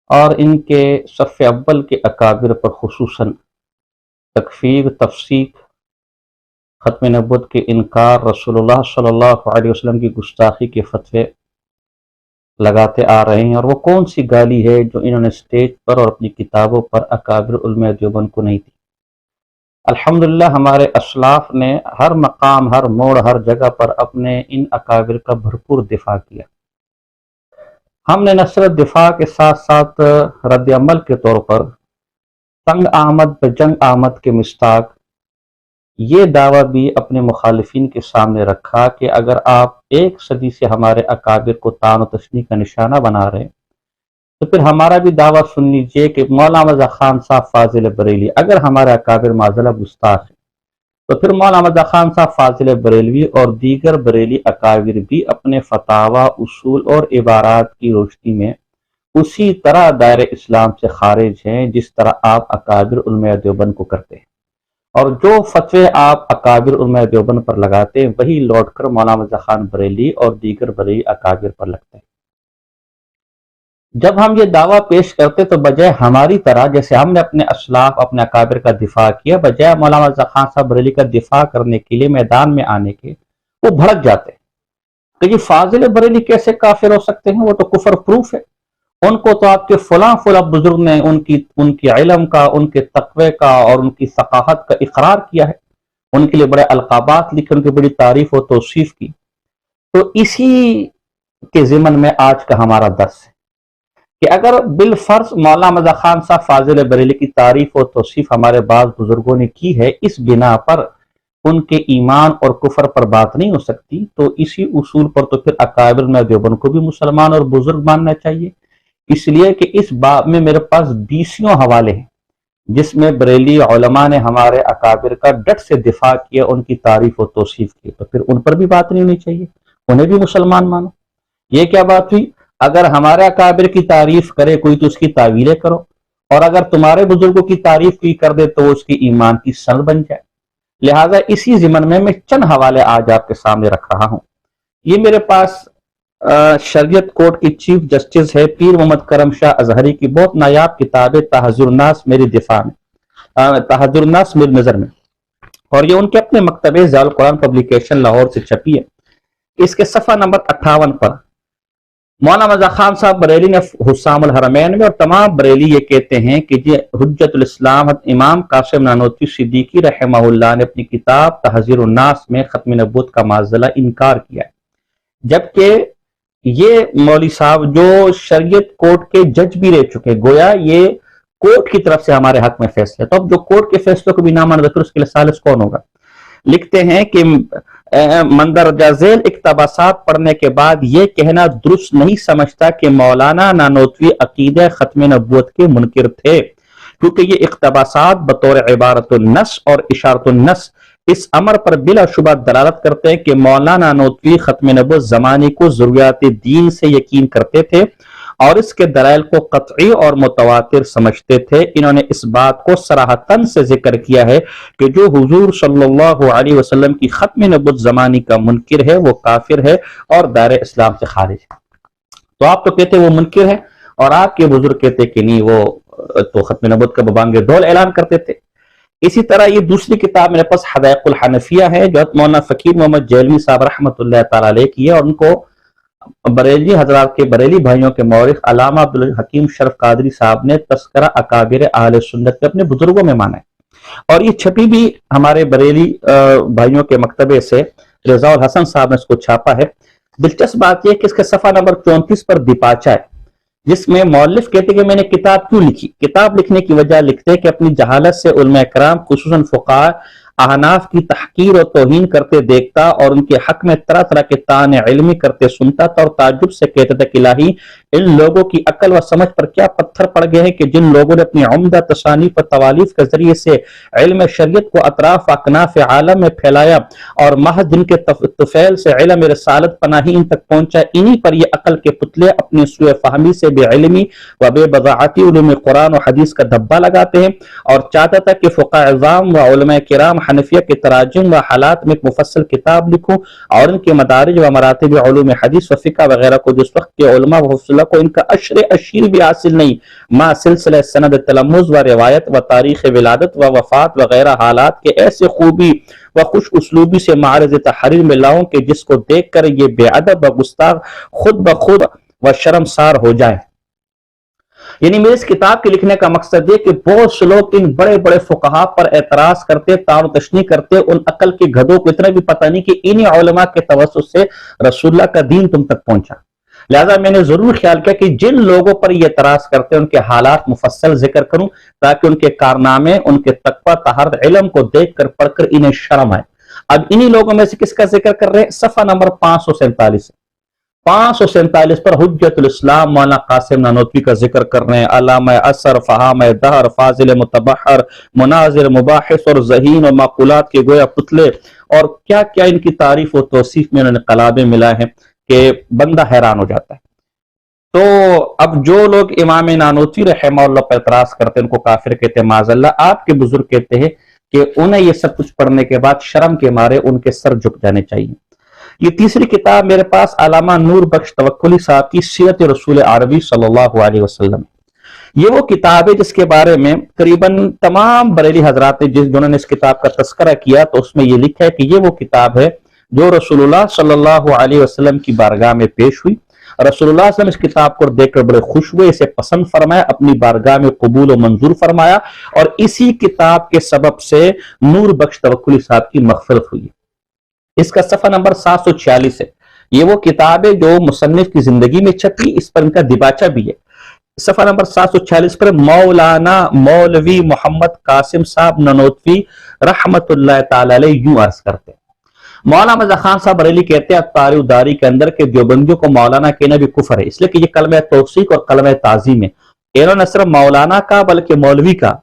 اور ان کے صف اول کے اکابر پر خصوصاً تکفیر، تفسیق، ختم نبوت کے انکار، رسول اللہ صلی اللہ علیہ وسلم کی گستاخی کے فتوے لگاتے آ رہے ہیں. اور وہ کون سی گالی ہے جو انہوں نے سٹیج پر اور اپنی کتابوں پر اکابر علماء دیوبند کو نہیں دی. الحمدللہ ہمارے اسلاف نے ہر مقام، ہر موڑ، ہر جگہ پر اپنے ان اکابر کا بھرپور دفاع کیا. ہم نے نہ صرف دفاع کے ساتھ ساتھ رد عمل کے طور پر تنگ آمد بہ جنگ آمد کے مستاق یہ دعویٰ بھی اپنے مخالفین کے سامنے رکھا کہ اگر آپ 1 صدی سے ہمارے اکابر کو طعن و تشنیع کا نشانہ بنا رہے ہیں، تو پھر ہمارا بھی دعویٰ سن لیجئے کہ مولانا رضا خان صاحب فاضل بریلی اگر ہمارے اکابر معذلہ گستاخ ہیں تو پھر مولانا رضا خان صاحب فاضل بریلوی اور دیگر بریلی اکابر بھی اپنے فتاوی، اصول اور عبارات کی روشنی میں اسی طرح دائرہ اسلام سے خارج ہیں جس طرح آپ اکابر علماء دیوبند کو کرتے ہیں، اور جو فتوے آپ اکابر علماء دیوبند پر لگاتے ہیں وہی لوٹ کر مولانا رضا خان بریلی اور دیگر بریلی اکابر پر لگتے ہیں۔ جب ہم یہ دعویٰ پیش کرتے تو بجائے ہماری طرح جیسے ہم نے اپنے اسلاف اپنے اکابر کا دفاع کیا، بجائے مولانا رضا خان صاحب بریلی کا دفاع کرنے کے لیے میدان میں آنے کے وہ بھڑک جاتے ہیں کہ یہ فاضل بریلی کیسے کافر ہو سکتے ہیں، وہ تو کفر پروف ہے، ان کو تو آپ کے فلاں بزرگ نے ان کی علم کا، ان کے تقوی کا اور ان کی ثقافت کا اقرار کیا ہے، ان کے لیے بڑے القابات لکھے، ان کی بڑی تعریف و توصیف کی۔ تو اسی کے ضمن میں آج کا ہمارا درس ہے کہ اگر بالفرض مولانا رضا خان صاحب فاضل بریلی کی تعریف و توصیف ہمارے بعض بزرگوں نے کی ہے، اس بنا پر ان کے ایمان اور کفر پر بات نہیں ہو سکتی، تو اسی اصول پر تو پھر اکابر میں دیوبند کو بھی مسلمان اور بزرگ ماننا چاہیے، اس لیے کہ اس باب میں میرے پاس 20 حوالے ہیں جس میں بریلی علماء نے ہمارے اکابر کا ڈٹ سے دفاع کیا، ان کی تعریف و توصیف کی، تو پھر ان پر بھی بات نہیں ہونی چاہیے، انہیں بھی مسلمان مانو۔ یہ کیا بات ہوئی؟ اگر ہمارے اکابر کی تعریف کرے کوئی تو اس کی تعویلیں کرو، اور اگر تمہارے بزرگوں کی تعریف کی کر دے تو اس کی ایمان کی سند بن جائے۔ لہٰذا اسی ضمن میں چند حوالے آج آپ کے سامنے رکھ رہا ہوں۔ یہ میرے پاس شریعت کورٹ کی چیف جسٹس ہے پیر محمد کرم شاہ اظہری کی بہت نایاب کتاب ہے تحذر الناس میری دفاع میں، تحذر الناس میری نظر میں، اور یہ ان کے اپنے مکتبہ ضیاء القرآن پبلیکیشن لاہور سے چھپی ہے۔ اس کے صفحہ نمبر 58 پر مولانا رضا خان صاحب بریلی نے حسام الحرمین میں، اور تمام بریلی یہ کہتے ہیں کہ حجت الاسلام امام قاسم نانوتوی صدیقی رحمہ اللہ نے اپنی کتاب تحذیر الناس میں ختم نبوت کا معضلہ انکار کیا ہے، جبکہ یہ مولوی صاحب جو شریعت کورٹ کے جج بھی رہ چکے، گویا یہ کورٹ کی طرف سے ہمارے حق میں فیصلے، تو اب جو کورٹ کے فیصلوں کو بھی نہ مان پھر اس کے لیے سالس کون ہوگا؟ لکھتے ہیں کہ مندرجہ ذیل اقتباسات پڑھنے کے بعد یہ کہنا درست نہیں سمجھتا کہ مولانا نانوتوی عقیدہ ختم نبوت کے منکر تھے، کیونکہ یہ اقتباسات بطور عبارت النص اور اشارت النص اس امر پر بلا شبہ دلالت کرتے ہیں کہ مولانا نانوتوی ختم نبوت زمانے کو ضروریات دین سے یقین کرتے تھے اور اس کے دلائل کو قطعی اور متواتر سمجھتے تھے۔ انہوں نے اس بات کو صراحتاً سے ذکر کیا ہے کہ جو حضور صلی اللہ علیہ وسلم کی ختم نبوت زمانی کا منکر ہے وہ کافر ہے اور دائرہ اسلام سے خارج ہے۔ تو آپ تو کہتے وہ منکر ہے، اور آپ کے بزرگ کہتے کہ نہیں وہ تو ختم نبوت کا ببانگ ڈول اعلان کرتے تھے۔ اسی طرح یہ دوسری کتاب میرے پاس حدائق الحنفیہ ہے جو مولانا فقیر محمد جیلمی صاحب رحمۃ اللہ تعالیٰ علیہ کی ہے، اور ان کو بریلی حضرات کے بریلی بھائیوں کے مورخ علامہ عبدالحکیم شرف قادری صاحب نے تذکرہ اکابر اہل سنت کے اپنے بزرگوں میں مانا ہے، اور یہ چھپی بھی ہمارے بریلی بھائیوں کے مکتبے سے رضا الحسن صاحب نے اس کو چھاپا ہے۔ دلچسپ بات یہ کہ اس کے صفحہ نمبر 34 پر دیپاچا ہے جس میں مؤلف کہتے کہ میں نے کتاب کیوں لکھی؟ کتاب لکھنے کی وجہ لکھتے کہ اپنی جہالت سے علماء کرام خصوصاً فقہاء احناف کی تحقیر و توہین کرتے دیکھتا اور ان کے حق میں طرح طرح کے طعن علمی کرتے سنتا تھا، اور تعجب سے کہتا تھا کہ الہی ان لوگوں کی عقل و سمجھ پر کیا پتھر پڑ گئے ہیں کہ جن لوگوں نے اپنی عمدہ تصانیف و توالیف کے ذریعے سے علم شریعت کو اطراف اکناف عالم میں پھیلایا، اور محض جن کے طفیل سے علم رسالت پناہی ان تک پہنچا، انہی پر یہ عقل کے پتلے اپنی سوء فہمی سے بے علمی و بے بضاعتی علوم قرآن و حدیث کا دھبا لگاتے ہیں، اور چاہتا تھا کہ فقہاء اعظام و علماء کرام حنفیہ کے تراجم و حالات میں ایک مفصل کتاب لکھوں، اور ان کے مدارج و مراتب علوم حدیث و فقہ وغیرہ کو جس وقت کے علماء و حفظ کو ان کا اشر بھی حاصل نہیں، ما سلسلہ سند تلمذ و روایت و تاریخ ولادت و وفات وغیرہ حالات کے ایسے خوبی و خوش اسلوبی سے معرض تحریر میں لاؤں کہ جس کو دیکھ کر یہ بے ادب و گستاخ خود بخود و شرمسار ہو جائے۔ یعنی میرے اس کتاب کے لکھنے کا مقصد یہ کہ بہت سے لوگ ان بڑے بڑے فقہاء پر اعتراض کرتے، طعن و تشنیع کرتے، ان عقل کے گدھوں کو اتنا بھی پتہ نہیں کہ انہی علماء کے توسط سے رسول اللہ کا دین تم تک پہنچا۔ لہذا میں نے ضرور خیال کیا کہ جن لوگوں پر یہ اعتراض کرتے ہیں ان کے حالات مفصل ذکر کروں تاکہ ان کے کارنامے، ان کے تقویٰ طہارت علم کو دیکھ کر پڑھ کر انہیں شرم آئے۔ اب انہی لوگوں میں سے کس کا ذکر کر رہے ہیں؟ صفحہ نمبر 547 547 پر حجت الاسلام مولانا قاسم نانوتوی کا ذکر کر رہے ہیں، علامہ اثر، فہام دہر، فاضل متبحر، مناظر، مباحث اور ذہین اور معقولات کے گویا پتلے، اور کیا کیا ان کی تعریف و توصیف میں انہوں نے قلابیں ملا ہیں کہ بندہ حیران ہو جاتا ہے۔ تو اب جو لوگ امام نانوتوی رحمہ اللہ پر اعتراض کرتے ہیں ان کو کافر کہتے ہیں معاذ اللہ، آپ کے بزرگ کہتے ہیں کہ انہیں یہ سب کچھ پڑھنے کے بعد شرم کے مارے ان کے سر جھک جانے چاہیے۔ یہ تیسری کتاب میرے پاس علامہ نور بخش توکلی صاحب کی سیرت رسول عربی صلی اللہ علیہ وسلم، یہ وہ کتاب ہے جس کے بارے میں قریباً تمام بریلی حضرات نے جنہوں نے اس کتاب کا تذکرہ کیا تو اس میں یہ لکھا ہے کہ یہ وہ کتاب ہے جو رسول اللہ صلی اللہ علیہ وسلم کی بارگاہ میں پیش ہوئی، رسول اللہ صلی اللہ علیہ وسلم اس کتاب کو دیکھ کر بڑے خوش ہوئے، اسے پسند فرمایا، اپنی بارگاہ میں قبول و منظور فرمایا، اور اسی کتاب کے سبب سے نور بخش توکلی صاحب کی مغفرت ہوئی۔ اس کا صفحہ نمبر 746 ہے۔ یہ وہ کتاب ہے جو مصنف کی زندگی میں چھپی، اس پر ان کا دباچہ بھی ہے۔ صفحہ نمبر 746 پر مولانا مولوی محمد قاسم صاحب نانوتوی رحمت اللہ تعالی علیہ یوں عرض کرتے ہیں۔ مولانا مرزا خان صاحب بریلی کہتے ہیں طاری داری کے اندر کہ دیوبندیوں کو مولانا کہنا بھی کفر ہے، اس لیے کہ یہ کلمہ توثیق اور کلمہ تعظیم ہے۔ انہوں نے صرف مولانا کا بلکہ مولوی کا،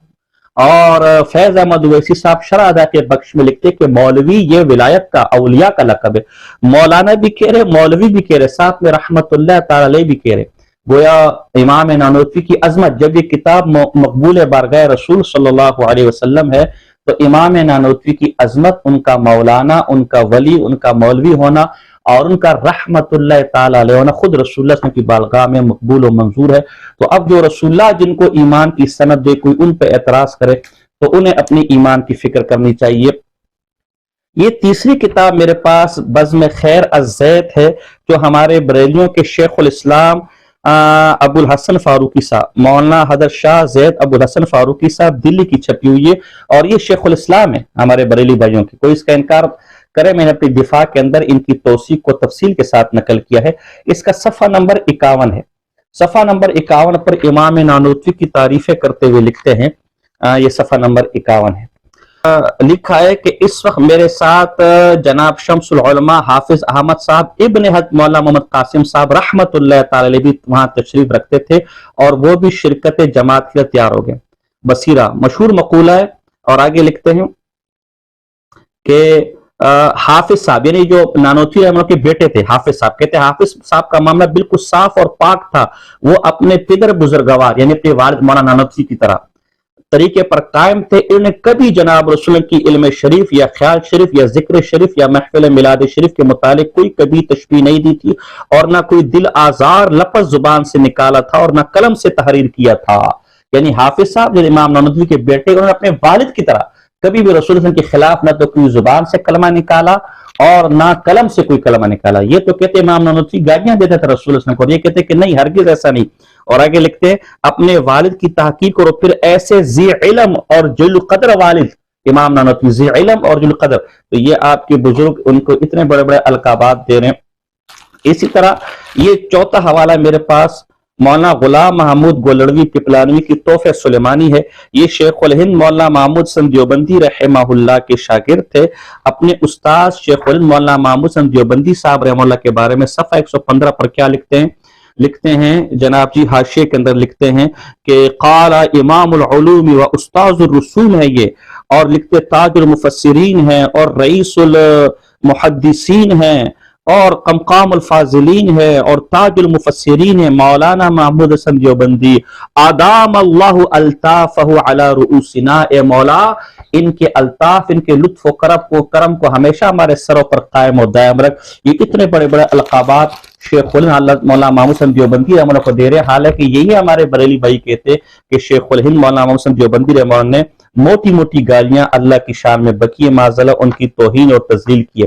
اور فیض احمد اویسی صاحب شرح ادا کے بخش میں لکھتے کہ مولوی یہ ولایت کا، اولیاء کا لقب ہے، مولانا بھی کہہ رہے، مولوی بھی کہہ رہے، ساتھ میں رحمت اللہ تعالی علیہ بھی کہہ رہے۔ گویا امام نانوتوی کی عظمت، جب یہ کتاب مقبول بارگاہ رسول صلی اللہ علیہ وسلم ہے تو امام نانوتوی کی عظمت، ان کا مولانا، ان کا ولی، ان کا مولوی ہونا اور ان کا رحمت اللہ تعالی علیہ ہونا خود رسول اللہ صلی اللہ علیہ وسلم کی بارگاہ میں مقبول و منظور ہے۔ تو اب جو رسول اللہ جن کو ایمان کی سند دے، کوئی ان پہ اعتراض کرے تو انہیں اپنی ایمان کی فکر کرنی چاہیے۔ یہ تیسری کتاب میرے پاس بزم خیر الزیت ہے جو ہمارے بریلیوں کے شیخ الاسلام ابو الحسن فاروقی صاحب، مولانا حضرت شاہ زید ابو الحسن فاروقی صاحب دلی کی چھپی ہوئی ہے، اور یہ شیخ الاسلام ہے ہمارے بریلی بھائیوں کی، کوئی اس کا انکار کرے میں نے اپنی دفاع کے اندر ان کی توثیق کو تفصیل کے ساتھ نقل کیا ہے۔ اس کا صفحہ نمبر 51 ہے۔ صفحہ نمبر 51 پر امام نانوتوی کی تعریفیں کرتے ہوئے لکھتے ہیں، یہ صفحہ نمبر 51 ہے، لکھا ہے کہ اس وقت میرے ساتھ جناب شمس العلماء حافظ احمد صاحب ابن حضرت مولانا محمد قاسم صاحب رحمت اللہ تعالی علیہ بھی وہاں تشریف رکھتے تھے، اور وہ بھی شرکت جماعت کے لیے تیار ہو گئے۔ بصیرہ مشہور مقولہ ہے، اور آگے لکھتے ہیں کہ حافظ صاحب یعنی جو نانوتوی رحمہ کے بیٹے تھے، حافظ صاحب کہتے ہیں حافظ صاحب کا معاملہ بالکل صاف اور پاک تھا، وہ اپنے پدر بزرگوار یعنی اپنے والد مولانا نانوتوی کی طرح طریقے پر قائم تھے۔ انہوں نے کبھی جناب رسول اللہ کی علم شریف یا خیال شریف یا ذکر شریف یا محفل میلاد شریف کے متعلق کوئی کبھی تشبیہ نہیں دی تھی، اور نہ کوئی دل آزار لفظ زبان سے نکالا تھا، اور نہ قلم سے تحریر کیا تھا۔ یعنی حافظ صاحب جو امام نانوتوی کے بیٹے، انہوں نے اپنے والد کی طرح کبھی بھی رسول اللہ کے خلاف نہ تو کوئی زبان سے کلمہ نکالا اور نہ قلم سے کوئی کلمہ نکالا۔ یہ تو کہتے امام نانوتوی گالیاں دیتے تھے رسول اللہ کو، یہ کہتے کہ نہیں ہرگز ایسا نہیں۔ اور آگے لکھتے ہیں اپنے والد کی تحقیق کرو، پھر ایسے ذی علم اور جل قدر والد امام نانوتوی، ذی علم اور جل قدر، تو یہ آپ کے بزرگ ان کو اتنے بڑے بڑے القابات دے رہے ہیں۔ اسی طرح یہ چوتھا حوالہ میرے پاس مولانا غلام محمود گولڑوی پپلانوی کی تحفہ سلیمانی ہے۔ یہ شیخ الہند مولانا محمود حسن دیوبندی رحمہ اللہ کے شاگرد تھے۔ اپنے استاد شیخ الہند مولانا محمود حسن دیوبندی صاحب رحمہ اللہ کے بارے میں صفحہ 115 پر کیا لکھتے ہیں جناب جی، حاشیے کے اندر لکھتے ہیں کہ قال امام العلوم و استاذ الرسوم ہے یہ، اور لکھتے تاج المفسرین ہیں اور رئیس المحدثین ہیں اور قمقام الفاضلین ہے اور تاج المفسرین ہے مولانا محمود حسن دیوبندی، آدام اللہ الطافہ علی رؤوسنا، اے مولا ان کے الطاف، ان کے لطف و کرم کو ہمیشہ ہمارے سروں پر قائم و دائم رکھ۔ یہ اتنے بڑے بڑے القابات شیخ الہند مولانا محمود حسن دیوبندی رحمہ اللہ کو دے رہے، حالانکہ یہی ہمارے بریلی بھائی کہتے کہ شیخ الہند مولانا محمود حسن دیوبندی رحمہ اللہ نے موٹی موٹی گالیاں اللہ کی شان میں بکی، معاذ ان کی توہین اور تذلیل کیے۔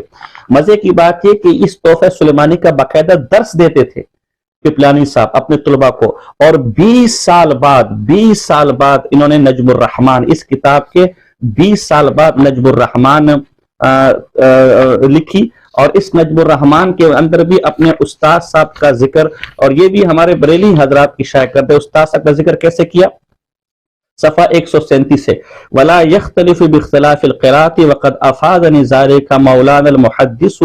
مزے کی بات یہ کہ اس تحفہ سلیمانی کا باقاعدہ درس دیتے تھے پپلانی صاحب اپنے طلباء کو، اور 20 سال بعد انہوں نے نجم الرحمن، اس کتاب کے 20 سال بعد نجم الرحمن لکھی، اور اس نجم الرحمن کے اندر بھی اپنے استاد صاحب کا ذکر، اور یہ بھی ہمارے بریلی حضرات کی شائع کرتے استاد صاحب کا ذکر کیسے کیا، صفحہ 137 ہے، ولا يختلف باختلاف القراءة وقد افادني ذلك مولانا المحدث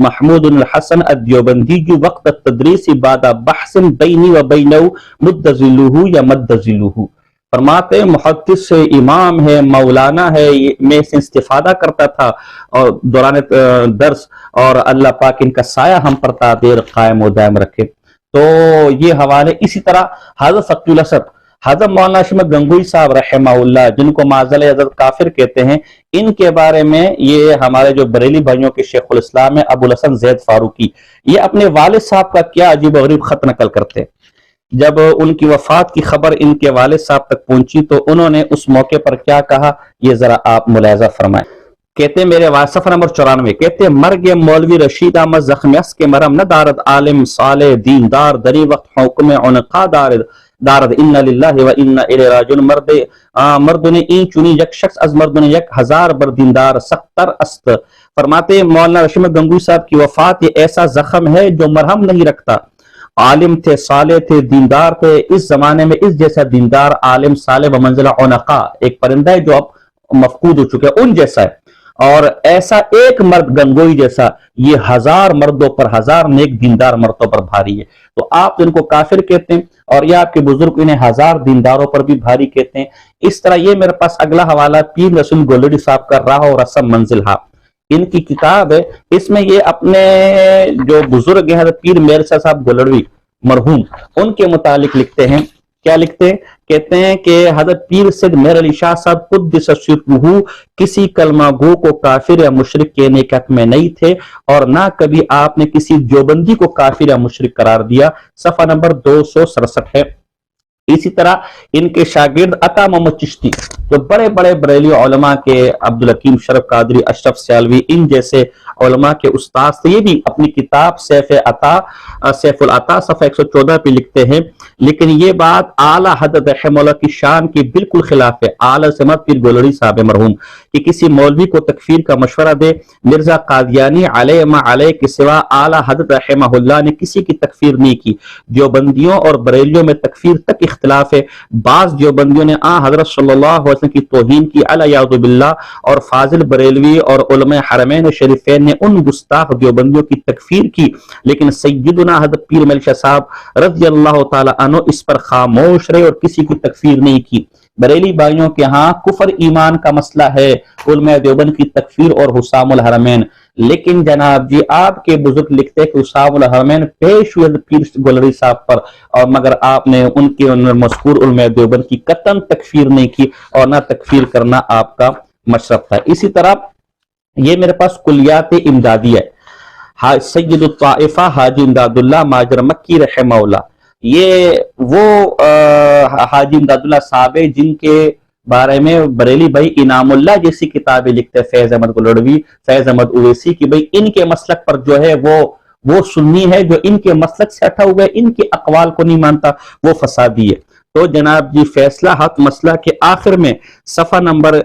محمود الحسن الدیوبندی وقت التدریس بعد بحث بینی و بینہ مدذلہ یا مدذلہ، فرماتے ہیں محدث امام ہے، مولانا ہے، میں سے استفادہ کرتا تھا اور دوران درس، اور اللہ پاک ان کا سایہ ہم پر تا دیر قائم و دائم رکھے۔ تو یہ حوالے اسی طرح حضرت فقی الاسد حضرت مولانا احمد گنگوئی صاحب رحمہ اللہ، جن کو معاذ حضرت کافر کہتے ہیں، ان کے بارے میں یہ ہمارے جو بریلی بھائیوں کے شیخ الاسلام ہے ابو الحسن زید فاروقی، یہ اپنے والد صاحب کا کیا عجیب و غریب خط نقل کرتے ہیں۔ جب ان کی وفات کی خبر ان کے والد صاحب تک پہنچی تو انہوں نے اس موقع پر کیا کہا، یہ ذرا آپ ملاحظہ فرمائیں۔ کہتے ہیں میرے صفحہ نمبر 94، کہتے ہیں مرگ مولوی رشید احمد زخمی اس کے مرم نہ دارد عالم صالح دیندار دری وقت حکم عنقا دارد ان للہ و ان الیہ راجعون، مرد نے این چنی یک شخص از مرد نے یک ہزار بر دیندار سختر است۔ فرماتے ہیں مولانا رشید احمد گنگوئی صاحب کی وفات یہ ایسا زخم ہے جو مرہم نہیں رکھتا۔ عالم تھے، صالح تھے، دیندار تھے، اس زمانے میں اس جیسا دیندار عالم صالح بمنزلہ عنقا، ایک پرندہ ہے جو اب مفقود ہو چکا ہے، ان جیسا ہے، اور ایسا ایک مرد گنگوئی جیسا یہ ہزار مردوں پر، ہزار نیک دیندار مردوں پر بھاری ہے۔ تو آپ ان کو کافر کہتے ہیں اور یہ آپ کے بزرگ انہیں ہزار دینداروں پر بھی بھاری کہتے ہیں۔ اس طرح یہ میرے پاس اگلا حوالہ پیر رسول گولڑی صاحب کا راہ و رسم منزل ہا، ان کی کتاب ہے، اس میں یہ اپنے جو بزرگ ہیں حضرت پیر میرسا صاحب گولڑوی مرحوم، ان کے متعلق لکھتے ہیں، کیا لکھتے ہیں؟ کہتے ہیں کہ حضرت پیر سید مہر علی شاہ صاحب قدس سرہ کسی کلمہ گو کو کافر یا مشرک کہنے کے حق میں نہیں تھے، اور نہ کبھی آپ نے کسی دیوبندی کو کافر یا مشرک قرار دیا۔ صفحہ نمبر 267 ہے۔ اسی طرح ان کے شاگرد عطا محمد چشتی، جو بڑے بڑے بریلی علماء کے عبدالحکیم شرف قادری، اشرف سیالوی، ان جیسے علماء کے استاد تھے، یہ بھی اپنی کتاب سیف العطا صفحہ 114 پہ لکھتے ہیں، لیکن یہ بات اعلیٰ حضرت رحمہ اللہ کی شان کی بالکل خلاف ہے۔ اعلیٰ سمت پیر گولڑی صاحب مرحوم کہ کسی مولوی کو تکفیر کا مشورہ دے، مرزا قادیانی علیہ ما علیہ کے سوا اعلیٰ حضرت رحمہ اللہ نے کسی کی تکفیر نہیں کی۔ دیوبندیوں اور بریلیوں میں تکفیر تک اختلاف ہے۔ بعض دیوبندیوں نے حضرت صلی اللہ علیہ وسلم کی توہین کی علیہ باللہ، اور فاضل بریلوی اور علماء حرمین شریفین نے ان گستاخ دیوبندیوں کی تکفیر کی، لیکن سیدنا حضرت پیر ملک شاہ صاحب رضی اللہ تعالی عنہ اس پر خاموش رہے اور کسی کی تکفیر نہیں کی۔ بریلی بھائیوں کے ہاں کفر ایمان کا مسئلہ ہے، علماء دیوبند کی تکفیر اور حسام الحرمین، لیکن جناب جی آپ کے بزرگ لکھتے کہ حسام الحرمین پیش ہوئے پیر گولڑی صاحب پر، اور مگر آپ نے ان کے مذکور علماء دیوبند کی قطعاً تکفیر نہیں کی، اور نہ تکفیر کرنا آپ کا مشرف تھا۔ اسی طرح یہ میرے پاس کلیات امدادی ہے، سید الطائفہ حاجی امداد اللہ ماجر مکی رحمہ اللہ، یہ وہ حاجی امداد اللہ صاحب جن کے بارے میں بریلی بھائی انعام اللہ جیسی کتابیں لکھتے ہیں، فیض احمد گولڑوی، فیض احمد اویسی کی، بھائی ان کے مسلک پر جو ہے وہ سنی ہے جو ان کے مسلک سے ہٹا ہوا ہے، ان کے اقوال کو نہیں مانتا، وہ فسادی ہے۔ تو جناب جی فیصلہ حق مسئلہ کے آخر میں صفحہ نمبر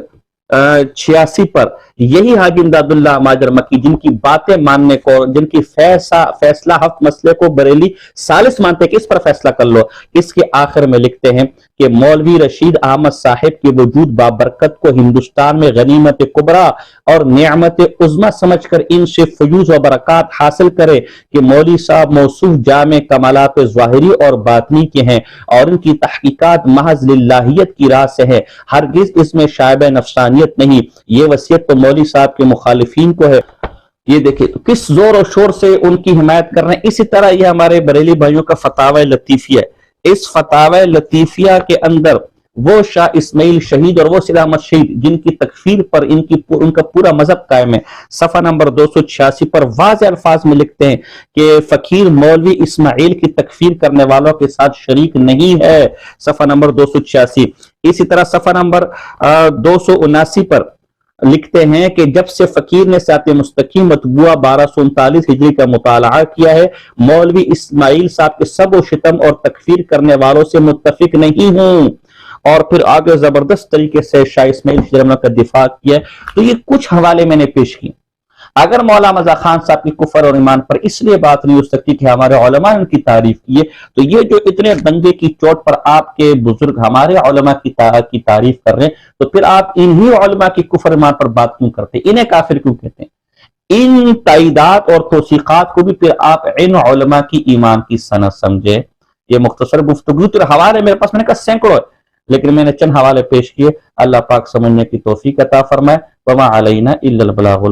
86 پر یہی حاجی امداد اللہ ماجر مکی جن کی باتیں ماننے کو، جن کی فیصلہ ہفت مسئلے کو بریلی ثالث مانتے ہیں کہ اس پر فیصلہ کر لو، اس کے آخر میں لکھتے ہیں کہ مولوی رشید احمد صاحب کے وجود بابرکت کو ہندوستان میں غنیمت کبرا اور نعمت عظمی سمجھ کر ان سے فیوز و برکات حاصل کرے کہ مولوی صاحب موصوف جامع کمالات ظاہری اور باطنی کے ہیں، اور ان کی تحقیقات محض للہیت کی راہ سے ہے، ہرگز اس میں شائبہ نفسانیت نہیں۔ یہ وصیت تو مولوی صاحب کے مخالفین کو ہے۔ یہ دیکھیں کس زور و شور سے ان کی حمایت کر رہے ہیں۔ اسی طرح یہ ہمارے بریلی بھائیوں کا فتاوی لطیفیہ ہے، اس فتاوی لطیفیہ کے اندر وہ شاہ اسماعیل شہید اور وہ سید احمد شہید جن کی تکفیر پر ان کا پورا مذہب قائم ہے، صفحہ نمبر 286 پر واضح الفاظ میں لکھتے ہیں کہ فقیر مولوی اسماعیل کی تکفیر کرنے والوں کے ساتھ شریک نہیں ہے، صفحہ نمبر 286۔ اسی طرح صفحہ نمبر 279 پر لکھتے ہیں کہ جب سے فقیر نے صراط مستقیم مطبوعہ 1239 ہجری کا مطالعہ کیا ہے، مولوی اسماعیل صاحب کے سب و شتم اور تکفیر کرنے والوں سے متفق نہیں ہوں، اور پھر آگے زبردست طریقے سے شاہ اسماعیل شہید کا دفاع کیا ہے۔ تو یہ کچھ حوالے میں نے پیش کی۔ اگر مولانا مزا خان صاحب کی کفر اور ایمان پر اس لیے بات نہیں ہو سکتی کہ ہمارے علماء نے ان کی تعریف کی ہے، تو یہ جو اتنے دنگے کی چوٹ پر آپ کے بزرگ ہمارے علماء کی تعریف کر رہے ہیں، تو پھر آپ انہی علماء کی کفر ایمان پر بات کیوں کرتے ہیں؟ انہیں کافر کیوں کہتے ہیں؟ ان تائیدات اور توثیقات کو بھی پھر آپ ان علماء کی ایمان کی سند سمجھے. یہ مختصر گفتگو تو حوالے میرے پاس میں نے کہا سینکڑوں ہے، لیکن میں نے چند حوالے پیش کیے. اللہ پاک سمجھنے کی توفیق عطا فرمائے. وما علینا الا البلاغ